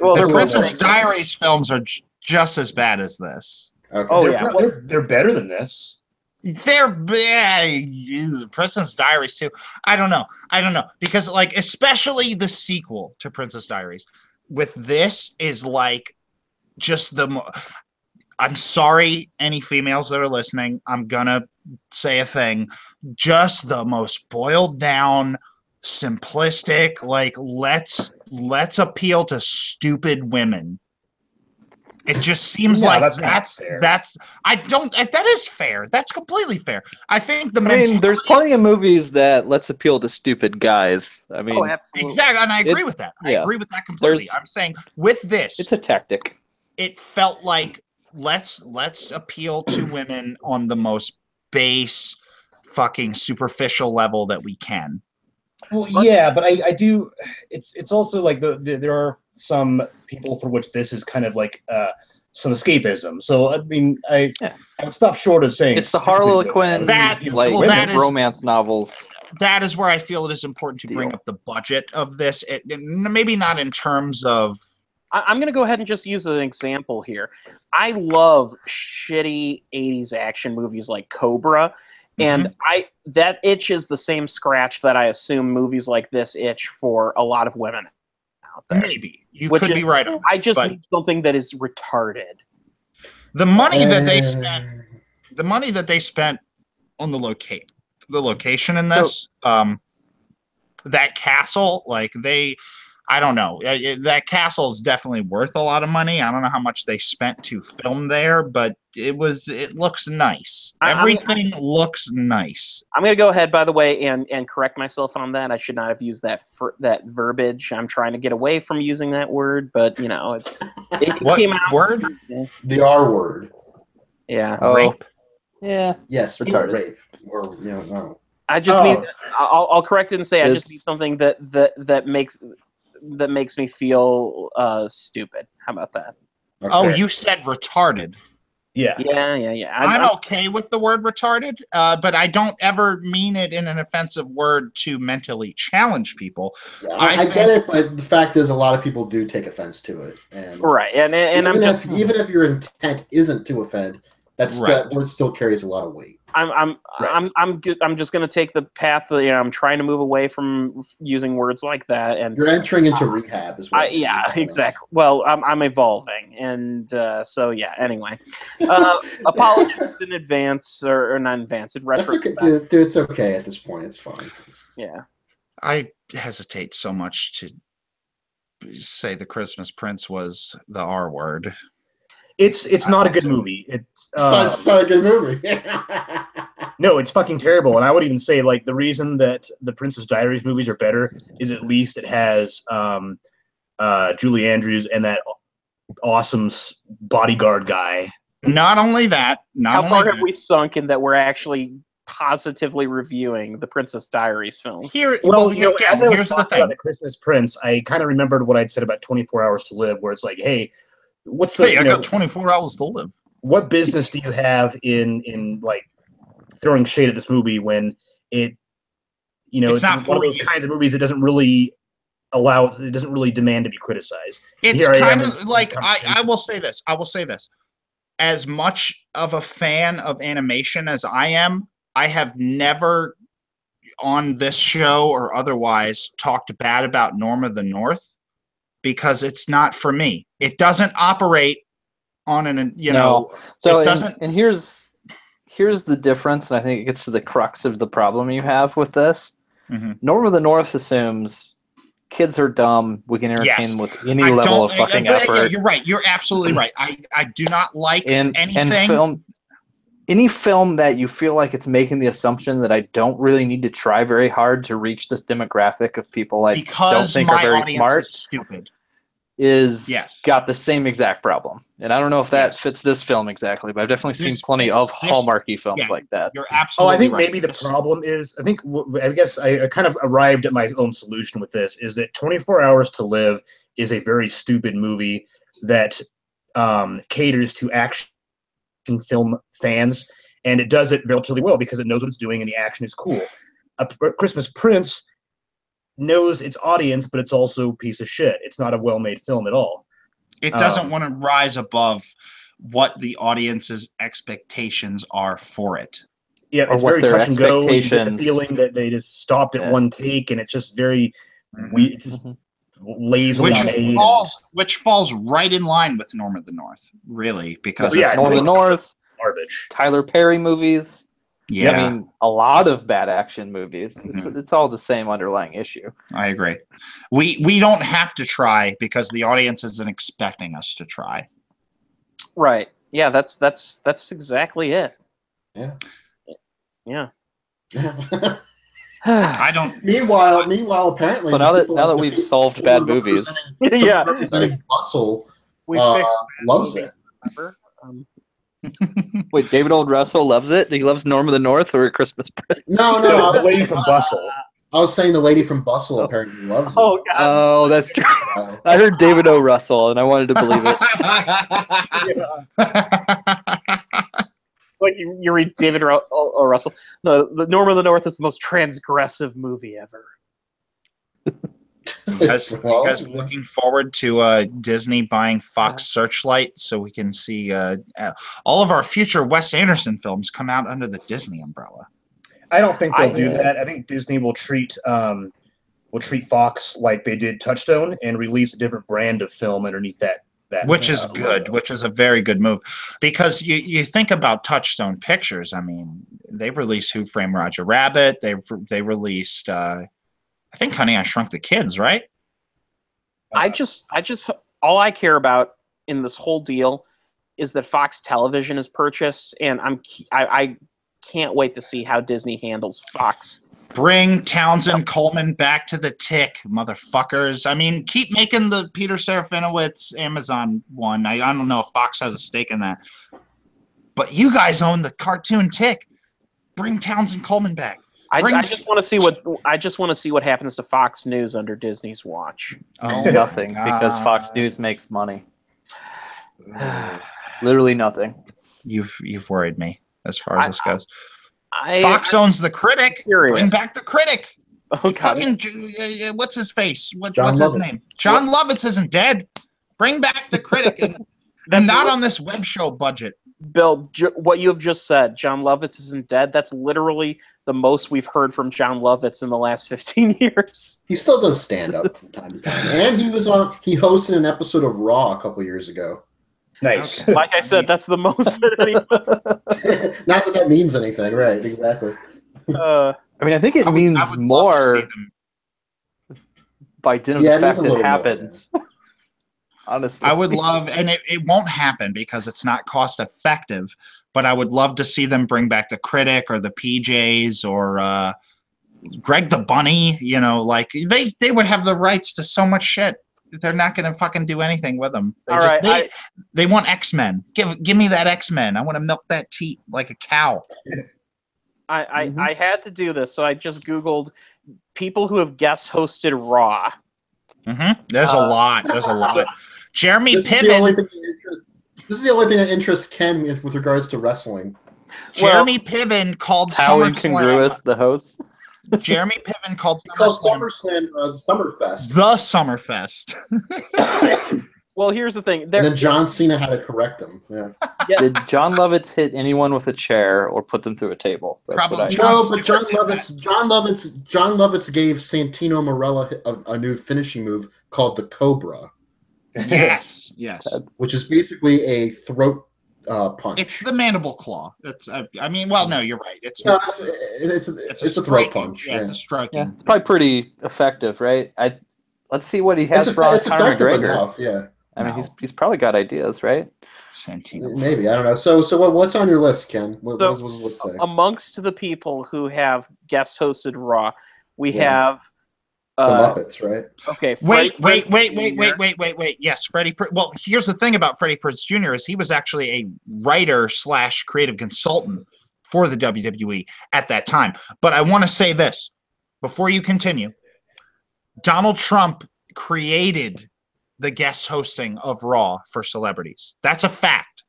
Well, the Princess Diaries films are just as bad as this. Okay. Oh, they're better than this. They're Princess Diaries too. I don't know because like especially the sequel to Princess Diaries with this is like just I'm sorry, any females that are listening. I'm gonna say a thing. Just the most boiled down, simplistic. Like let's appeal to stupid women. It just seems No, like that's not fair. that is fair. That's completely fair. I think there's plenty of movies that let's appeal to stupid guys. I mean, absolutely. Exactly, and I agree with that. I agree with that completely. I'm saying with this, it's a tactic. It felt like let's appeal to women on the most base, fucking superficial level that we can. Well, yeah, but I do. It's also like there are some people for which this is kind of like some escapism. So I mean, I would stop short of saying it's the Harlequin romance novels. That is where I feel it is important to bring up the budget of this. Maybe not in terms of. I'm going to go ahead and just use an example here. I love shitty 80s action movies like Cobra. And that itches the same scratch that I assume movies like this itch for a lot of women out there. Maybe. You could be right on. I just need something that is retarded. The money that they spent on the location in this, that castle, I don't know. That castle is definitely worth a lot of money. I don't know how much they spent to film there, but it looks nice. Everything looks nice. I'm going to go ahead, by the way, and correct myself on that. I should not have used that verbiage. I'm trying to get away from using that word, but it what came out. Word? The R word. Yeah. Oh. Rape. Yeah. Yes, retarded. Rape. Or no. I just need. I'll correct it and say I just need something that makes me feel stupid. How about that? Okay. Oh, you said retarded. Yeah. I'm okay with the word retarded, but I don't ever mean it in an offensive word to mentally challenge people. Yeah, I get it, but the fact is, a lot of people do take offense to it. Right, and even if your intent isn't to offend, that word still carries a lot of weight. I'm just going to take the path that I'm trying to move away from using words like that, and you're entering into rehab as well. Yeah, exactly. Well, I'm evolving, and so yeah. Anyway, apologies in advance or not in advance. In retrospect, dude, it's okay at this point. It's fine. Yeah, I hesitate so much to say The Christmas Prince was the R word. It's not a good movie. It's not a good movie. No, it's fucking terrible. And I would even say the reason that the Princess Diaries movies are better is at least it has Julie Andrews and that awesome bodyguard guy. Not only that, how far have we sunk in that we're actually positively reviewing the Princess Diaries film? As I was talking about The Christmas Prince, I kind of remembered what I'd said about 24 Hours to Live, where it's like, hey, I got 24 hours to live. What business do you have in throwing shade at this movie when it's not one of those kinds of movies that doesn't really demand to be criticized. It's kind of like I will say this. As much of a fan of animation as I am, I have never on this show or otherwise talked bad about Norm of the North. Because it's not for me. It doesn't operate on So it doesn't. And here's the difference, and I think it gets to the crux of the problem you have with this. Mm-hmm. Norm of the North assumes kids are dumb. We can entertain them with any level of fucking effort. Yeah, you're right. You're absolutely right. I do not like anything. And any film that you feel like it's making the assumption that I don't really need to try very hard to reach this demographic of people I don't think are very smart, stupid, got the same exact problem. And I don't know if that fits this film exactly, but I've definitely seen plenty of Hallmarky films like that. You're absolutely I think right. maybe the problem is, I guess I kind of arrived at my own solution with this, is that 24 Hours to Live is a very stupid movie that caters to action film fans, and it does it relatively well because it knows what it's doing and the action is cool. A Christmas Prince knows its audience, but it's also a piece of shit. It's not a well-made film at all. It doesn't want to rise above what the audience's expectations are for it. Yeah, it's very touch and go. You get the feeling that they just stopped at one take, and it's just very weird. Just lazily made. Which falls right in line with Norm of the North, really, because it's Norm of the North, garbage. Tyler Perry movies. Yeah, I mean, a lot of bad action movies. It's all the same underlying issue. I agree. We don't have to try because the audience isn't expecting us to try. Right. Yeah, that's exactly it. Yeah. Yeah. I don't. Meanwhile, apparently. So now that we've solved bad movies, Yeah. representing Bustle We fixed loves movies, it. remember? wait, David Old Russell loves it. He loves Norm of the North or Christmas Prince. No, The lady from Bustle. I was saying the lady from Bustle apparently loves it. Oh God. Oh, that's true. I heard David O. Russell, and I wanted to believe it. Like you read David O. Russell. The Norm of the North is the most transgressive movie ever. You guys looking forward to Disney buying Fox Searchlight so we can see all of our future Wes Anderson films come out under the Disney umbrella? I don't think they'll do that. I think Disney will treat Fox like they did Touchstone and release a different brand of film underneath that. Which is good, which is a very good move. Because you think about Touchstone Pictures, I mean, they released Who Framed Roger Rabbit, they released I think Honey, I Shrunk the Kids, right? I just all I care about in this whole deal is that Fox Television is purchased, and I can't wait to see how Disney handles Fox. Bring Townsend Coleman back to the tick, motherfuckers. I mean, keep making the Peter Serafinowicz Amazon one. I don't know if Fox has a stake in that. But you guys own the cartoon tick. Bring Townsend Coleman back. I just want to see what happens to Fox News under Disney's watch. Oh, nothing, because Fox News makes money. Literally nothing. You've worried me as far as this goes. Fox owns the Critic. Bring back the Critic. Oh, God. Fucking, what's his face? What's his name? John Lovitz isn't dead. Bring back the Critic, and not on this web show budget. Bill, what you have just said, John Lovitz isn't dead. That's literally the most we've heard from John Lovitz in the last 15 years. He still does stand up from time to time, and he hosted an episode of Raw a couple years ago. Nice. Okay. Like I said, that's the most that anyone. Not that means anything, right? Exactly. I mean, I think it means more by dint of the fact it happens. More, yeah. Honestly, I would love, and it won't happen because it's not cost effective, but I would love to see them bring back the Critic or the PJs or Greg the Bunny. You know, like they would have the rights to so much shit. They're not going to fucking do anything with them. They want X-Men. Give me that X-Men. I want to milk that teat like a cow. I had to do this, so I just Googled people who have guest hosted Raw. There's a lot. There's a lot. Jeremy Piven. This is the only thing that interests Ken with regards to wrestling. Jeremy Piven called how incongruous the host. Jeremy Piven called SummerSlam Summerfest. The Summerfest. Well, here's the thing. And then John Cena had to correct him. Yeah. Did John Lovitz hit anyone with a chair or put them through a table? That's Probably. No, but John Lovitz gave Santino Marella a new finishing move called the Cobra. Yes. Which is basically a throat punch. It's the mandible claw. It's. I mean, well, no, you're right. It's a throat punch. Yeah, it's a striking. Yeah, it's probably pretty effective, right? Let's see what he has for Conor McGregor. Enough, yeah. I mean, he's probably got ideas, right? Santino. Maybe, I don't know. So what's on your list, Ken? What does the list say? Amongst the people who have guest hosted Raw, we have the Muppets, right? Okay. Wait. Yes, Freddie. Well, here's the thing about Freddie Prinze Jr. is he was actually a writer / creative consultant for the WWE at that time. But I want to say this before you continue. Donald Trump created the guest hosting of Raw for celebrities. That's a fact.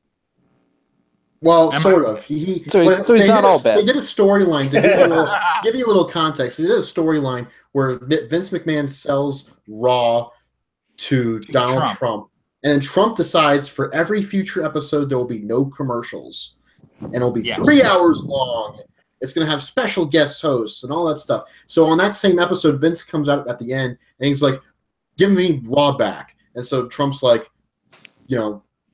Well, sort of. So he's not all bad. They did a storyline to give you a little context. They did a storyline where Vince McMahon sells Raw to Donald Trump. And Trump decides for every future episode there will be no commercials. And it'll be 3 hours long. It's going to have special guest hosts and all that stuff. So on that same episode, Vince comes out at the end and he's like, give me Raw back. And so Trump's like,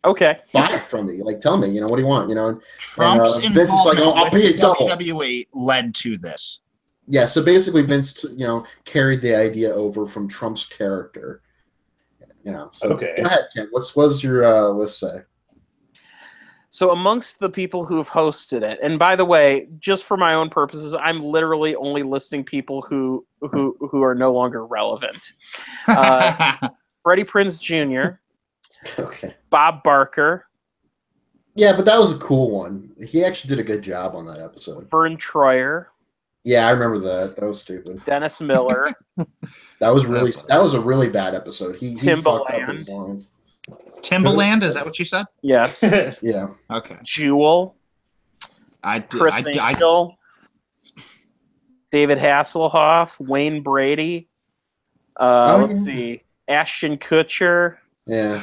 okay, buy it from me. Like, tell me, what do you want? Trump's and Vince is like, I'll pay it double. WWE led to this. Yeah, so basically Vince, carried the idea over from Trump's character. So okay. Go ahead, Ken. What does your list say? So amongst the people who have hosted it, and by the way, just for my own purposes, I'm literally only listing people who are no longer relevant. Freddie Prinze Jr., Okay. Bob Barker, Yeah, but that was a cool one. He actually did a good job on that episode. Vern Troyer. Yeah, I remember that. That was stupid. Dennis Miller. That was a really bad episode. He fucked up his lines. Timbaland, is that what you said? Yes. Yeah. Okay. Jewel. Chris Angel. David Hasselhoff. Wayne Brady. Let's see. Ashton Kutcher. Yeah.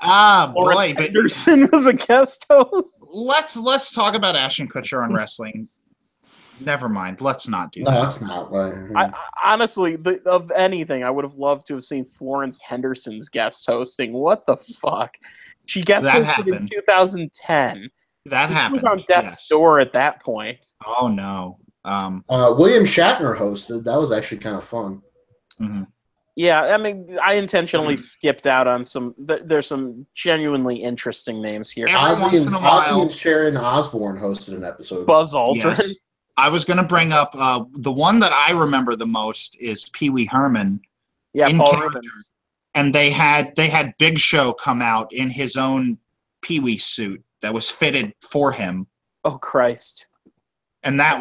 Boy, but Henderson was a guest host. Let's talk about Ashton Kutcher on wrestling. Never mind. Let's not do that. No, that's not right. Honestly, of anything, I would have loved to have seen Florence Henderson's guest hosting. What the fuck? She guest hosted in 2010. That happened. She was on death's door at that point. Oh no. William Shatner hosted. That was actually kind of fun. Mm-hmm. Yeah, I mean, I intentionally skipped out on some. There's some genuinely interesting names here. Ozzy and Sharon Osbourne hosted an episode. Buzz Aldrin. Yes. I was going to bring up the one that I remember the most is Pee Wee Herman. Yeah, Paul Rubens. And they had Big Show come out in his own Pee Wee suit that was fitted for him. Oh Christ! And that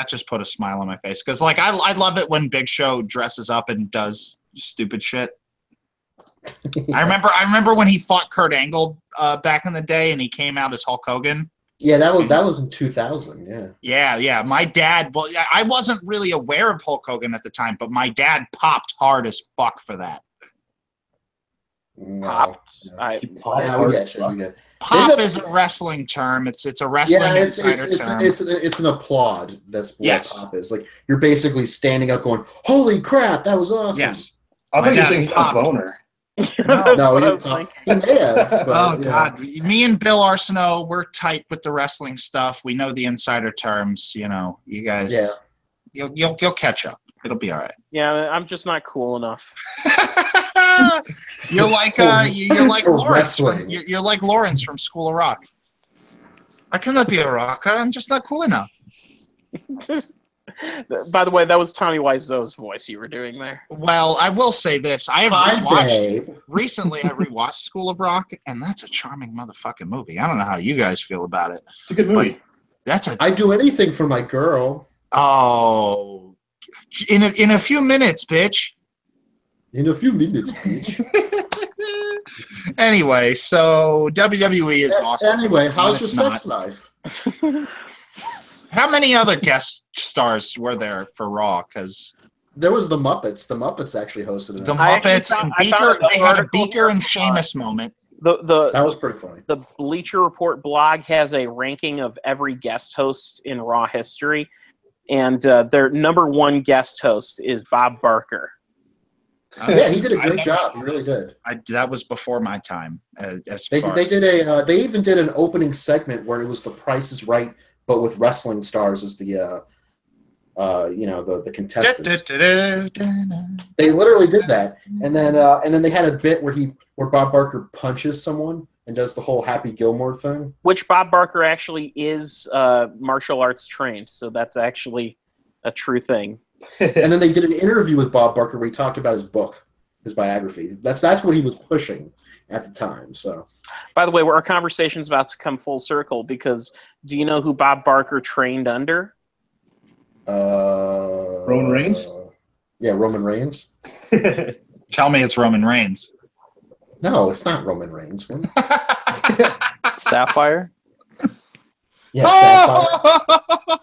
just put a smile on my face because like I love it when Big Show dresses up and does stupid shit. I remember when he fought Kurt Angle back in the day and he came out as Hulk Hogan. Yeah, that was in 2000. Yeah. Yeah. My dad. Well, I wasn't really aware of Hulk Hogan at the time, but my dad popped hard as fuck for that. No. Pop is a wrestling term. It's a wrestling insider term. It's an applaud. That's what pop is. Like you're basically standing up, going, "Holy crap, that was awesome!" Yes. I thought you were saying pop boner. No, he may have. But, God, me and Bill Arsenault, we're tight with the wrestling stuff. We know the insider terms. You know, you guys. Yeah. You'll catch up. It'll be all right. Yeah, I'm just not cool enough. You're like Lawrence. You're like Lawrence from School of Rock. I cannot be a rocker. I'm just not cool enough. By the way, that was Tommy Wiseau's voice you were doing there. Well, I will say this. Recently I rewatched School of Rock, and that's a charming motherfucking movie. I don't know how you guys feel about it. It's a good movie. I'd do anything for my girl. Oh, in a few minutes, bitch. In a few minutes, bitch. Anyway, so WWE is awesome. Anyway, how's your sex life? How many other guest stars were there for Raw? Because there was the Muppets. The Muppets actually hosted it. The Muppets and Beaker. They had a Beaker and Sheamus moment. That was pretty funny. The Bleacher Report blog has a ranking of every guest host in Raw history, and their number one guest host is Bob Barker. Yeah, he did a great job. He really did. That was before my time. They even did an opening segment where it was The Price is Right, but with wrestling stars as the contestants. They literally did that, and then they had a bit where Bob Barker punches someone and does the whole Happy Gilmore thing. Which Bob Barker actually is martial arts trained, so that's actually a true thing. And then they did an interview with Bob Barker where he talked about his book, his biography. That's what he was pushing at the time. So, by the way, our conversation's about to come full circle because do you know who Bob Barker trained under? Roman Reigns? Yeah, Roman Reigns. Tell me it's Roman Reigns. No, it's not Roman Reigns. Sapphire? Yeah, Sapphire.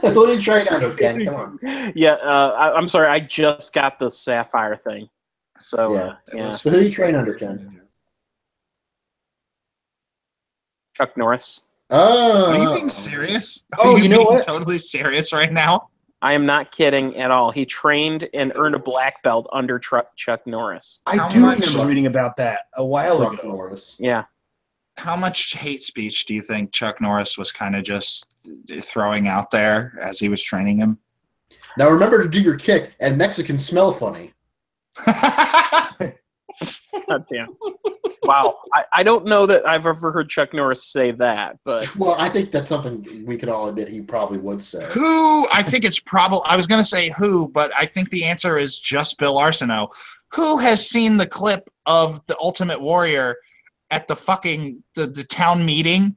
Who did you train under, Ken? Come on. Yeah, I'm sorry. I just got the Sapphire thing. So, yeah. So who do you train under, Ken? Chuck Norris. Oh. Are you being serious? Oh, you know what? Totally serious right now? I am not kidding at all. He trained and earned a black belt under Chuck Norris. I do remember reading about that a while ago. Norris. Yeah. How much hate speech do you think Chuck Norris was kind of just throwing out there as he was training him? Now remember to do your kick, and Mexicans smell funny. God damn. Wow, I don't know that I've ever heard Chuck Norris say that, but Well, I think that's something we could all admit he probably would say. Who? I think it's probably. I was going to say who, but I think the answer is just Bill Arsenault. Who has seen the clip of the Ultimate Warrior at the fucking the town meeting?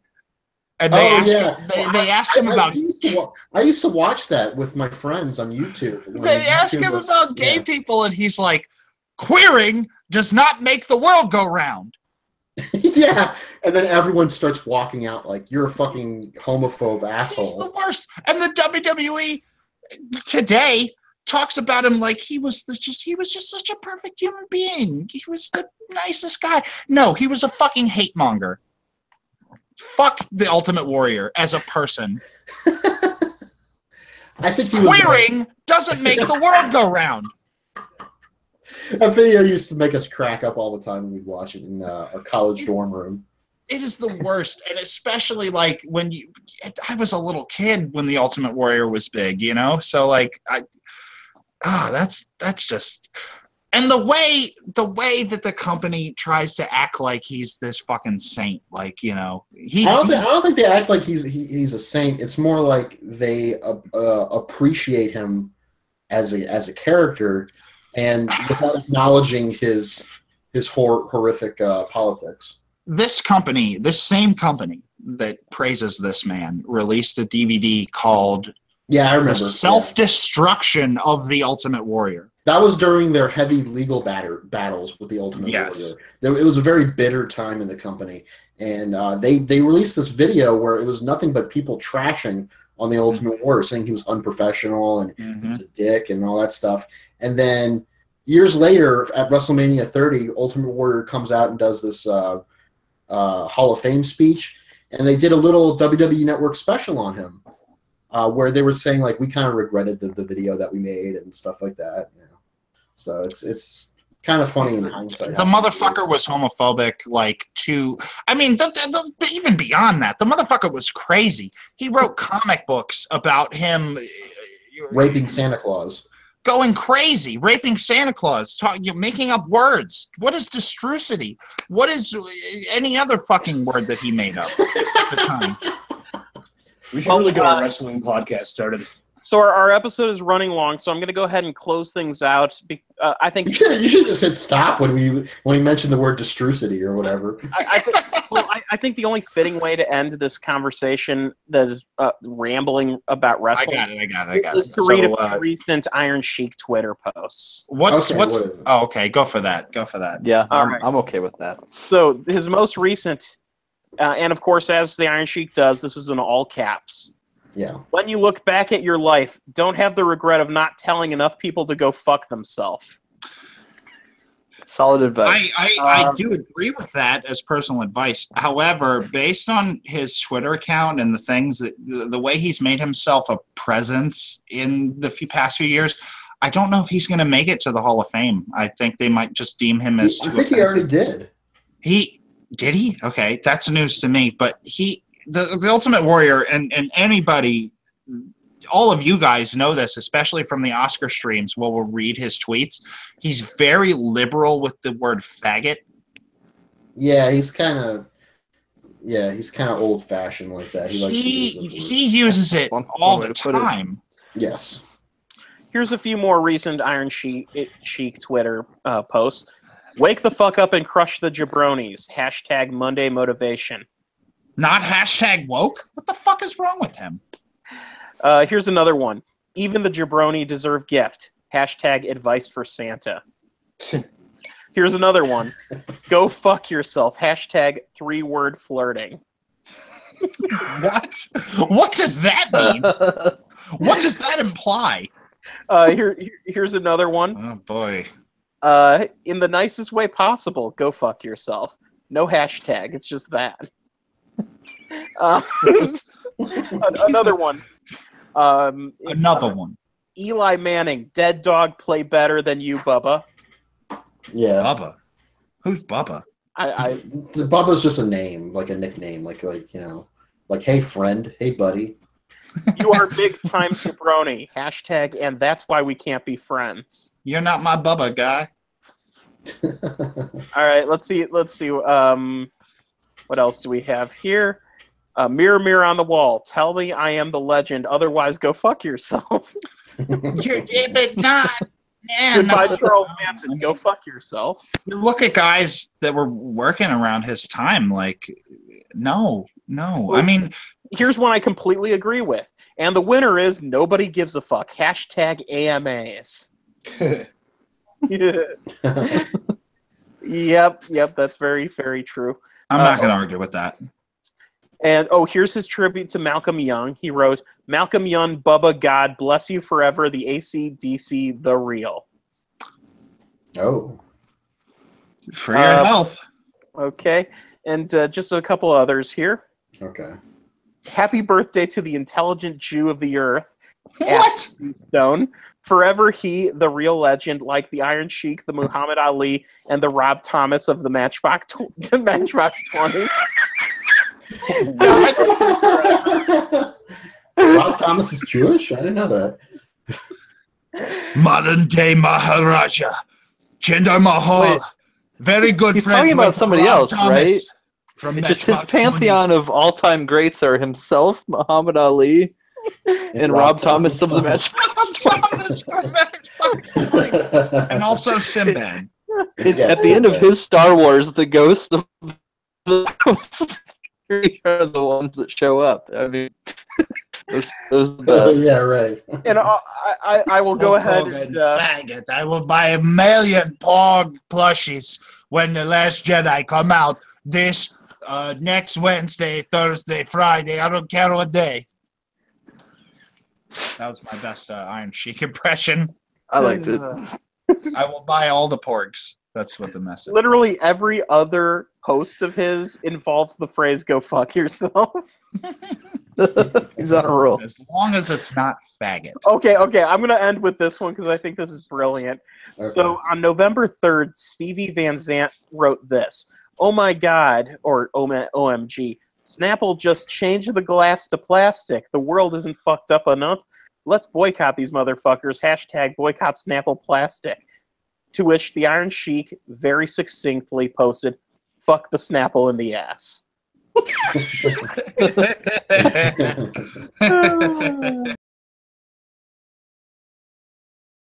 And they ask him about. I used to watch that with my friends on YouTube. They ask him about gay people, and he's like, "Queering does not make the world go round." Yeah, and then everyone starts walking out like you're a fucking homophobe asshole. He's the worst. And the WWE today talks about him like he was just such a perfect human being. He was the nicest guy. No, he was a fucking hate monger. Fuck the Ultimate Warrior as a person. I think queering doesn't make the world go round. That video used to make us crack up all the time when we'd watch it in our college dorm room. It is the worst, and especially like when I was a little kid when the Ultimate Warrior was big, you know. So like that's just, and the way that the company tries to act like he's this fucking saint, like, you know, I don't think they act like he's a saint. It's more like they appreciate him as a character. And without acknowledging his horrific politics. This same company that praises this man, released a DVD called I remember. The Self-Destruction of the Ultimate Warrior. That was during their heavy legal battles with the Ultimate Warrior. It was a very bitter time in the company. And they released this video where it was nothing but people trashing on the Ultimate Warrior, saying he was unprofessional and he was a dick and all that stuff. And then years later, at WrestleMania 30, Ultimate Warrior comes out and does this Hall of Fame speech, and they did a little WWE Network special on him, where they were saying like we kind of regretted the video that we made and stuff like that. You know? So it's kind of funny in hindsight. The motherfucker was homophobic, even beyond that, the motherfucker was crazy. He wrote comic books about him raping Santa Claus. Going crazy, raping Santa Claus, making up words. What is destrucity? What is any other fucking word that he made up at the time? We should really get a wrestling podcast started. So our episode is running long, so I'm going to go ahead and close things out. I think you should have said stop when we mentioned the word destrucity or whatever. I think the only fitting way to end this conversation that is rambling about wrestling. I got it. Is to read a recent Iron Sheik Twitter posts. Okay, go for that. Yeah, I'm okay with that. So his most recent, and of course, as the Iron Sheik does, this is in all caps. Yeah. When you look back at your life, don't have the regret of not telling enough people to go fuck themselves. Solid advice. I do agree with that as personal advice. However, based on his Twitter account and the things that the way he's made himself a presence in the past few years, I don't know if he's going to make it to the Hall of Fame. I think they might just deem him as too offensive. He already did. Did he? Okay, that's news to me. But the Ultimate Warrior and anybody, all of you guys know this, especially from the Oscar streams where we'll read his tweets. He's very liberal with the word faggot. Yeah, he's kind of old fashioned like that. He uses it all the time. Yes. Here's a few more recent Iron Sheik Twitter posts. Wake the fuck up and crush the jabronis. # Monday motivation. Not # woke? What the fuck is wrong with him? Here's another one. Even the jabroni deserve gift. # advice for Santa. Here's another one. Go fuck yourself. # 3-word flirting. What? What does that mean? What does that imply? Here's another one. Oh, boy. In the nicest way possible, go fuck yourself. No hashtag. It's just that. Another one. Another one. Eli Manning, dead dog play better than you, Bubba. Yeah. Bubba. Who's Bubba? Bubba's just a name, like a nickname, like hey friend, hey buddy. You are big time jabroni. # and that's why we can't be friends. You're not my Bubba guy. All right, let's see. What else do we have here? Mirror, mirror on the wall, tell me I am the legend. Otherwise, go fuck yourself. You're but not. Yeah, Goodbye, no. Charles Manson. Go fuck yourself. You look at guys that were working around his time. Like, no. I mean, here's one I completely agree with, and the winner is nobody gives a fuck. #AMAs. Yep. That's very, very true. I'm not going to argue with that. And here's his tribute to Malcolm Young. He wrote, "Malcolm Young, Bubba, God bless you forever. The AC/DC, the real." Oh, For your health. Okay, and just a couple others here. okay. Happy birthday to the intelligent Jew of the earth. What? Stone. Forever he, the real legend, like the Iron Sheik, the Muhammad Ali, and the Rob Thomas of the Matchbox 20. Rob Thomas is Jewish? I didn't know that. Modern day Maharaja. Jinder Mahal. Wait. Very good He's friend talking about with somebody Rob else, Thomas right? From It's just his Matchbox pantheon of all-time greats are himself, Muhammad Ali, and Rob Thomas of the Matchbox. Rob Thomas from Matchbox 20. And also Sinbad. At the end of his Star Wars, the ghosts of the three are the ones that show up. I mean, those are the best. Yeah, right. And I will go ahead and faggot. I will buy 1 million Pog plushies when The Last Jedi come out this next Wednesday, Thursday, Friday. I don't care what day. That was my best Iron Sheik impression. I liked it. I will buy all the Porgs. That's what the message. Literally every other post of his involves the phrase "go fuck yourself." He's on a roll. As long as it's not faggot. Okay. I'm going to end with this one because I think this is brilliant. Okay. So on November 3rd, Stevie Van Zandt wrote this. "Oh my God," or OMG, "Snapple just changed the glass to plastic. The world isn't fucked up enough. Let's boycott these motherfuckers. #boycott Snapple plastic." To which the Iron Sheik very succinctly posted, "Fuck the Snapple in the ass."